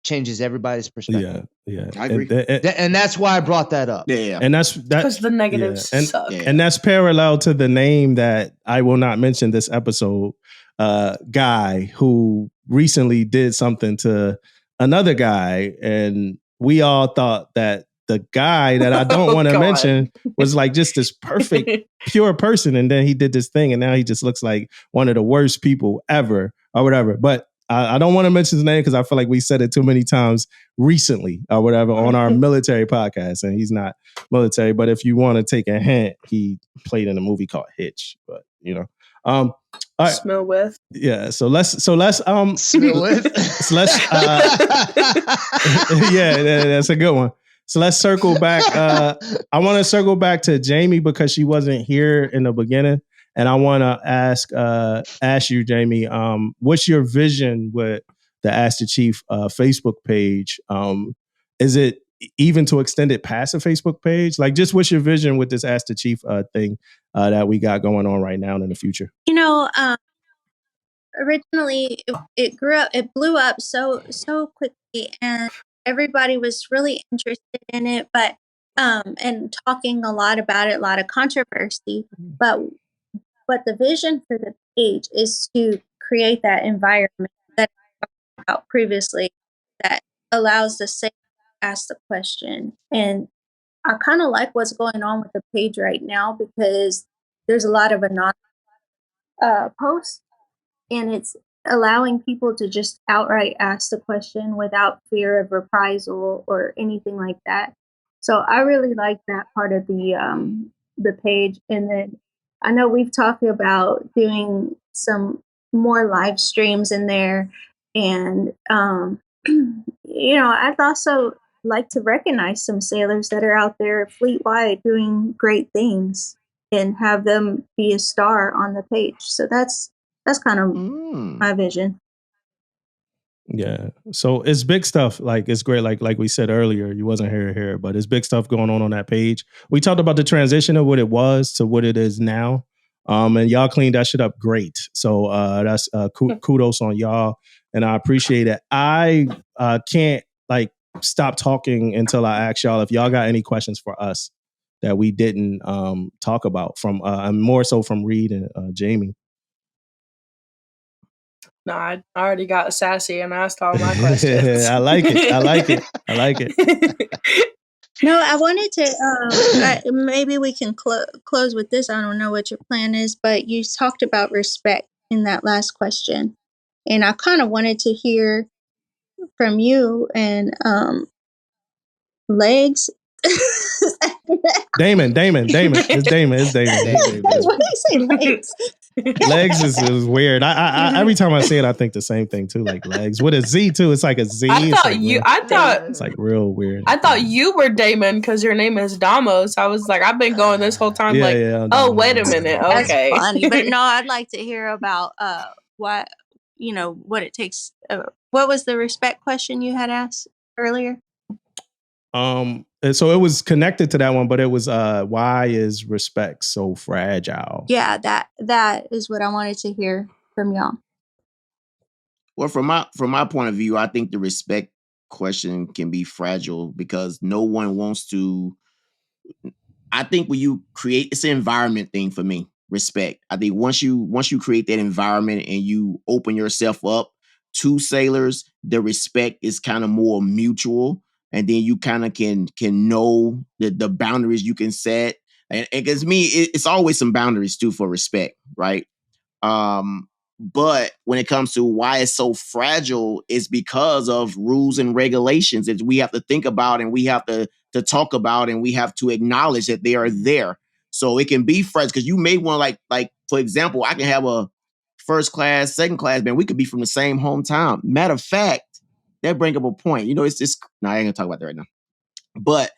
changes everybody's perspective. Yeah, I agree. And that's why I brought that up. Yeah. And that's because the negatives suck. And that's parallel to the name that I will not mention this episode, guy who recently did something to another guy, and we all thought that the guy that I don't want to mention was like just this perfect, pure person, and then he did this thing, and now he just looks like one of the worst people ever. or whatever. But I don't want to mention his name because I feel like we said it too many times recently or whatever on our military podcast, and he's not military. But if you want to take a hint, he played in a movie called Hitch. But all right. Smell with. Yeah, so let's smell with. So let's yeah, that's a good one. So let's circle back. I want to circle back to Jamie because she wasn't here in the beginning, and I want to ask you, Jamie, what's your vision with the Ask the Chief Facebook page? Is it even to extend it past a Facebook page? Like, just what's your vision with this Ask the Chief thing that we got going on right now and in the future? Originally it blew up so quickly, and everybody was really interested in it, but and talking a lot about it, a lot of controversy. But the vision for the page is to create that environment that I talked about previously that allows the safe to ask the question. And I kind of like what's going on with the page right now because there's a lot of anonymous posts, and it's allowing people to just outright ask the question without fear of reprisal or anything like that. So I really like that part of the page. And then I know we've talked about doing some more live streams in there, and I'd also like to recognize some sailors that are out there fleet-wide doing great things and have them be a star on the page. So that's kind of my vision. Yeah. So it's big stuff. Like, it's great. Like we said earlier, you wasn't here, but it's big stuff going on that page. We talked about the transition of what it was to what it is now. And y'all cleaned that shit up great. So that's kudos on y'all. And I appreciate it. I can't stop talking until I ask y'all if y'all got any questions for us that we didn't talk about from more so from Reed and Jamie. No, I already got sassy and asked all my questions. I like it. No, I wanted to, maybe we can close with this. I don't know what your plan is, but you talked about respect in that last question. And I kind of wanted to hear from you and Legs. Damon. It's Damon. What did I say, Legs? Legs is weird. I every time I say it, I think the same thing too. Like Legs with a Z too. It's like a Z. I thought it's like real weird. I thought you were Damon because your name is Damos. I was like, I've been going this whole time. Wait a minute. Okay, that's funny. But no, I'd like to hear about what it takes. What was the respect question you had asked earlier? So it was connected to that one, but it was why is respect so fragile? Yeah, that is what I wanted to hear from y'all. Well, from my point of view, I think the respect question can be fragile because no one wants to. I think when you create, it's an environment thing for me. Respect. I think once you create that environment and you open yourself up to sailors, the respect is kind of more mutual, and then you kind of can know the boundaries you can set. And because it's always some boundaries too for respect, right? But when it comes to why it's so fragile, it's because of rules and regulations that we have to think about and we have to talk about and we have to acknowledge that they are there. So it can be fragile because you may want like for example, I can have a first class, second class, man. We could be from the same hometown. Matter of fact, that bring up a point. It's just I ain't gonna talk about that right now. But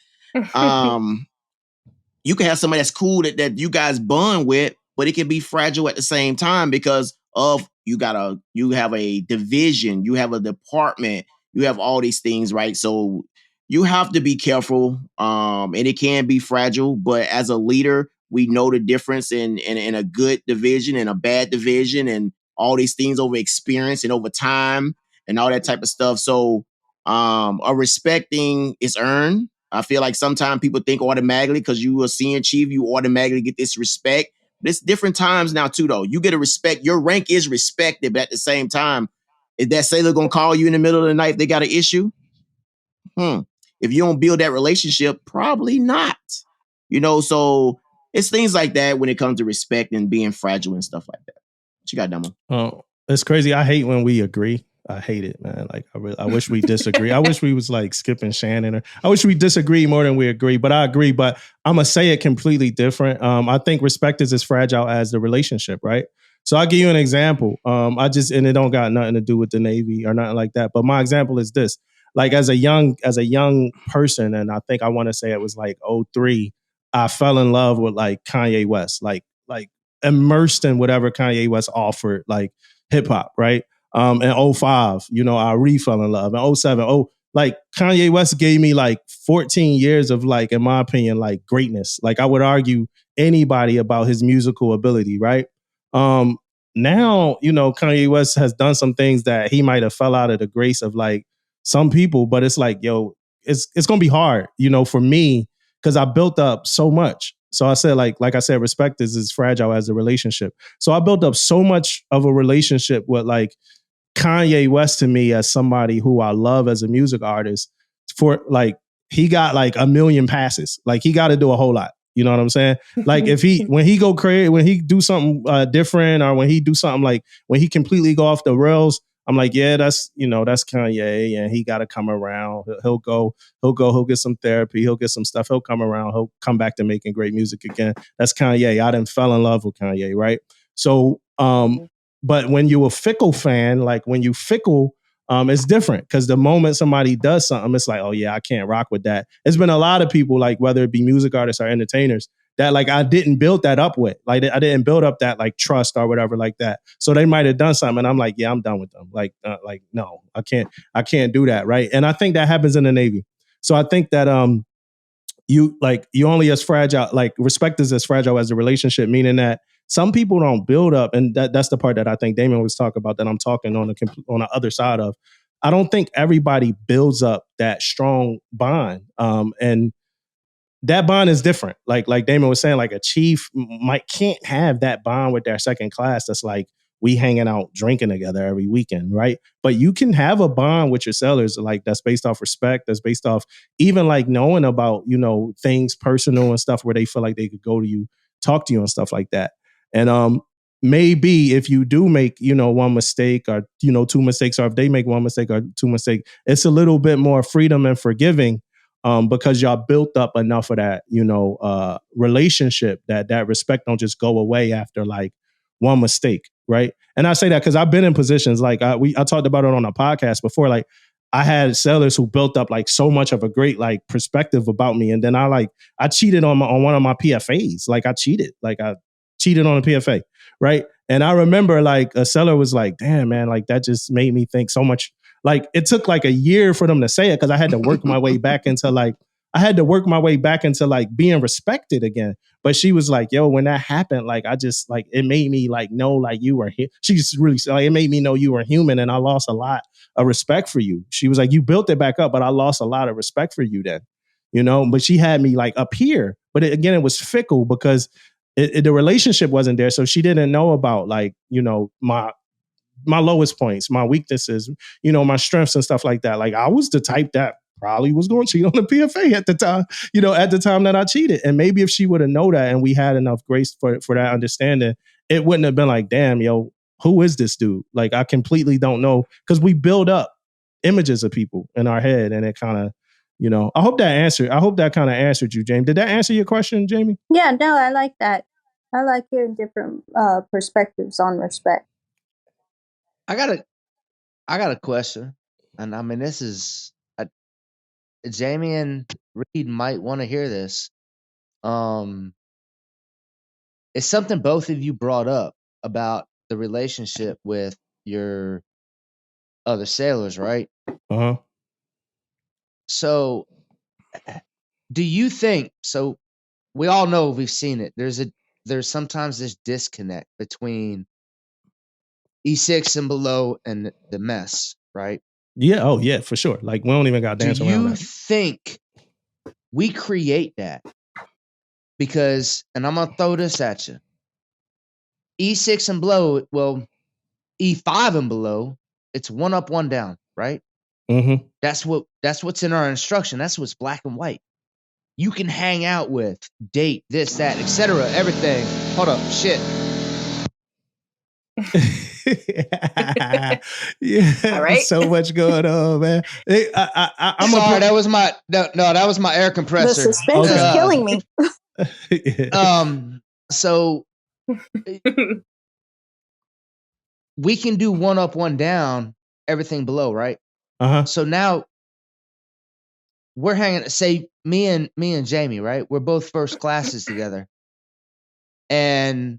you can have somebody that's cool that you guys bond with, but it can be fragile at the same time because of you have a division, you have a department, you have all these things, right? So you have to be careful, and it can be fragile. But as a leader, we know the difference in a good division and a bad division, and all these things over experience and over time and all that type of stuff. So a respecting is earned. I feel like sometimes people think automatically because you are senior chief, you automatically get this respect. But it's different times now too, though. You get a respect. Your rank is respected, but at the same time, is that sailor gonna call you in the middle of the night if they got an issue? If you don't build that relationship, probably not. So it's things like that when it comes to respect and being fragile and stuff like that. What you got, Damo? It's crazy. I hate when we agree. I hate it, man. Like I wish we disagree. I wish we was like skipping Shannon. I wish we disagree more than we agree. But I agree. But I'm gonna say it completely different. I think respect is as fragile as the relationship, right? So I'll give you an example. And it don't got nothing to do with the Navy or nothing like that. But my example is this: like as a young person, and I think I want to say it was like '03, I fell in love with like Kanye West, like immersed in whatever Kanye West offered, like hip hop, right? In '05, I re-fell in love. In '07, like Kanye West gave me like 14 years of like, in my opinion, like greatness. Like I would argue anybody about his musical ability, right? Now, Kanye West has done some things that he might have fell out of the grace of like some people, but it's like, yo, it's gonna be hard, for me, because I built up so much. So I said, like I said, respect is as fragile as a relationship. So I built up so much of a relationship with like Kanye West to me as somebody who I love as a music artist. For like, he got like a million passes. Like he got to do a whole lot. You know what I'm saying? Like when he go crazy, when he do something different, or when he do something like when he completely go off the rails, I'm like, yeah, that's Kanye, and he got to come around. He'll get some therapy, he'll get some stuff, he'll come around, he'll come back to making great music again. That's Kanye. I didn't fell in love with Kanye, right? So, but when you're a fickle fan, like when you fickle, it's different because the moment somebody does something, it's like, oh yeah, I can't rock with that. There's been a lot of people, like whether it be music artists or entertainers, that like I didn't build that up with. Like I didn't build up that like trust or whatever like that. So they might have done something, and I'm like, yeah, I'm done with them. Like no, I can't do that, right? And I think that happens in the Navy. So I think that you only as fragile, like respect is as fragile as a relationship, meaning that some people don't build up, and that's the part that I think Damon was talking about, that I'm talking on the other side of. I don't think everybody builds up that strong bond, and that bond is different. Like Damon was saying, like a chief can't have that bond with their second class. That's like we hanging out drinking together every weekend, right? But you can have a bond with your sailors, like that's based off respect, that's based off even like knowing about things personal and stuff where they feel like they could go to you, talk to you and stuff like that. And maybe if you do make one mistake or two mistakes, or if they make one mistake or two mistakes, it's a little bit more freedom and forgiving. Because y'all built up enough of that, relationship that respect don't just go away after like one mistake, right? And I say that because I've been in positions like I talked about it on a podcast before. Like I had sailors who built up like so much of a great like perspective about me, and then I cheated on one of my PFAs. Like I cheated on a PFA, right? And I remember like a sailor was like, "Damn, man, like that just made me think so much." Like it took like a year for them to say it because I had to work my way back into like being respected again. But she was like, "Yo, when that happened, like I just like it made me like know like you were here." She just really like it made me know you were human, and I lost a lot of respect for you. She was like, "You built it back up, but I lost a lot of respect for you then." But she had me like up here. But again, it was fickle because the relationship wasn't there, so she didn't know about like my lowest points, my weaknesses, my strengths and stuff like that. Like I was the type that probably was going to cheat on the PFA at the time, at the time that I cheated. And maybe if she would have known that and we had enough grace for that understanding, it wouldn't have been like, damn, yo, who is this dude? Like I completely don't know, because we build up images of people in our head, and it kind of, I hope that kind of answered you, Jamie. Did that answer your question, Jamie? Yeah, no, I like that. I like hearing different perspectives on respect. I got a question, and I mean this is Jamie and Reed might want to hear this. It's something both of you brought up about the relationship with your other sailors, right? Uh-huh. So, do you think? So, we all know, we've seen it. There's sometimes this disconnect between E6 and below and the mess, right? Yeah. Oh, yeah, for sure. Like we don't even got to dance around that. Do you think we create that? Because, and I'm gonna throw this at you. E6 and below, well, E5 and below, it's one up, one down, right? Mm-hmm. That's what's in our instruction. That's what's black and white. You can hang out with, date, this, that, etc., everything. Hold up, shit. Yeah, All right. so much going on, man. I'm sorry. That was my that was my air The compressor. suspense is killing me. So we can do one up, one down, everything below, right? So now we're hanging. Say me and Jamie, right? We're both first classes together, and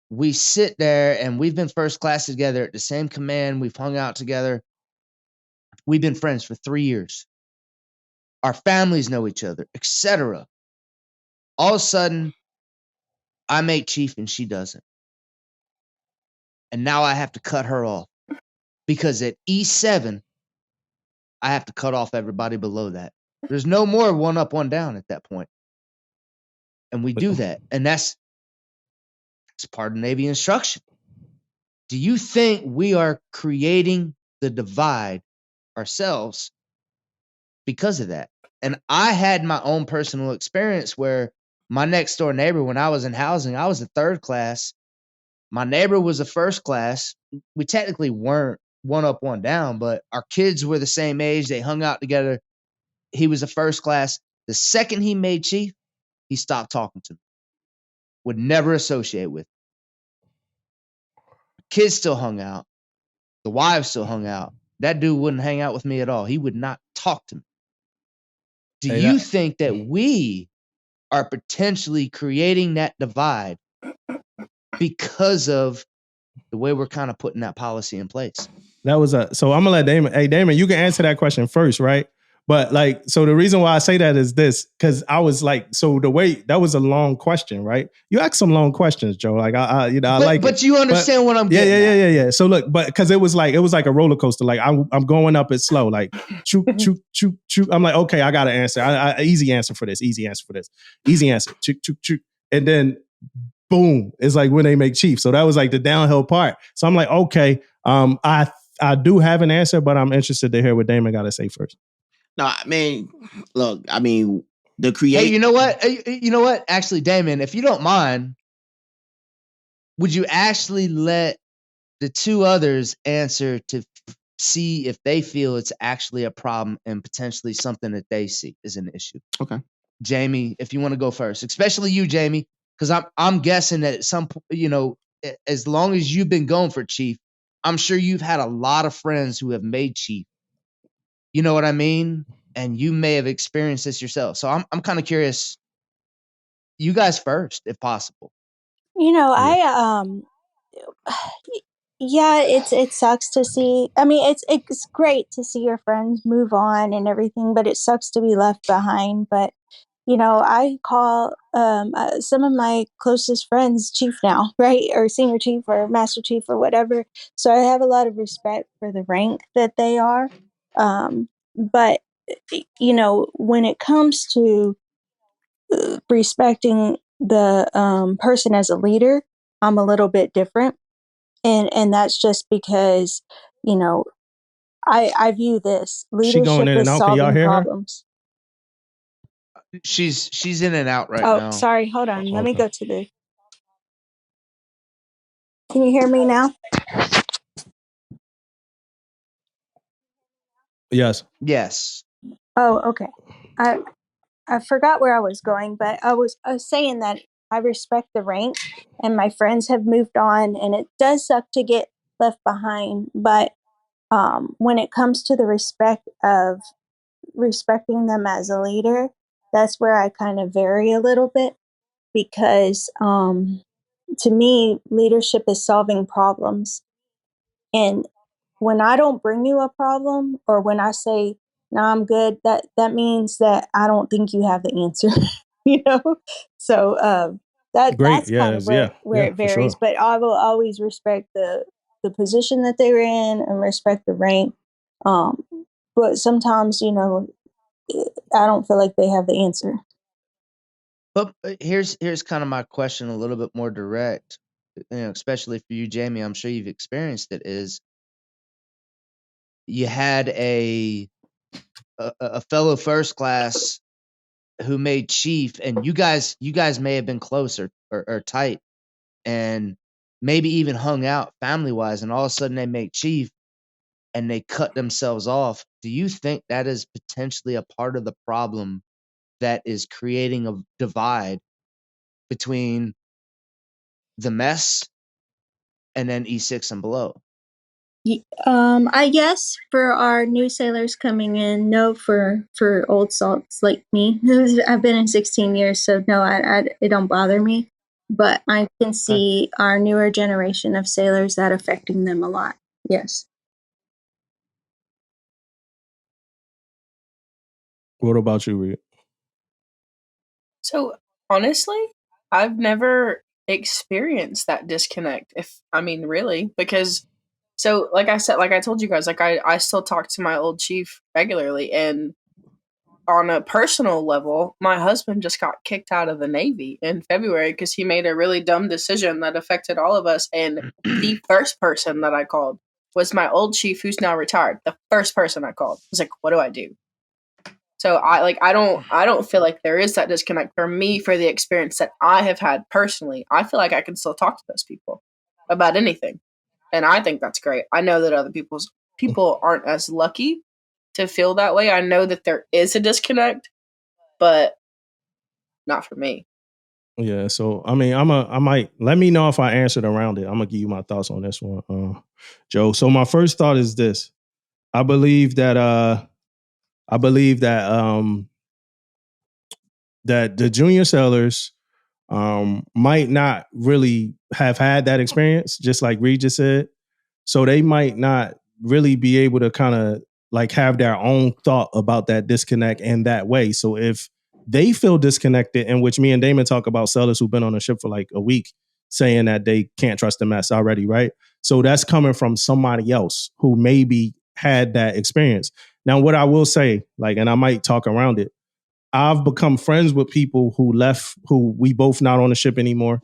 we sit there, and we've been first class together at the same command. We've hung out together. We've been friends for 3 years. Our families know each other, etc. All of a sudden, I make chief and she doesn't, and now I have to cut her off because at E7, I have to cut off everybody below that. There's no more one up, one down at that point. And we do that. And that's part of Navy instruction. Do you think we are creating the divide ourselves because of that? And I had my own personal experience where my next door neighbor, when I was in housing, I was a third class. My neighbor was a first class. We technically weren't one up, one down, but our kids were the same age. They hung out together. He was a first class. The second he made chief, he stopped talking to me. Would never associate with me. Kids still hung out. The wives still hung out. That dude wouldn't hang out with me at all. He would not talk to me. Do you think that we are potentially creating that divide because of the way we're kind of putting that policy in place? So I'm gonna let Damon. Hey, Damon, you can answer that question first, right? But like, so the reason why I say that is this, because I was like, so the way that was a long question, right? You ask some long questions, Joe. Like I like it. But you understand what I'm getting at. Yeah. So look, but because it was like a roller coaster. Like I'm going up it slow, like choo. I'm like, okay, I got to answer. Easy answer for this. Easy answer. Choo. And then boom, it's like when they make chief. So that was like the downhill part. So I'm like, okay, I do have an answer, but I'm interested to hear what Damon got to say first. No, I mean, look, I mean, the create. Hey, you know what? Actually, Damon, if you don't mind, would you actually let the two others answer to see if they feel it's actually a problem and potentially something that they see is an issue? Okay. Jamie, if you want to go first, especially you, Jamie, because I'm guessing that at some point, as long as you've been going for chief, I'm sure you've had a lot of friends who have made chief. You know what I mean? And you may have experienced this yourself. So I'm kind of curious. You guys first, if possible. Yeah, it sucks to see. I mean, it's great to see your friends move on and everything, but it sucks to be left behind. But I call some of my closest friends chief now, right? Or senior chief or master chief or whatever. So I have a lot of respect for the rank that they are. But when it comes to respecting the person as a leader, I'm a little bit different. And that's just because, I view this leadership as solving problems. She's in and out right now. Oh, sorry. Hold on. Let me go to the. Can you hear me now? Yes. Oh, okay. I forgot where I was going, but I was saying that I respect the rank, and my friends have moved on, and it does suck to get left behind. But when it comes to the respect of respecting them as a leader, that's where I kind of vary a little bit, because to me, leadership is solving problems. And when I don't bring you a problem, or when I say, no, I'm good, that means that I don't think you have the answer, So that's kind of where it varies. Sure. But I will always respect the position that they were in and respect the rank. But sometimes, I don't feel like they have the answer. But here's kind of my question, a little bit more direct, especially for you, Jamie. I'm sure you've experienced it. Is you had a fellow first class who made chief, and you guys may have been close or tight, and maybe even hung out family-wise, and all of a sudden they make chief and they cut themselves off. Do you think that is potentially a part of the problem that is creating a divide between the mess and then E6 and below? I guess for our new sailors coming in, no, for old salts like me, I've been in 16 years, so no, it don't bother me. But I can see our newer generation of sailors that affecting them a lot. Yes. What about you, Reed? So honestly, I've never experienced that disconnect. Really, because so like I said, like I told you guys, like I still talk to my old chief regularly, and on a personal level, my husband just got kicked out of the Navy in February because he made a really dumb decision that affected all of us. And the first person that I called was my old chief, who's now retired. The first person I called was like, "What do I do?" So I don't feel like there is that disconnect for me for the experience that I have had personally. I feel like I can still talk to those people about anything, and I think that's great. I know that other people aren't as lucky to feel that way. I know that there is a disconnect, but not for me. Yeah, so I mean, I might let me know if I answered around it. I'm gonna give you my thoughts on this one, Joe. So my first thought is this: I believe that that the junior sailors might not really have had that experience, just like Reed just said. So they might not really be able to kind of like have their own thought about that disconnect in that way. So if they feel disconnected, in which me and Damon talk about sailors who've been on a ship for like a week saying that they can't trust the mess already, right? So that's coming from somebody else who maybe had that experience. Now, what I will say, like, and I might talk around it, I've become friends with people who left, who we both not on the ship anymore.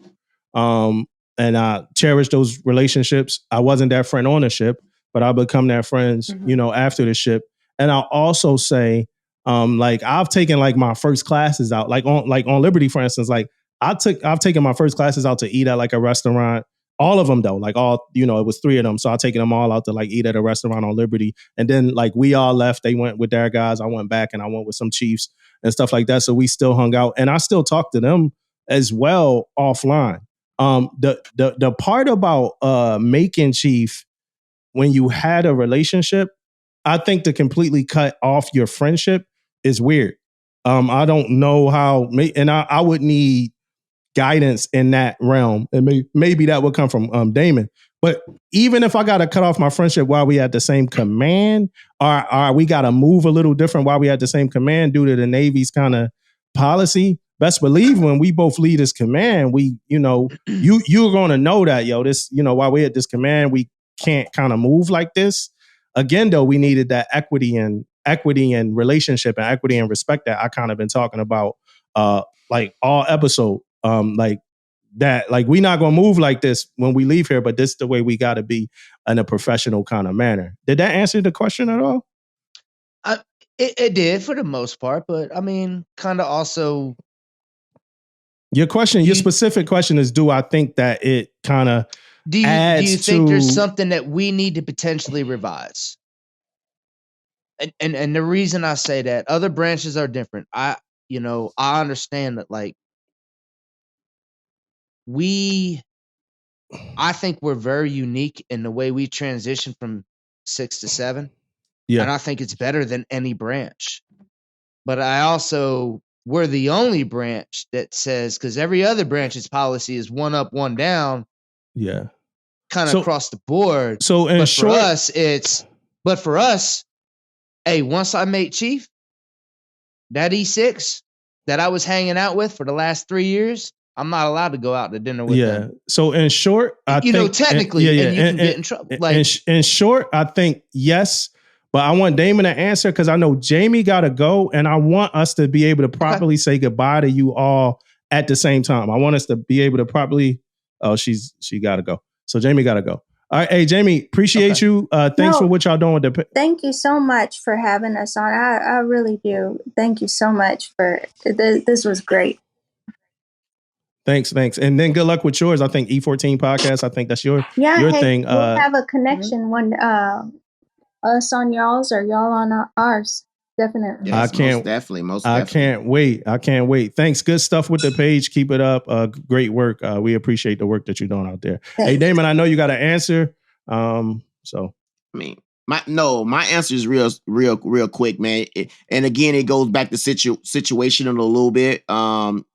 Um, and I cherish those relationships. I wasn't that friend on the ship, but I become that friends, after the ship. And I'll also say, like I've taken like my first classes out, like on Liberty, for instance, like I've taken my first classes out to eat at like a restaurant. All of them though, like it was 3 of them. So I've taken them all out to like eat at a restaurant on Liberty. And then like we all left. They went with their guys. I went back and I went with some chiefs and stuff like that. So we still hung out and I still talk to them as well offline. The part about making chief when you had a relationship, I think to completely cut off your friendship is weird. I don't know how, and I would need guidance in that realm, and maybe that would come from Damon. But even if I got to cut off my friendship while we at the same command, or we got to move a little different while we at the same command due to the Navy's kind of policy, best believe when we both lead this command, you're going to know that, this, while we're at this command, we can't kind of move like this. Again, though, we needed that equity and relationship and equity and respect that I kind of been talking about, like all episode. Like that, like we're not gonna move like this when we leave here, but this is the way we gotta be in a professional kind of manner. Did that answer the question at all? It did for the most part, but I mean, kind of also. Your specific question is, do I think that it kind of do you think there's something that we need to potentially revise? And the reason I say that, other branches are different. I understand that, like, I think we're very unique in the way we transition from 6 to 7. Yeah. And I think it's better than any branch. But we're the only branch that says, because every other branch's policy is 1 up, 1 down. Yeah. Kind of across the board. So for us, hey, once I made chief, that E6 that I was hanging out with for the last 3 years, I'm not allowed to go out to dinner with them. So in short, I think technically, and you can get in trouble. Like, in short, I think yes, but I want Damon to answer because I know Jamie got to go, and I want us to be able to properly say goodbye to you all at the same time. I want us to be able to properly. Oh, she got to go. So Jamie got to go. All right, hey Jamie, appreciate you. Thanks for what y'all doing with the. Thank you so much for having us on. I really do. Thank you so much for this. Was great. Thanks. And then good luck with yours. I think E14 podcast. I think that's your thing. We'll have a connection when us on y'all's or y'all on ours. Definitely. Yes, most definitely. I can't wait. Thanks. Good stuff with the page. Keep it up. Great work. We appreciate the work that you're doing out there. Thanks. Hey, Damon, I know you got an answer. So I mean, my answer is real quick, man. And again, it goes back to situational a little bit,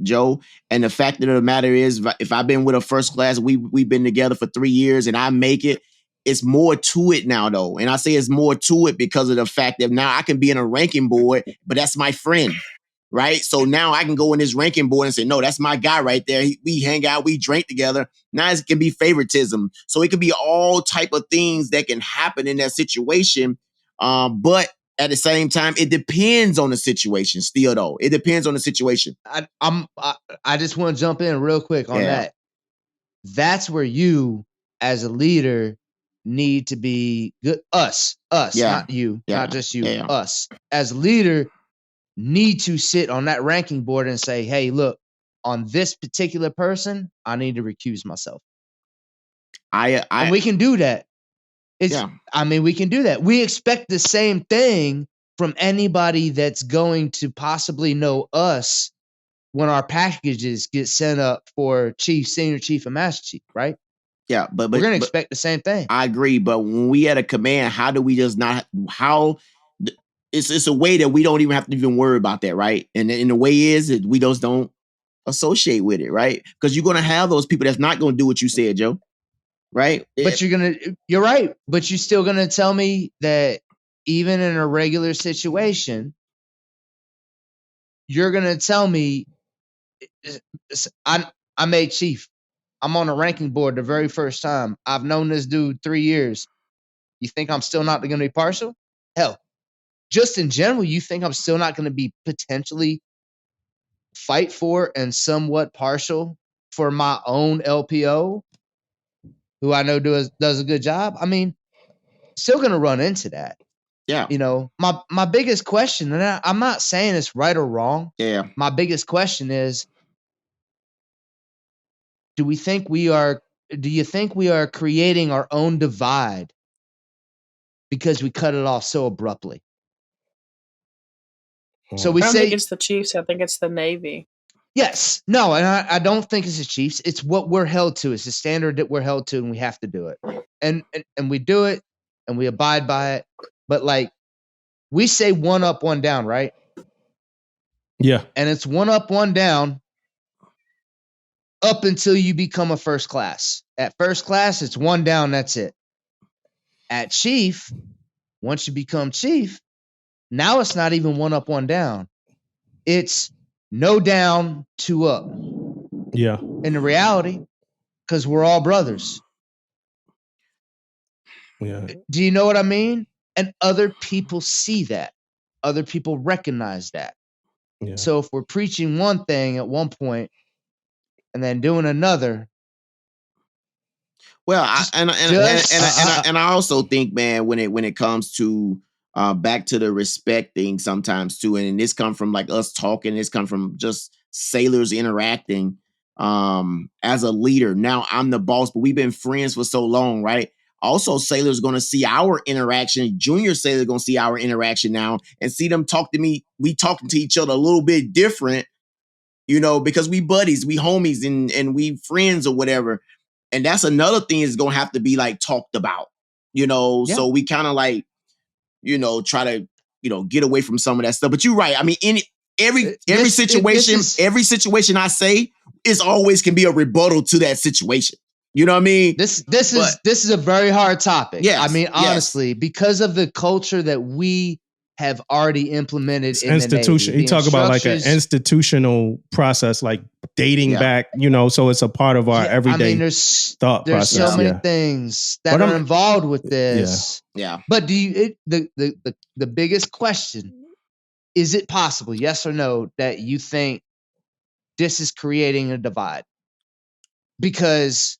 Joe. And the fact of the matter is, if I've been with a first class, we've been together for 3 years, and I make it. It's more to it now, though. And I say it's more to it because of the fact that now I can be in a ranking board, but that's my friend, right? So now I can go in this ranking board and say, no, that's my guy right there. We hang out, we drink together. Now it can be favoritism. So it can be all type of things that can happen in that situation. But at the same time, it depends on the situation still, though. It depends on the situation. I just want to jump in real quick on that. That's where you, as a leader, need to be good. Us, not you, not just you, us. As a leader, need to sit on that ranking board and say, hey, look, on this particular person, I need to recuse myself. And we can do that. We can do that. We expect the same thing from anybody that's going to possibly know us when our packages get sent up for chief, senior chief, and master chief, right? Yeah, but we're gonna expect the same thing. I agree, but when we at a command, how do we just not? It's a way that we don't even have to even worry about that, right? And the way is that we just don't associate with it, right? Because you're gonna have those people that's not gonna do what you said, Joe, right? But you're right. But you're still gonna tell me that even in a regular situation, you're gonna tell me I made chief. I'm on a ranking board the very first time. I've known this dude 3 years. You think I'm still not going to be partial? Hell, just in general, you think I'm still not going to be potentially fight for and somewhat partial for my own LPO, who I know does a good job? I mean, still going to run into that. Yeah. You know, my biggest question, and I'm not saying it's right or wrong. Yeah. My biggest question is, do you think we are creating our own divide because we cut it off so abruptly? So we I don't say think it's the Chiefs. I think it's the Navy. Yes. No, and I don't think it's the Chiefs. It's what we're held to. It's the standard that we're held to, and we have to do it. And we do it, and we abide by it. But like, we say 1 up, 1 down, right? Yeah. And it's 1 up, 1 down up until you become a first class. At first class, it's 1 down, that's it. At chief, once you become chief, now it's not even 1 up, 1 down. It's no down, 2 up. Yeah. In the reality, because we're all brothers. Yeah. Do you know what I mean? And other people see that. Other people recognize that. Yeah. So if we're preaching one thing at one point and then doing another. Well, I also think, man, when it comes to back to the respect thing sometimes too, and this come from like us talking, this come from just sailors interacting as a leader. Now I'm the boss, but we've been friends for so long, right? Also, sailors going to see our interaction. Junior sailors going to see our interaction now and see them talk to me. We talking to each other a little bit different, you know, because we buddies, we homies, and we friends or whatever. And that's another thing is going to have to be like talked about, you know. Yeah. So we kind of like, you know, try to, you know, get away from some of that stuff. But you're right. I mean, every situation I say is always can be a rebuttal to that situation. You know what I mean? This is a very hard topic. Yeah, I mean, honestly, because of the culture that we have already implemented in institution. The Navy, you talk about like an institutional process, like dating back. You know, so it's a part of our everyday thought process. There's so many things that are involved with this. Yeah. But the biggest question, is it possible, yes or no, that you think this is creating a divide? Because,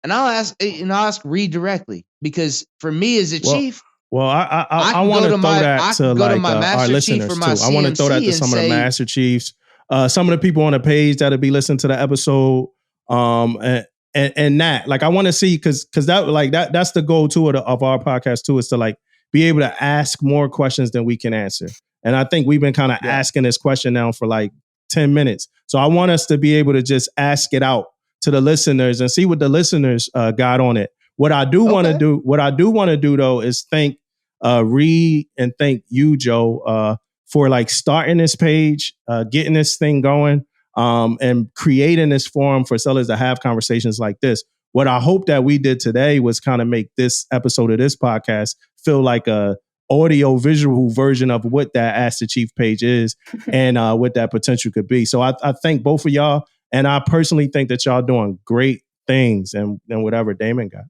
and I'll ask Reed directly, because for me as a chief, well, I want to throw that to like our listeners too. I want to throw that to some of the master chiefs. some of the people on the page that'll be listening to the episode, and that, like, I want to see, because that's the goal too of our podcast too, is to like be able to ask more questions than we can answer. And I think we've been kind of asking this question now for like 10 minutes. So I want us to be able to just ask it out to the listeners and see what the listeners got on it. What I do want to do though is thank Reed and thank you, Joe, for like starting this page, getting this thing going, and creating this forum for sellers to have conversations like this. What I hope that we did today was kind of make this episode of this podcast feel like a audio visual version of what that Ask the Chief page is and what that potential could be. So I thank both of y'all. And I personally think that y'all doing great things and whatever Damon got.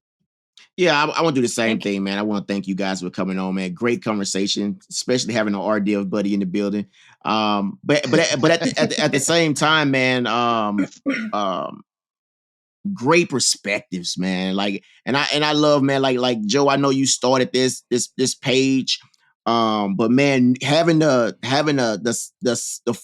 Yeah, I want to do the same thing, man. I want to thank you guys for coming on, man. Great conversation, especially having an RDF buddy in the building. But at the same time, man, great perspectives, man. Like, and I love, man, like Joe, I know you started this page. But man, having the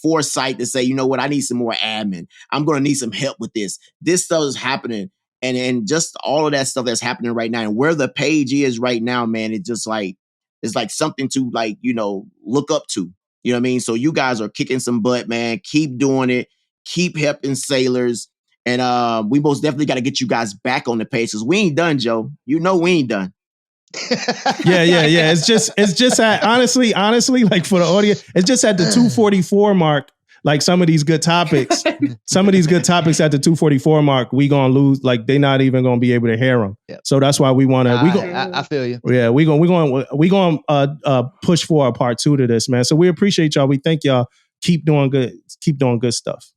foresight to say, you know what, I need some more admin. I'm gonna need some help with this. This stuff is happening. And just all of that stuff that's happening right now, and where the page is right now, man, it's like something to, like, you know, look up to. You know what I mean? So you guys are kicking some butt, man. Keep doing it. Keep helping sailors. And we most definitely got to get you guys back on the page, because we ain't done, Joe. You know we ain't done. Yeah. It's just at, honestly, like, for the audience, it's just at the 244 mark. Like, some of these good topics at the 244 mark, we gonna lose. Like, they not even gonna be able to hear them. Yep. So that's why we want to. I feel you. Yeah, we gonna push for a part 2 to this, man. So we appreciate y'all. We thank y'all. Keep doing good stuff.